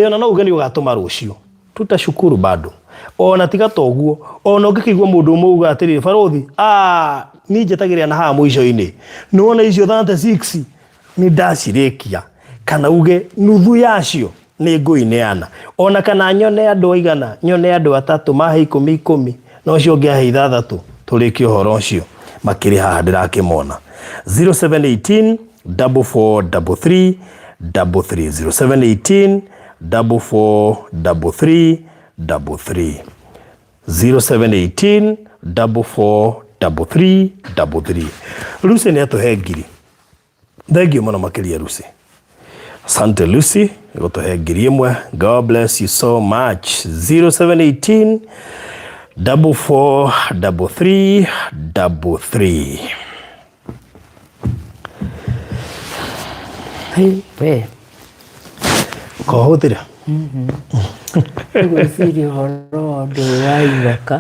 Ona no ugeni ugatuma rucio tutashukuru bado. Ona tiga toguo ona ngikigwa mundu muuga atiri Barothi ni njetagiria na ha muico-ini nuona icio 36 ni ndacirikia kana uge nuthu yacio ni nguineana ona kana nyone andu aigana nyone andu 3 mahe 10 no cio ngiahe 6 turiki uhoro ucio makiri haha ndirakimona. 0718 44 33 0718 44 0718 44 33. Lucy ni atuhe ngiri. Thank you muno makiria Lucy. Asante Lucy gutuhe ngiri imwe. God bless you so much. 0718 44 33. Hey, kohotira gwĩciria ũhoro ũndũ wa ithaka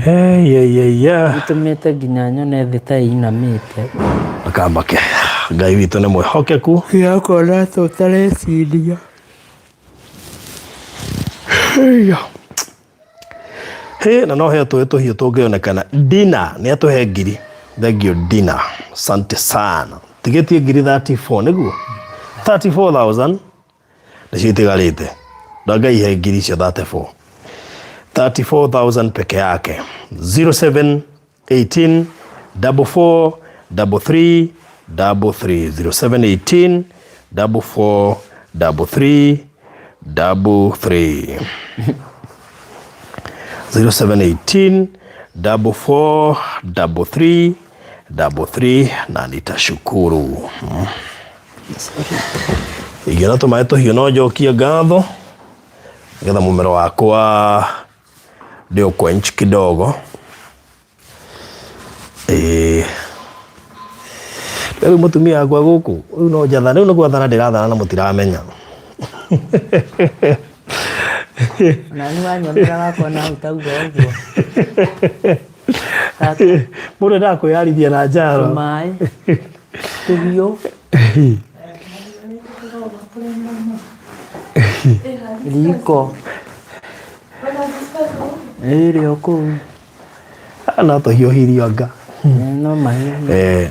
gĩtũmĩte nginya nyone thĩ ta inamĩte akambake. Ngai witũ nĩ mwĩhokeku gĩakona tũtareciria na no he tũhiũ tũngĩonekana. Dina nĩ atuhe ngiri. Thank you Dina, asante sana. Tigetie ngiri 34 nĩguo 34,000 nĩcio itigarĩte. Ngai he ngiri cio 34,000 peke yake. 0718 44 33 0718 44 33 33. 0718 443333 na nitashukuru. Igera tumaye tuhiũ no njokie ngatho ngetha mũmero wakwa ndio quench kidogo. Rĩu mũtumia wakwa gũkũ rĩu no njatha rĩu nĩ gwathana ndĩrathana na mũtiramenya. Nani wanyonera wakwa na utauga ũguo. Mũndũ ndakwĩyarithia na njaro. Maĩ. Tũhiũ. Riko. Ĩrĩ okũu. No tũhiũhirio anga. No maĩ.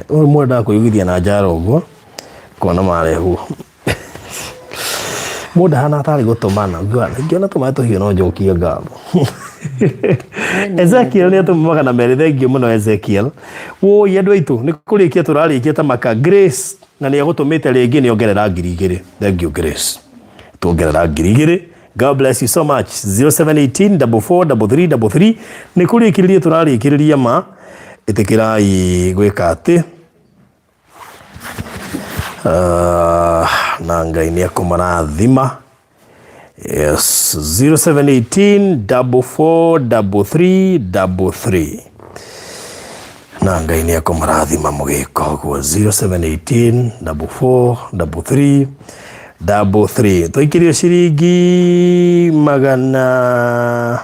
Ũyũ mũndũ ndakwĩyugithia na njaro ũguo. Kuona marehu. Mũndũ hana atarĩ gũtũmana. Ngĩona tũmaĩ tũhiũ no njokie ngatho. Ezekiel nĩ atũmaga na merĩ thengio mũno Ezekiel. Woi andũ aitũ nĩ kũrĩkia tũrarĩkia ta maka Grace na nĩ agũtũmĩte rĩngĩ nĩ ongerera 2,000. Thengio Grace. Tuongerera 2,000. God bless you so much. 0718 443333 nĩ kũrĩkĩrĩria tũrarĩkĩrĩria ma ĩtĩkĩrai gwĩka atĩ na Ngai nĩ akũmarathima. Yes, 0718 443333 na Ngai nĩ akũmarathima mũgĩka ũguo. 0718 443333 tũikĩrio ciringi 800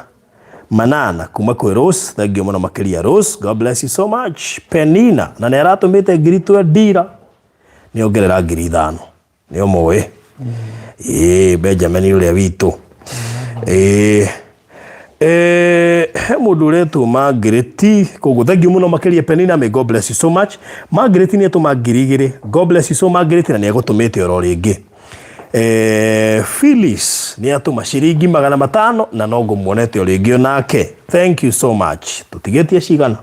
kuma kwĩ Rose. Thengio mũno makĩria Rose. God bless you so much. Penina na nĩ aratũmĩte 20 nĩ ongerera 5,000 nĩ ũmũĩ. Benjamin ũrĩa witũ. He mũndũ ũretwo Margaret. Koguo thengio mũno makĩria Penina. May God bless you so much. Margaret nĩ atũma 2,000. God bless you so Margaret na nĩ agũtũmĩte oro rĩngĩ. Phyllis nĩ atũma ciringi 500 na no ngũmuonete o rĩngĩ onake. Thank you so much. Tũtigĩtie cigana?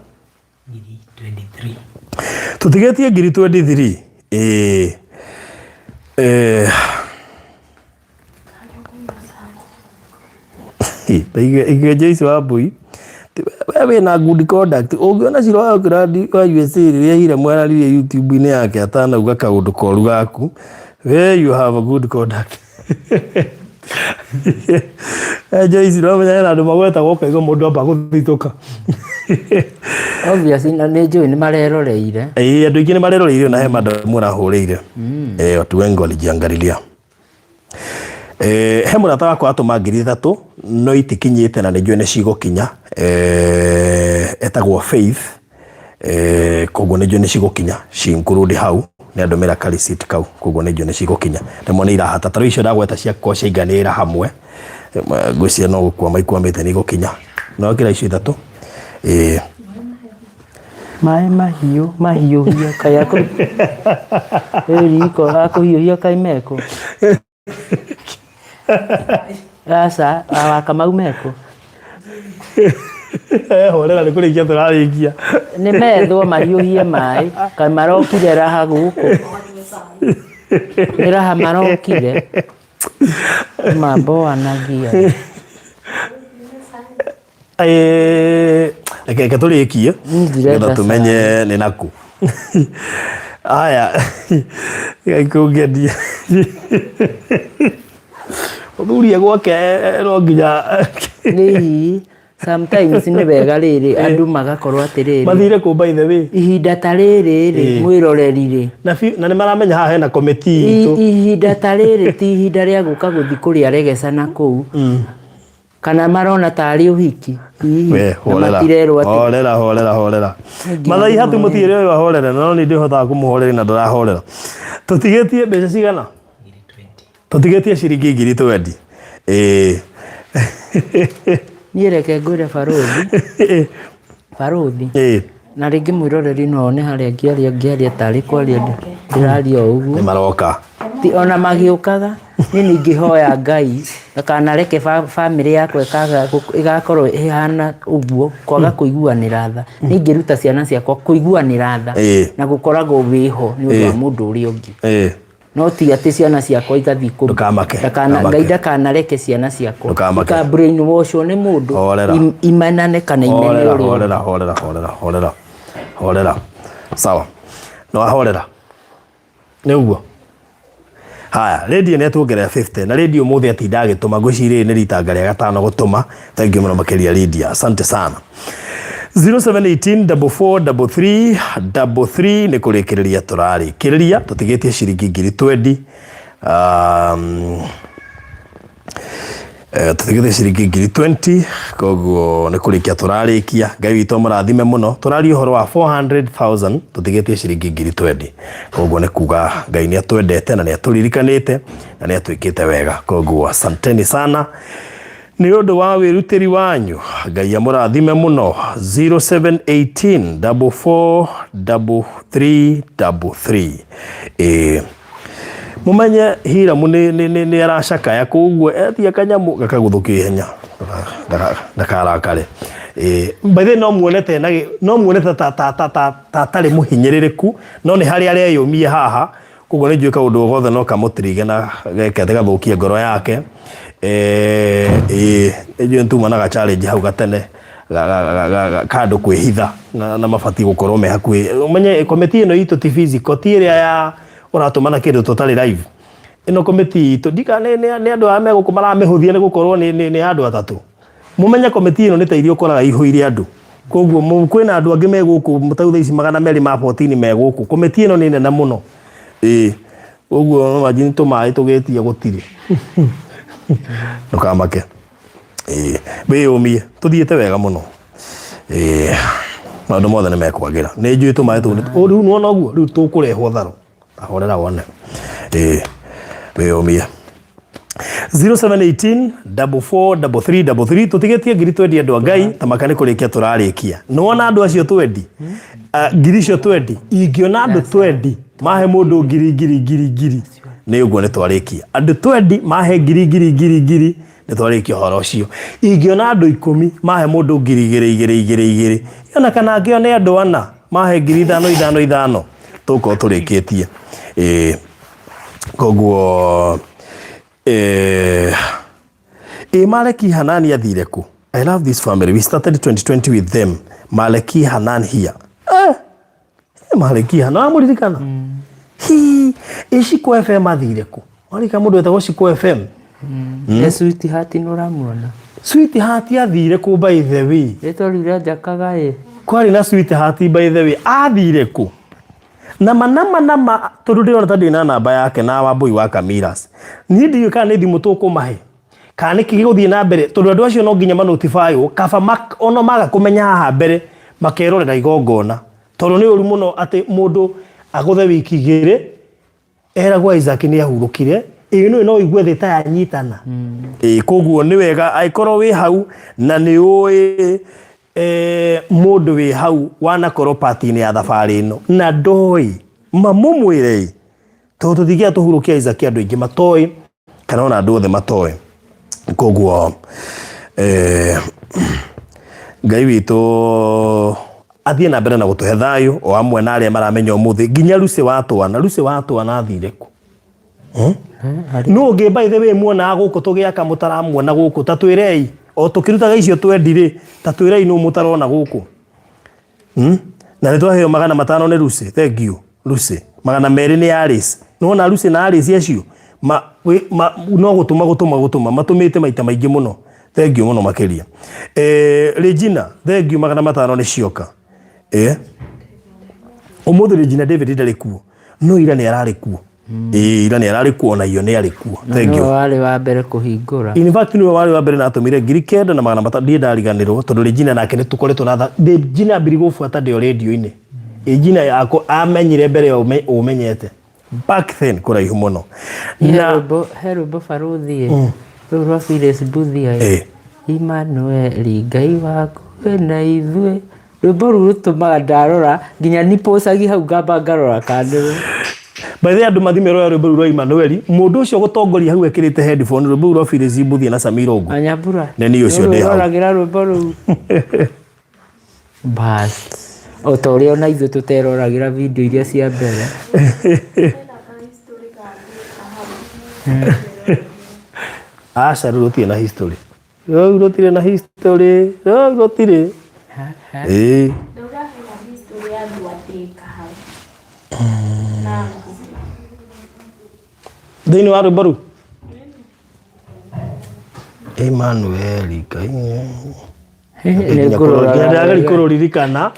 23. Tũtigĩtie 23. Igwe icio wa mbui wewe na good conduct ũngĩona ciro wa gradi wa USA rĩrĩa hira mwararirie YouTube-inĩ yake atanauga kaũndũ koru gaku. Where you have a good conduct. Joyce no menya na andũ magwetagwo kaigo mũndũ amba gũthitũka. Obviously na nĩ njũĩ nĩ mareroreire. Andũ aingĩ nĩ mareroreire na he madam mũrahũrĩire. Watu wengi walijiangalilia. He mũrata wakwa atũma 3,000 no itikinyĩte na nĩnjũĩ nĩ cigũkinya. Etagwo Faith. Koguo nĩnjũĩ nĩ cigũkinya. Cinclude hau nĩ andũmĩra receipt kau. Koguo nĩnjũĩ nĩ cigũkinya. Rĩmwe nĩ irahata. Tarĩu icio ndagweta ciakwa ciaiganĩra hamwe. Ngwĩciria no gũkwama ikwamĩte nĩ igũkinya. No kĩra icio 3. Maĩ mahiũhia kaya kũ. Riko akũhiũhia kai meko. Asa Kamau meko. Horera nĩ kũrĩkia tũrarĩkia. Nĩ methwo mahiũhie maĩ kai marokire raha gũkũ. Nĩ raha marokire. Mambo anagia. Reke tũrĩkie nĩgetha tũmenye nĩ naku. Aya kũngedia ũthuria gwake no nginya nĩ sometimes nĩ wega rĩrĩ andũ magakorwo atĩrĩrĩ mathire kũ by the way ihinda ta rĩrĩ rĩ mwĩroreri na nĩ maramenya haha hena committee itũ ihinda ta rĩrĩ ti ihinda rĩa gũka gũthi kũrĩa regesa na kũu kana marona tarĩ ũhiki horera mathai hatu mũtiĩre ũyũ ahorere no nĩ ndĩhotaga kũmũhorera na ndĩrahorera. Tũtigĩtie mbeca cigana? 20. Tũtigĩtie ciringi 20. Niĩ reke ngwĩre barothi na rĩngĩ mwĩroreri no nĩ harĩa ngĩaria tarĩ kwaria ndĩraria ũguo nĩ maroka ona magĩũkaga niĩ ningĩhoya Ngai akanareke family yakwa ĩgakorwo ĩhana ũguo kwaga kũiguanĩra tha. Ningĩruta ciana ciakwa kũiguanĩra tha na gũkoragwo wĩho nĩ ũndũ wa mũndũ ũrĩa ũngĩ no ti ati ciana ciakwa igathi ku ngai ndakanareke ciana ciakwa ka brain wash ni mundu imanane kana imene horera sawa no ahorera niguo haya radio ni atuongerera 50 na radio muthi atinda agituma ngwiciri ni ritanga ria gatano gutuma thank you muno makiria radio asante sana 0718443333 ni kurikiria turarikiria tutigitie ciringi ngiri 20 tutigitie ciringi ngiri 20 koguo ni kurikia turarikia ngai witu murathime muno turari uhoro wa 400,000 tutigitie ciringi ngiri 20 koguo ni kuga ngai ni atwendete na ni atulirikanite na ni atwikite wega koguo asanteni sana ni undu wa wirutiri wanyu ngai amurathime muno 0718443333 mumenye Hiramu ni aracakaya koguo etia kanyamu gakaguthukia ihenya ndakarakare by the no muonete tari muhinyiririku no ni hari areyumie haha koguo ni njuika undu gothe no kamutirige na gekete gathukia ngoro yake ejo ntumana challenge hau gatene kando kwihitha na mabati gukorwo me hakui umenye committee ino itu ti physical ti ria ya uratumana kindu totally live ino committee to dika ni andu ame gukumara mehuthia ni gukorwo ni andu atatu mumenye committee ino ni tairio koraga ihuire andu koguo kwina andu angi me guku mutautha ici 214 me guku committee ino ni nene muno koguo majini tumai tugetia gutiri nukamake beumie tuthiete wega muno maundu mothe ni mekwagira ni njui tumae tu riu nuona guo riu tukurehwo tharo ahorera wone beumie 0718443333 tutigetie ngiri 20 andu ngai tamakane kurikia turarikia nuona andu acio 20 ngiri cio 20 ingiona andu 20 mahe mundu ngiri ni uguo ni twarikia andu 20 mahe ngiri ni twarikia horo ucio ingiona andu 10 mahe mundu ngiri yona kana ngione andu 4 mahe ngiri 5 tuko turikitie koguo Maleki Hanani athire ku I love this family we started 2020 with them Maleki Hanan here Maleki Hanan amuririkana Shiko FM athire ku marika mundu etagwo Shiko FM Sweet Heart noramuona Sweet Heart athire ku by the way etorire jakaga kwari na Sweet Heart by the way athire ku nama tondu ndirona tadi na namba yake na Wambui wa Kamiras ni ndiyo kana thimu tukumahe kana kiguthie na mbere tondu andu acio no nginya ma notify kaba ono maga kumenya haha mbere makerorera igongona tondu ni uri muno ati mundu aguthe wiki igiri eragwa Isaac ni ahurukire ino no igwe theta ya nyitana koguo ni wega aikorwo wi hau na ni ui mundu wi hau wana korwo party ni ya thabari ino na ndoi mamumwire tondu thigia tuhurukia Isaac andu ingi matoi kana ona andu othe matoi koguo ngai witu athie na mbere na gutuhe thayu o amwe na aria maramenya umuthi nginya Lucy watwana athire ku no ngi by the way muona guku tugiaka mutaramuona guku tatwirei o tukirutaga icio twendire tatwirei no mutarona guku na nitwaheo 500 ni Lucy thank you Lucy 200 ni Alice nona Lucy na Alice acio no gutuma matumite maita maingi muno thank you muno makiria Regina thank you 500 ni cioka umuthi Regina David ndari kuo no ira ni arari kuo ira ni arari kuo na iyo ni ari kuo thank you wale wa mbere kuhingura in fact ni wale wa mbere na atumire ngiri 9 na 500 ndi ndariganirwo tondu Regina nake ni tukoretwo na Regina mbiri gufuata ndio radio ine Regina yako amenyire mbere umenyete back then kuraihu muno na herubo faruthi rwa Phyllis Buthia Emmanuel ngai waku na ithue rwimbo rutumaga ndarora nginya nipocagi hau ngamba ngarora kandiro by the andu mathimero rwimbo rwa Emmanuel mundu ucio gutongoria hau ekirite headphone rwimbo rwa Phyllis Buthia na Samira Ogu anyabura neni ucio ndi hau roragira rwimbo ru bas otorio na ithu tuteroragira video iria cia mbere Aca rutire na history. Rutire na history. Rutire. Nduraga history ya Duatika hau. Na Thĩinĩ wa rwĩmbo rũu Emmanuel Nĩ kũrũririkana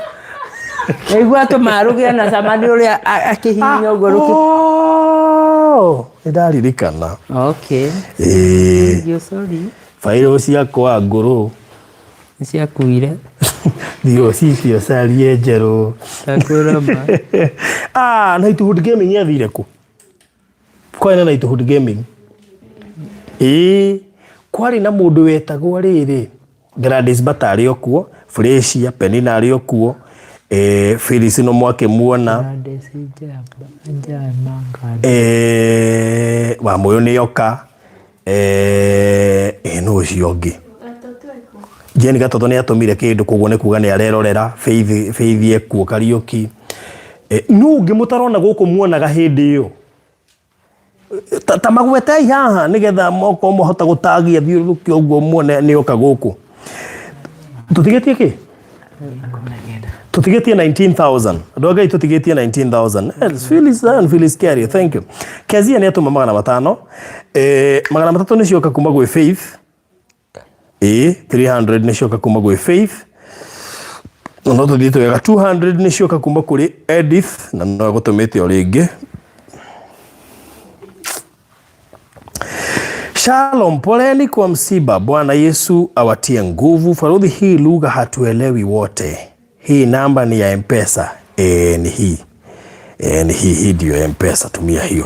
Igua tũmarũgĩa na Samani ũrĩa akĩhinya ũguo rũkĩ. Nĩ ndaririkana. Okay. Sorry. Fairo ciakwa ngũrũ nĩ ciakuire. Thio cicio carie njerũ. Knighthood Gaming yathire kũ? Kwena Knighthood Gaming? Kwarĩ na mũndũ wetagwo rĩrĩ Gladys Bata arĩ okuo, Freshia Penina arĩ okuo, Phyllis no mwakĩmuona, Wamũyũ nĩ oka, nũ ũcio ũngĩ Jane Gatoto nĩ atũmire kĩndũ koguo nĩ kuga nĩ arerorera. Faith ekuo Kariuki. Nũ ũngĩ mũtarona gũkũ muonaga hĩndĩ ĩyo ta magwetei haha nĩgetha moko mũhota gũtagia thiũrũrũkio ũguo muone nĩ oka gũkũ. Tũtigĩtie kĩ? Tũtigĩtie 19,000. Andũ a Ngai tũtigĩtie 19,000. Phyllis Kerio, thank you. Kezia nĩ atũma 500. 300 nĩ cioka kuma gwĩ Faith. 300 nĩ cioka kuma gwĩ Faith. No tũthiĩte wega. 200 nĩ cioka kuma kũrĩ Edith na no gũtũmĩte o rĩngĩ. Shalom, poleni kwa msiba. Bwana Yesu awatie nguvu. Farodhi hii lugha hatuelewi wote. Hii namba ni ya M-Pesa. Ni hii. Ni hii ndio M-Pesa, tumia hiyo.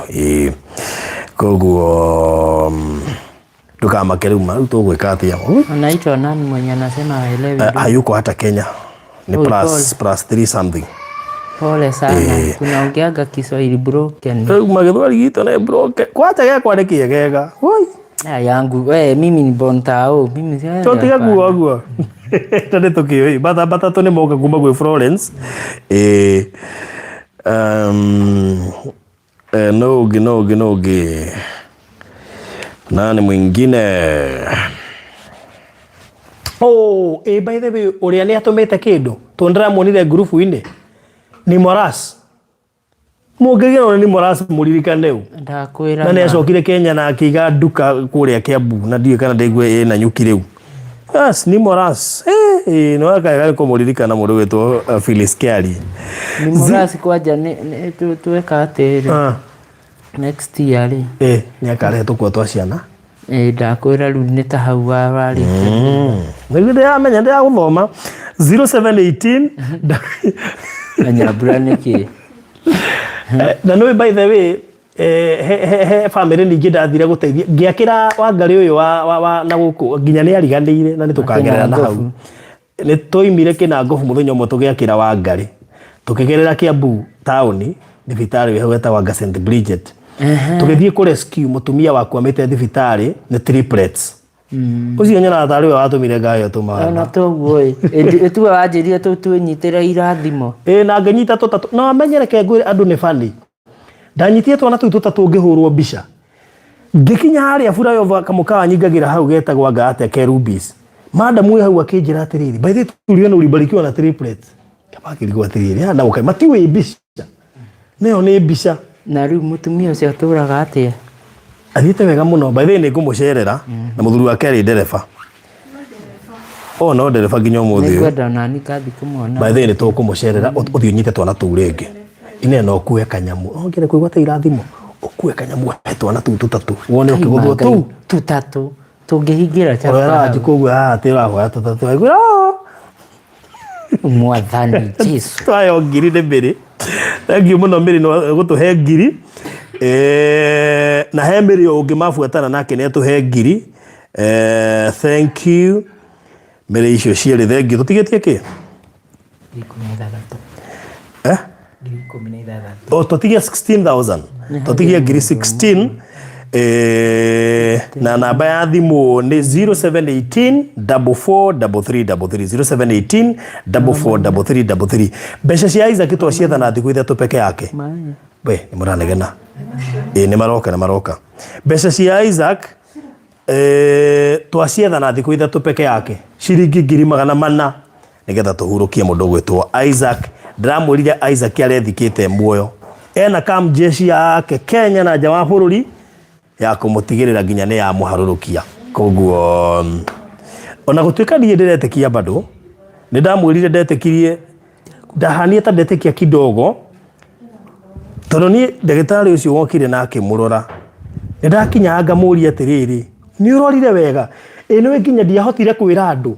Koguo tukamake rĩu rĩu tũgwĩka atĩa? Anaitwa nani mwenye anasema haelewi? Hayuko hata Kenya. Ni plus 3 something. Pole sana. Tunaongeaga Kiswahili broken. Magĩthwari gitu nĩ broken. Kwacha gĩakwa nĩ kĩegega. Woi. Yangu mimi ni bontao. Mimi sasa. Totiga guo. Tande tokio. Bata to nĩ moka kuma gwĩ Florence. Nogi. Nani mwingine? By the way, ũrĩa nĩ atũmĩte kĩndũ. Tũndĩramuonire group-inĩ. Ni Moras. Mũngĩgĩrwo ni Moras mũririkane ũũ. Ndakwĩra. Na nĩ acokire Kenya na akĩiga nduka kũrĩa Kiambu na ndiũĩ kana ndaigua na nyuki rĩu. Yes, ni Moras. No akaga kũmũririkana mũndũ wĩtwo Phyllis Kerio. Ni Moras kwanja tuweka atĩrĩ. Next year rĩ. Nĩ akarehetwo kwa twa ciana. Ndakwĩra rĩu nĩ ta hau warĩ. Nĩguo amenya ndagũthoma 0718 Nyambura nĩkĩ. Na no by the way he family ningĩ ndathire gũteithia ngĩakĩra Wangari ũyũ wa na gũkũ nginya nĩ ariganĩire na nĩ tũkagerera na hau. Nĩ tũimire Kĩnangobu mũthenya ũmwe tũgĩakĩra Wangari tũkĩgerera Kiambu taũni thibitarĩ wĩho wetagwo St Bridget. Tũgĩthiĩ kũ rescue mũtumia wakwamĩte thibitarĩ nĩ triplets. Ũcio nyona tarĩ we watũmire ngayo tũmara. Na toguo tuwe wanjĩrire twĩnyitĩre irathimo. Na ngĩnyita tũtatũ. No amenyereke ngwĩre andũ nĩ funny. Ndanyitire twana tũu tũtatũ ngĩhũrwo mbica. Ngĩkinya harĩa Flyover kamũkawa nyingagĩra hau getagwo Ngate Kerubis. Madam we hau akĩnjĩra atĩrĩrĩ, by the way tuliona ulibarikiwa na triplets. Kabakĩrigwo atĩrĩrĩ, na ũkai matiwe mbica. Nĩyo nĩ mbica. Na rĩu mũtumia ũcio atũraga atĩa? Athiĩte wega mũno. By the way nĩ ngũmũcerera na mũthuri wake arĩ ndereba. No ndereba nginya ũmũthĩ. Nĩngwenda nani kathi kũmwona. By the way nĩ tũkũmũcerera ũthiĩ ũnyite twana tũu rĩngĩ. Ine no kuwe kanyamu. Ongere kũigua irathimo. Ũkuwe kanyamu he twana tũu tũtatũ. Wone ũkĩgũthwo tũu tũtatũ. Tũngĩhingĩra chapa. Ora njikũgua atĩrahoya tũtatũ. Aigua Mwathani Jesu. Twayo ngiri nĩ mbere. Thank you mũno Mary no gũtũhe ngiri. Na he Mary ũngĩ mabuatana nake nĩ atũhe ngiri. Thank you. Mary icio cierĩ thengi tũtigĩtie kĩ? 16,000. Tũtigia 16,000. Tũtigia ngiri 16. Na namba ya thimũ nĩ 0718 443333 0718 mbeca cia Isaac twaciethana thikũ ithatũ peke yake. We nĩ mũranegena. Nĩ maroka. Mbeca cia Isaac twacietha na thiku ithatu peke yake ciringi 400 nigetha tuhurukie mundu gwitwo Isaac. Ndiramwirire Isaac arethikite muoyo, ena kam jeshi yake Kenya na nja wa bururi ya kumutigirira nginya ni ya muharurukia. Koguo ona gutuika nie ndiretekia bado, ni ndamwirire ndetekirie, ndahanie ta ndetekia kidogo, tondu ni ndagitari ucio wokire na akimurora, ni ndakinya ngamuria atiriri, ni urorire wega? Eno nginya ndiahotire kwira andu,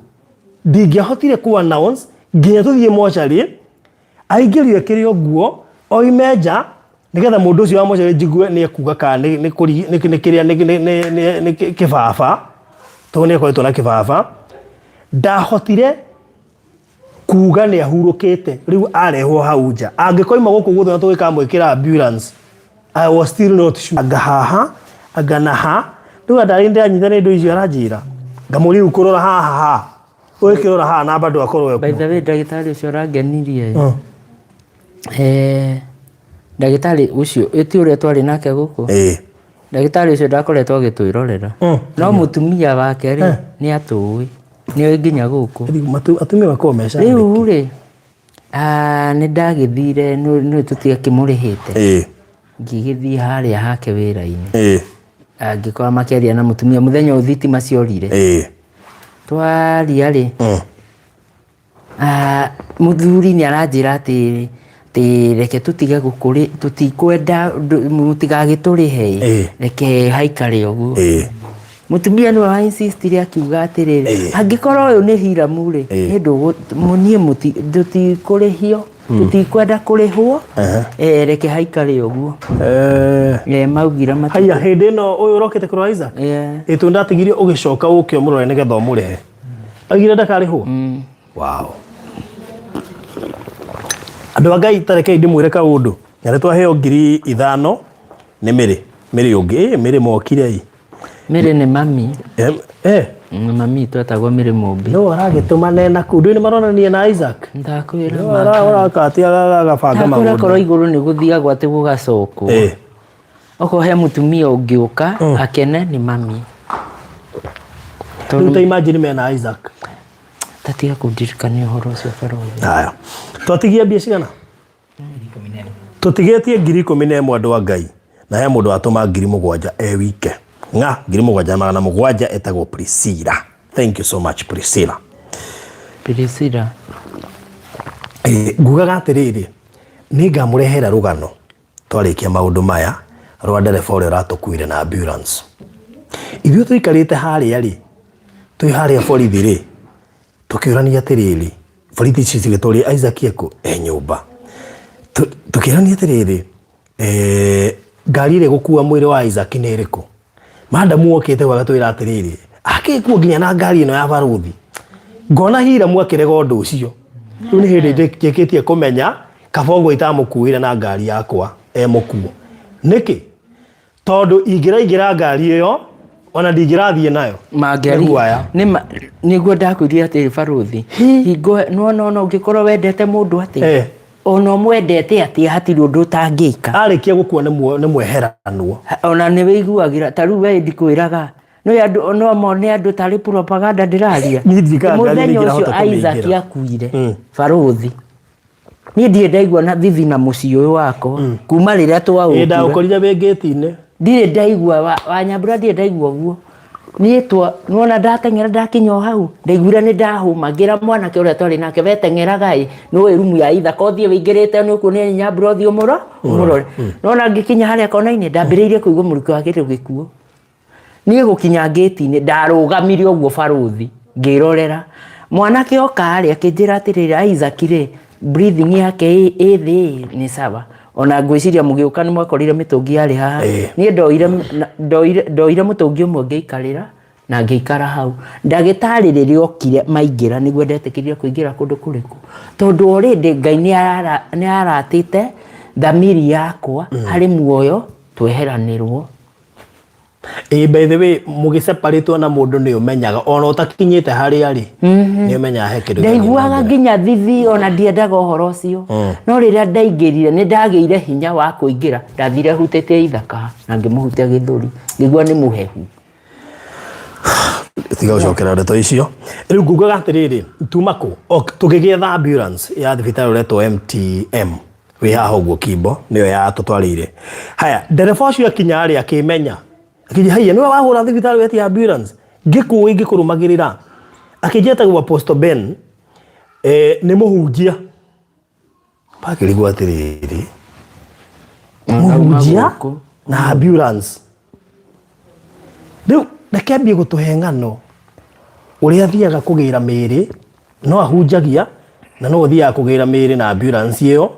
ndingiahotire ku announce nginya tuthie mochari, aingirire kirio guo oimeja nigetha mundu ucio wa mochari jigue ni akuga ka ni kiria ni kibaba, to ni ko na kibaba, ndahotire kuga ni ahurukite riu arehwo hauja. Angikoima guku guthe na tugikamwikira ambulance, I was still not sure. Agahaha aganaha riu ndarinde anyitha ni ndu icio aranjira ngamuri ukurora haha wikirora haha na bado akorwo. By the way, ndagitari ucio rangenirie ndagitari ucio eti uria twari nake guku ndagitari ucio ndakoretwo agitwirorera no mutumia wake ri ni atui ni nginya guku atumia wako mesha riu ri ni ndagithire no tutia kimurihite ngigithie haria hake wira-ini angikora makeria na mutumia muthenya uthitima ciorire twaria ri muthuri ni aranjira atiri reke tutige gukuri tutikwenda mutigagiturihe reke haikare uguo. Mutumia ni wa insistire akiuga atiriri angikora uyu ni Hiramu ri ni munie tutikurihio tutikwenda kurihwo reke haikare uguo. Maugira haya hindi no uyu urokete kuri Isaac itu ndatigirie ugicoka ukio murore nigetha umurihe agira ndakarihwo. Wow. Andu agai tareke ndimwire ka undu nyare twaheo 5,000 ni miri ungi miri mokire i miri ni mami mami twetagwo Miri Mumbi no aragituma nena kundu ni maronania na Isaac ndakwira arakati agabanga maundu akoro iguru ni guthiagwo ati gugacokwo oko he mutumia ungiuka akene ni mami tu imagine me na Isaac tatiga kundirikania uhoro ucio Farodi. Haya twatigia mbia cigana? Tutigetie 11,000 andu a Ngai na he mundu atuma 7,000 wike nga 7,700 etagwo Priscilla. Thank you so much Priscilla. Ngugaga atiriri ni ngamurehera rugano twarikia maundu maya rwa ndereba uria ratukuire na ambulance. Ithuĩ tuikarite haria ri tui haria borithi ri tukiurania atiriri borithi ici cigitũria Isaac eko nyumba tukirania atiriri ngari ire gukua mwiri wa Isaac ni iriku madamu okite wagatwira atiriri akikuo nginya na ngari ino ya baruthi ngona Hiramu akirega undu ucio riu ni hindi njekitie kumenya kabongo itamukuire na ngari yakwa mukuo niki tondu ingira ngari iyo ona ndingirathie nayo mangeri niguo ndakwirire ati Baruthi hingo no ungikorwo wendete mundu ati ono mwendete ati hatiri undu utangika arikia gukua ni mweheranwo ona ni wiguagira taru we ndikwiraga no andu no mone andu tari propaganda ndiraria muthenya ucio Isaac akuire Baruthi ni ndie ndaigua na thithi na muci uyu wako kuma riria twaukire ndaukorire wengeti-ini ndire ndaigua wa Nyambura ndire ndaigua guo nietwa nona ndatengera ndakinyo hau ndaigura ni ndahuma ngira mwana ke uria twari nake vetengeraga no rumu ya itha kothie wingirite no kuone Nyambura thio murore nona ngikinya haria kona-ini ndambiriirie kuigua muriko wake gikuo nie gukinya gate-ini ndarugamirie uguo Baruthi ngirorera mwana ke oka aria kinjira atirira Isaac ri breathing yake ithi ni sawa ona ngwiciria mugiuka ni mwakorire mitungi yari haha nie ndoire mutungi umwe ngeikarira na ngeikara hau ndagitariria okire maingira niguo ndetekirie kuingira kundu kuriku tondu already Ngai ni aratite thamiri yakwa hari muoyo tweheranirwo By the way, mugiseparate na mundu ni umenyaga ona utakinyite hari ari ni umenyaga he kindu ndaiguaga nginya thithi ona ndiendaga uhoro ucio no riria ndaingirire ni ndageire hinya wa kuingira ndathire hutete ithaka na ngimuhutia githuri ngigua ni muhehu tiga ucokera ndeto icio riu ngugaga atiriri tumako tugigetha ambulance ya thibitari uretwo MTM wi haha uguo Kimbo niyo ya tutwarire haya ndereba ucio akinya ari akimenya akije haya niwe wahura thibitari weti ambulance ngikuwi ngikurumagirira akijeta gwa Posto Ben ni muhunjia pakirigwa atiriri muhunjia na ambulance riu nakambia gutuhengano uria thiaga kugira miri no ahunjagia na no thiaga kugira miri na ambulance iyo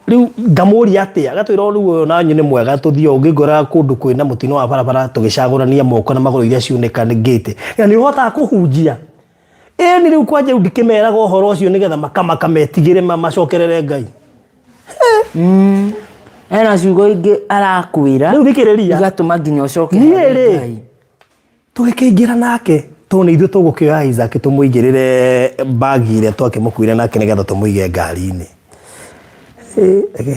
riu ngamuria atia gatwira riu na nyine mwega tuthio ungigora kundu kwina mutino wa barabara tugicagurania moko na maguru iria ciuneka ngite yani uhota kuhunjia ni riu kwaje ndikimeraga uhoro ucio nigetha makamaka metigire macokerere Ngai ena ciugo ingi arakwira riu thikiriria igatuma nginya ucoke Ngai tugikingira nake tone ithu tugukioya Isaac tumuingirire bagi ile twakimukuire nake nigetha tumuige ngari-ini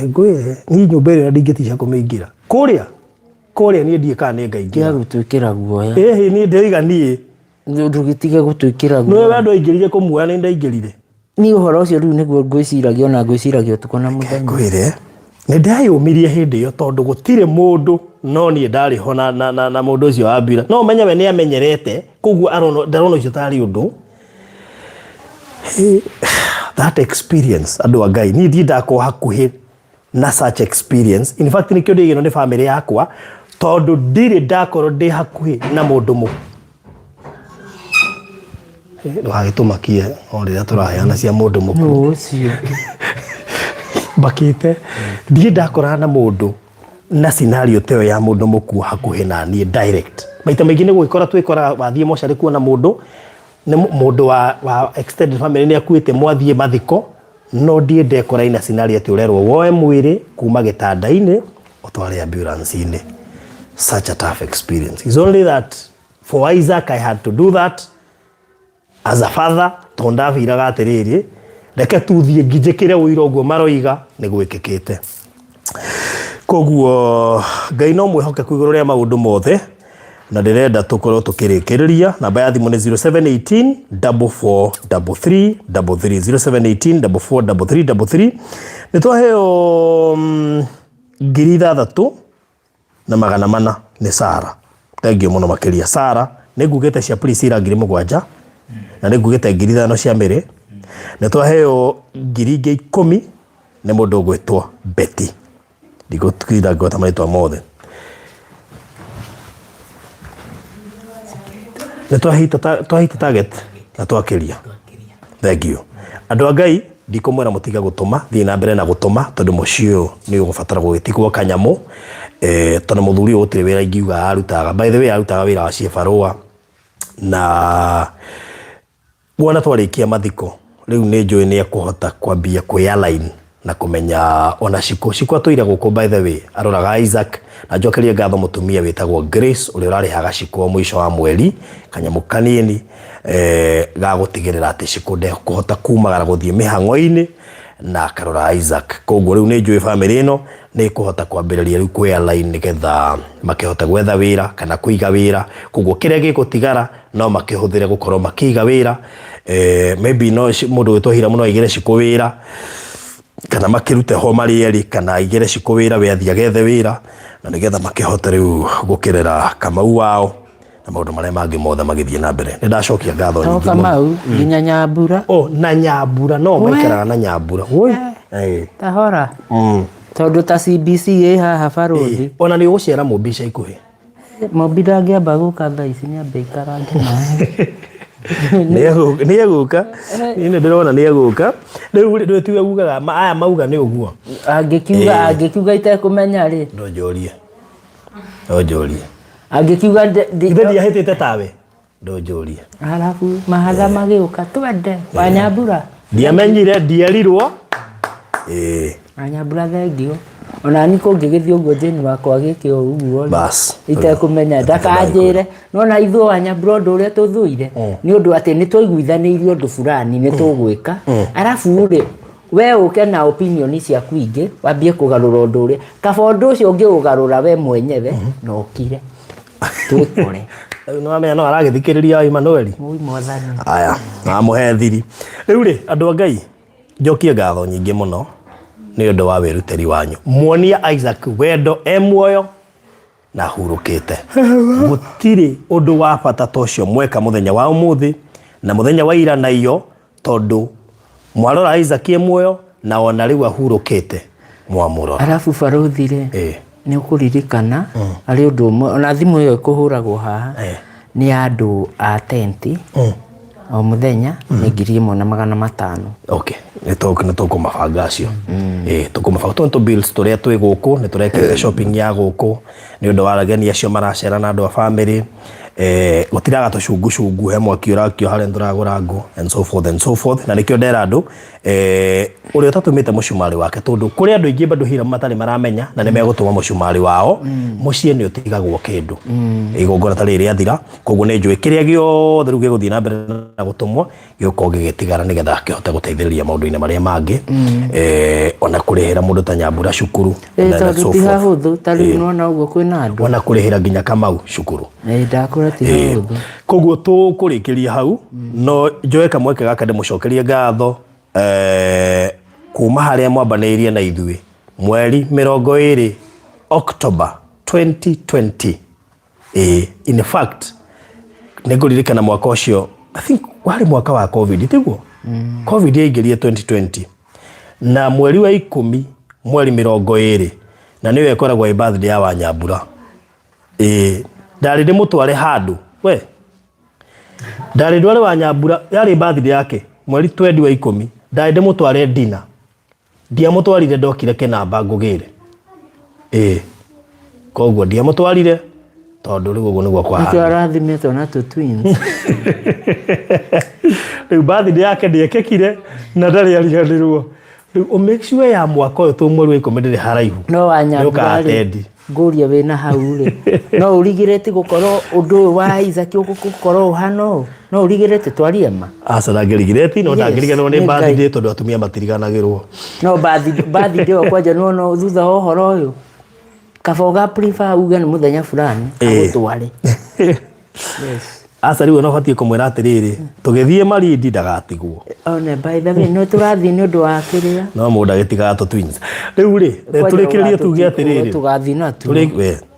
ngwire ni nyumba ĩrĩa ndingĩticia kũmĩingĩra kũrĩa niĩ ndiĩ kana nĩ ngaingĩra gũtwĩkĩra guoya niĩ ndĩiga niĩ ndũgĩtige gũtwĩkĩra guoya nĩwe andũ aingĩrire kũmuoya nĩ ndaingĩrire niĩ ũhoro ũcio rĩu nĩguo ngwĩciragia ona ngwĩciragia ũtukũ na mũthenya ngwire nĩ ndayũmirie hĩndĩ ĩyo tondũ gũtirĩ mũndũ no niĩ ndarĩ ho na mũndũ ũcio wa mbira no ũmenye we nĩ amenyerete koguo ndarona ũcio tarĩ ũndũ that experience andu Ngai ni ndi ndako hakuhi na such experience in fact ni kio ndigino ni family yakwa tondu ndiri ndakoro ndi hakuhi na mundu mu ndwagitumakie orira turaheana cia mundu muku ucio bakite ndi ndakora na mundu na scenario teo ya mundu muku hakuhi na ni direct maita maingi ni gwikora twikora wathie mochari kuona mundu ni mundu wa extended family ni akuite mwathie mathiko no ndie ndekora ina scenario ati urerwo woe mwiri kuma gitanda-ini utware ambulance-ini. Such a tough experience. It's only that for Isaac I had to do that as a father tonda viraga atiriri reke tuthie ngijikire wira uguo maroiga ni gwikikite koguo Ngai no mwihoke kuiguru ria maundu mothe na ndirenda tukorwo tukirikiriria namba ya thimu ni 0718 4433 0718 nitwaheo 6,400 ni Sara. Thank you muno makiria Sara nigugite cia Priscilla 7,000 na nigugite 5,000 cia Mary nitwaheo 10,000 ni mundu gwitwo Betty ndigutwira ngota maitwa mothe twahita target na twakiria. Thank you andu Ngai ndikumwira mutiga gutuma thii na mbere na gutuma tondu mucio ni ugubatara gugitigwo kanyamu tondu muthuri utire wira ingiuga arutaga by the way arutaga wira wa cibarua na wona twarikia mathiko riu ni njui ni akuhota kwambia ku airline na kumenya ona ciko tuira guku by the way aroraga Isaac na njokeria ngatho mutumia witagwo Grace uri urarihaga ciko mwisho wa mweri kanyamu kanini ga gutigirira ati ciko nde kuhota kumagara guthie mihango-ini na karora Isaac koguo riu ni njui family ino ni kuhota kwambiriria riu ku airline nigetha makihota gwetha wira kana kuiga wira koguo kiria gigutigara no makihuthire gukorwo makiiga wira maybe no mundu witwahira muno igire ciko wira kana makirute ho marieri kana igire ciko wira we athia gethe wira na nigetha makihota riu gukirira Kamau wao na maundu maria mangi mothe magithie na mbere. Ni ndacokia ngatho nyingi Kamau nginya Nyambura na Nyambura no maikaraga na Nyambura woi tahora tondu ta CBC haha baruthi ona ni uguciara mubisha ikuhi mobira ngiamba guka thaa ici ni ambe ikarange ni eguka ni ndirona ni eguka riu tiwe gugaga aya mauga ni uguo angikiuga itekumenya ri ndonjorie angikiuga ndithi ahitite tawe ndonjorie alafu mahatha magiuka twende wa Nyambura ndiamenyire ndierirwo Nyambura thengio ona ni ko ngigithio uguo thini wakwa gikio uguo bas itakumenya ndakanjire nona ithuo Wanyambura ndu uria tuthuire ni undu ati ni twaiguithanirio ndu fulani ni tugwika arafu ri we uke na opinion ciaku ingi wambie kugarura undu uria kabondo ucio ungiugarura we mwenyewe no kire twikore no amenya no aragithikiriria Emmanuel mwathani aya na muhethiri riu ri andu a Ngai njokie ngatho nyingi muno ni undu wa wiruteri wanyu muonia Isaac wendo muoyo na hurukite gutiri undu wa bata tocio mweka muthenya wa umuthi na muthenya wa ira na iyo tondu mwarora Isaac muoyo na ona riu ahurukite mwamurora arafu baruthire ni ukuririkana ari undu ona thimu iyo kuhuragwo haha ni andu a tenti o muthenya ni 1,500 okay nitoko mabanga acio tukumabanga tonto bills turia twi guku ni turekete shopping ya guku ni undu wa ageni acio maracera na andu a family gutiraga tucungu he mwaki urakio hare nduragura ngo and so forth na nikio ndera andu uri utatumite mucumari wake tondu kuri andu ingi bado hira matari maramenya na nimegutuma mucumari wao mucie ni utigagwo kindu igongora tari ri athira koguo ni njui kiria giothe ru giguthii na mbere na gutumwo giuko gigitigara nigetha kihote guteithiriria maundu-ini maria mangi ona kurihira mundu ta Nyambura cukuru na so forth tari nona uguo kwina andu ona kurihira nginya Kamau cukuru koguo tukurikiria hau no njoe kamweke gaka ndimucokerie ngatho kuma haria mwambaniirie na ithui mweri 20 October 2020 in fact niguririkana mwaka ucio I think wari mwaka wa covid tiguo covid yaingirie 2020 na mweri wa 10 mweri 20 na niwe ekoragwo i birthday ya Wanyambura ndari ndimutware handu we ndari ndware Wanyambura yari birthday yake mweri 20 wa 10 ndari ndimutware dinner ndiamutwarire ndokire kinamba ngugire koguo ndiamutwarire tondu riu uguo niguo kwa ndio arathimetwo na tu twins riu birthday yake ndiekekire na ndari ariganirwo riu make sure ya mwaka uyu tu mweri wa 10 ndiri haraihu no Wanyambura nguria wina hau ri no urigirete gukorwo undu wa Isaac gukorwo uhano no urigirete twarie ma asa ndangirigirete no ndangiriganwo ni birthday tondu atumia matiriganagirwo no birthday wa kwanja no thutha uhoro uyu kaboga prefer uga ni muthenya fulani agutware yes asa riu no batie kumwira atiriri tugithie Malindi ndagatigwo one by the way no turathie ni undu wa kiria no mundu agitiga to twins riu ri turikiririe tuge atiriri tugathi na tu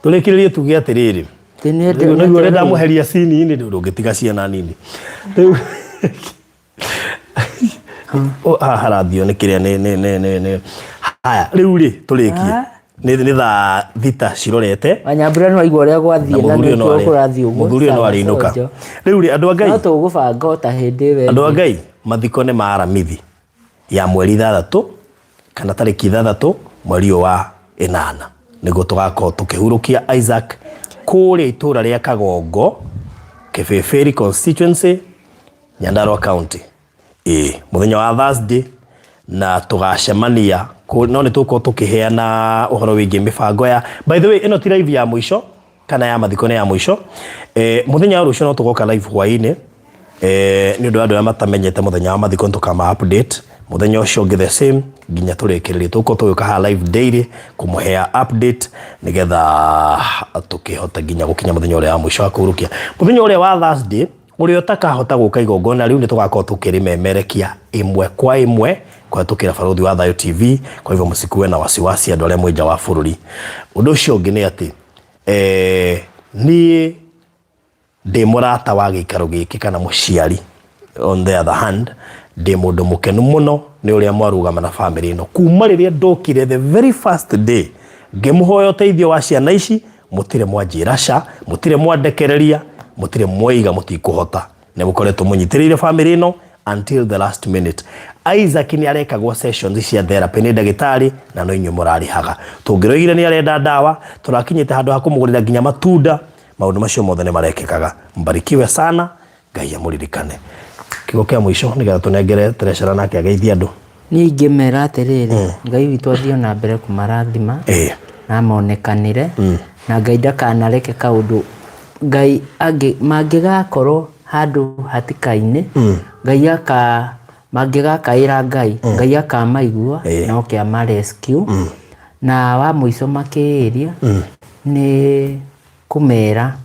turikiririe tuge atiriri riu no urenda muheria cini ni ndungitiga ciana nini riu harathio ni kiria ni haya riu ri turikie ni tha thita cirorete Wanyambura no aigua uria gwathie na ni kurathio muthuri no ariinuka riu ri andu a Ngai no tugubanga ota hindi we andu a Ngai mathiko ni maramithi ya mweri 6 kana tariki 6 mweri wa 8 niguo tugakorwo tukihurukia Isaac kuria itura ria Kagongo Kebeberi constituency Nyandarua county muthenya wa Thursday na tugacemania no ni tuko tukiheana uhoro wingi mibango ya by the way ino ti live ya mwisho kana ya mathiko ne ya mwisho muthenya wa rucio no tugoka live hwaini ni undu andu matamenyete muthenya wa mathiko tukama update muthenya ucio ngi the same nginya turikiririe tuko tuyuka ha live daily kumuhea update nigetha tukihota nginya gukinya muthenya uria wa mwisho wa kurukia muthenya uria wa Thursday uria utakahota guka igongona riu ni tugakorwo tukirimemerekia imwe kwa imwe kwa tukira Baruthi wa Thayo TV kwa hivyo msikuwe na wasiwasi andu aria mwenja wa bururi undu ucio ngi ni ati ni ndi murata wa gikaro giki kana muciari on the other hand ndi mundu mukenu muno ni uria mwarugama na family ino kuma riria ndokire the very first day ngimuhoya uteithio wa ciana ici mutire mwanjira ca mutire mwandekereria mutire mwiga mutikuhota ne mukoretwo munyitiriire family ino until the last minute Isaac ni arekagwo sessions cia therapy ni ndagitari na no inyu murarihaga tungiroire ni arenda dawa turakinyite handu ha kumugurira nginya matunda maundu macio mothe ni marekekaga mbarikiwe sana Ngai amuririkane kigo kia mwisho nigetha tunengere treasure nake ageithia andu ni ingimera atiriri Ngai witũ athio na mbere kumarathima na monekanire na Ngai ndakanareke kaundu Ngai mangigakorwo handu hatikaine Ngai mangigakaira Ngai Ngai akamaigua na okiama rescue na wa muico makiria ni kumera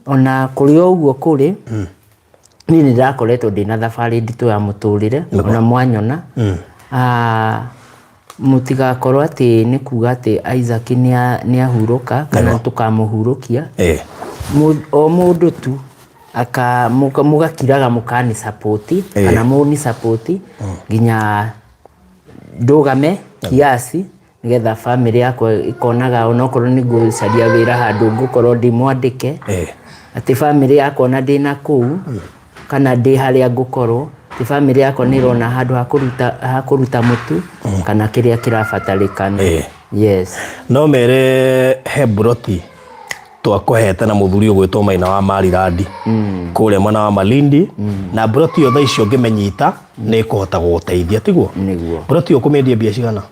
ona kuri uguo kuri ni ndakoretwo ndina thabarĩ nditũ ya mũtũrĩre ona mwanyona mutigakorwo ati ni kuga ati Isaac ni ahurũka kana tukamũhurũkia o mũndũ tu mugakiraga mukani support kana muni support nginya ndũgame kiasi nigetha family yako ikonaga onokorwo ni gucaria wĩra handu ngukorwo ndimwandĩke ati family yako na ndina kuu kana ndi haria ngukorwo ti family yako ni rona handu hakuruta mutu kana kiria kirabatarikana yes no mere Hebroti twakohete na muthuri ugwitwo Maina wa Marirandi kuria mwana wa Malindi na Broti yo thaicio ngimenyita ni kuhota guteithia tiguo niguo Broti yo kumendia bia cigana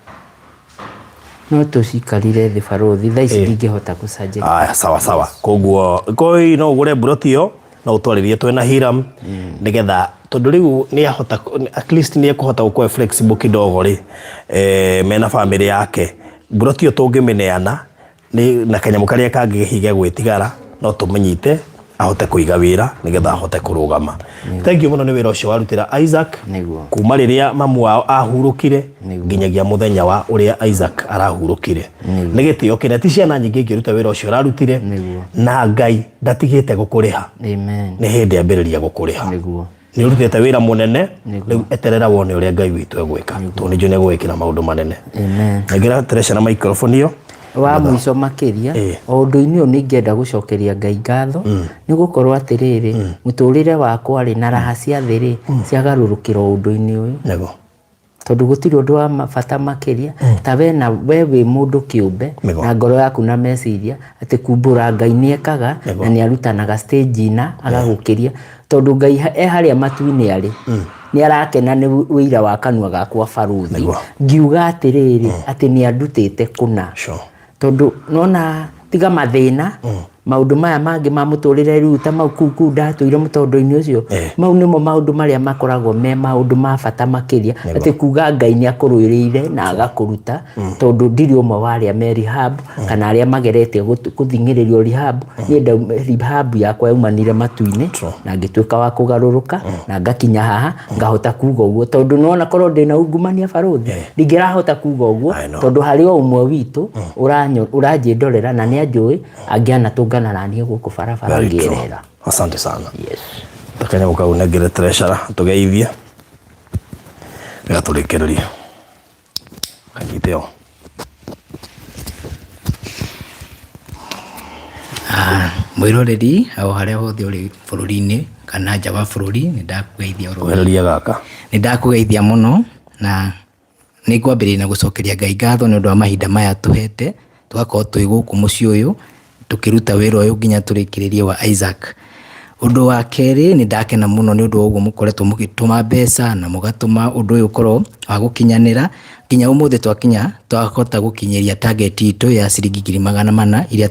no tucikarire thi barothi thaici ndingihota gucanjira sawa koguo koi no ugure Broti yo no utwaririe twena Hiram nigetha tondu riu ni ahota at least ni kuhota gukwa flexible kidogo ri mena family yake Broti yo tungimeneana ni na kanyamu karia kangihiga gwitigara no tumenyite ahote kuiga wira nigetha ahote kurugama thank you muno ni wira ucio warutira Isaac kuma riria mamu wao ahurukire nginyagia muthenya wa uria Isaac arahurukire ni gitio kineti ciana nyingi ngiruta wira ucio ararutire na Ngai ndatigite gukuriha amen ni hindi ambiriria gukuriha ni urutite wira munene riu eterera wone uria Ngai witu egwika tu ni june gwikira maundu manene amen ngira Teresha na microphone yo wa muico makiria undu-ini ni ngenda gucokeria Ngai ngatho ni gukorwo atiriri muturire wakwa ri na raha cia thiri ciagarurukiro undu-ini uyu nego tondu gutiri undu wa mabata makiria ta we wi mundu kiumbe na ngoro yaku na meciria ati kumbura Ngai ni ekaga na ni arutanaga stage na agagukiria tondu Ngai haria matu-ini ari ni arakena ni wira wa kanua gakwa baruthi ngiuga atiriri ati ni andutite kuna tondu nona tiga mathina maundu maya mangi ma muturire riu ta mau kuku ndatuire mutondo-ini ucio mau nimo maundu maria makoragwo me maundu ma bata makiria ati kuga Ngai ni akuruirire na agakuruta tondu ndiri umwe wa aria me rehab kana aria magerete kuthingiririo rehab ni rehab yakwa yumanire matu-ini na ngituika wa kugaruruka na ngakinya haha ngahota kuga uguo tondu nona korwo ndina ungumania baruthi ndingirahota kuga uguo tondu hari o umwe witu uranjindorera na ni anjui angiana tungana nani guku barabara ngirera asante sana yes takanya ukaunegere Treasure tugeithie gaturikiria kanyiteo mwiroreri au haria hothe uri bururi-ini kana nja wa bururi ni ndakugeithia wereria gaka ni ndakugeithia muno na ni ngwambiriria na gucokeria Ngai ngatho ni undu wa mahinda maya tuhete tugakorwo twi guku mucii uyu tukiruta wira uyu nginya turikiririe wa Isaac undu wa keri ni ndakena muno ni undu uguo mukoretwo mugituma mbeca na mugatuma undu uyu ukorwo wa gukinyanira nginya umuthi twahota gukinyeria target itu ya ciringi 400 iria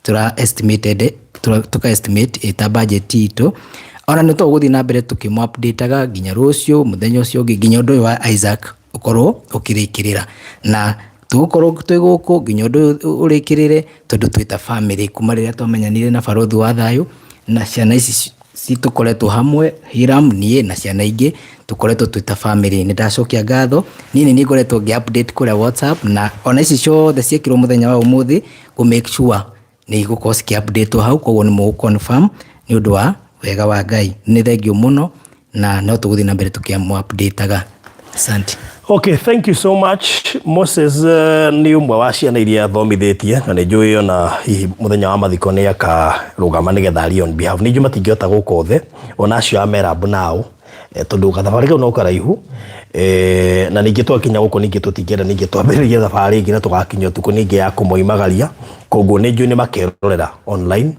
tura estimated tuka estimate eta budget itu ona ni tuguthi na mbere tukimu updateaga nginya rucio muthenya ucio nginya undu wa Isaac ukorwo ukirikirira na tugukorwo twi guku nginya undu urikirire tondu twita family kuma riria twamenyanire na barothi wa thayu na ciana ici citukoretwo hamwe Hiram nie na ciana ingi tukoretwo twita family ni ndacokia ngatho nini ni ngoretwo ngi update kuria WhatsApp na ona ici ciothe ciekirwo muthenya wa umuthi ku make sure ni igukorwo ciki update hau koguo ni mu confirm ni undu wa wega wa Ngai ni thengio muno na no tuguthi na mbere tukiamu updateaga asante. Okay, thank you so much. Moses ni umwe wa ciana iria thomithitie na ni njui ona hihi muthenya wa mathiko ni akarugama nigetha ari on behalf ni njuma tingiota guko the ona acio amerabu nao tondu gathabari kau no karaihu na ningi twakinya guko ningi tutingenda ningi twambiriria thabari ingi na tugakinya tuko ningi ya kumoimagaria koguo ni njui ni makerorera online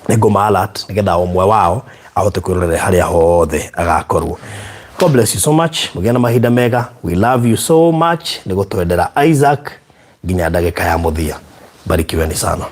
ni nguma alert nigetha umwe wao ahote kwirorera haria hothe agakorwo. God bless you so much. Mugena mahinda mega. We love you so much. Nigotwendera Isaac nginya ndagika ya muthia. Barikiweni sana.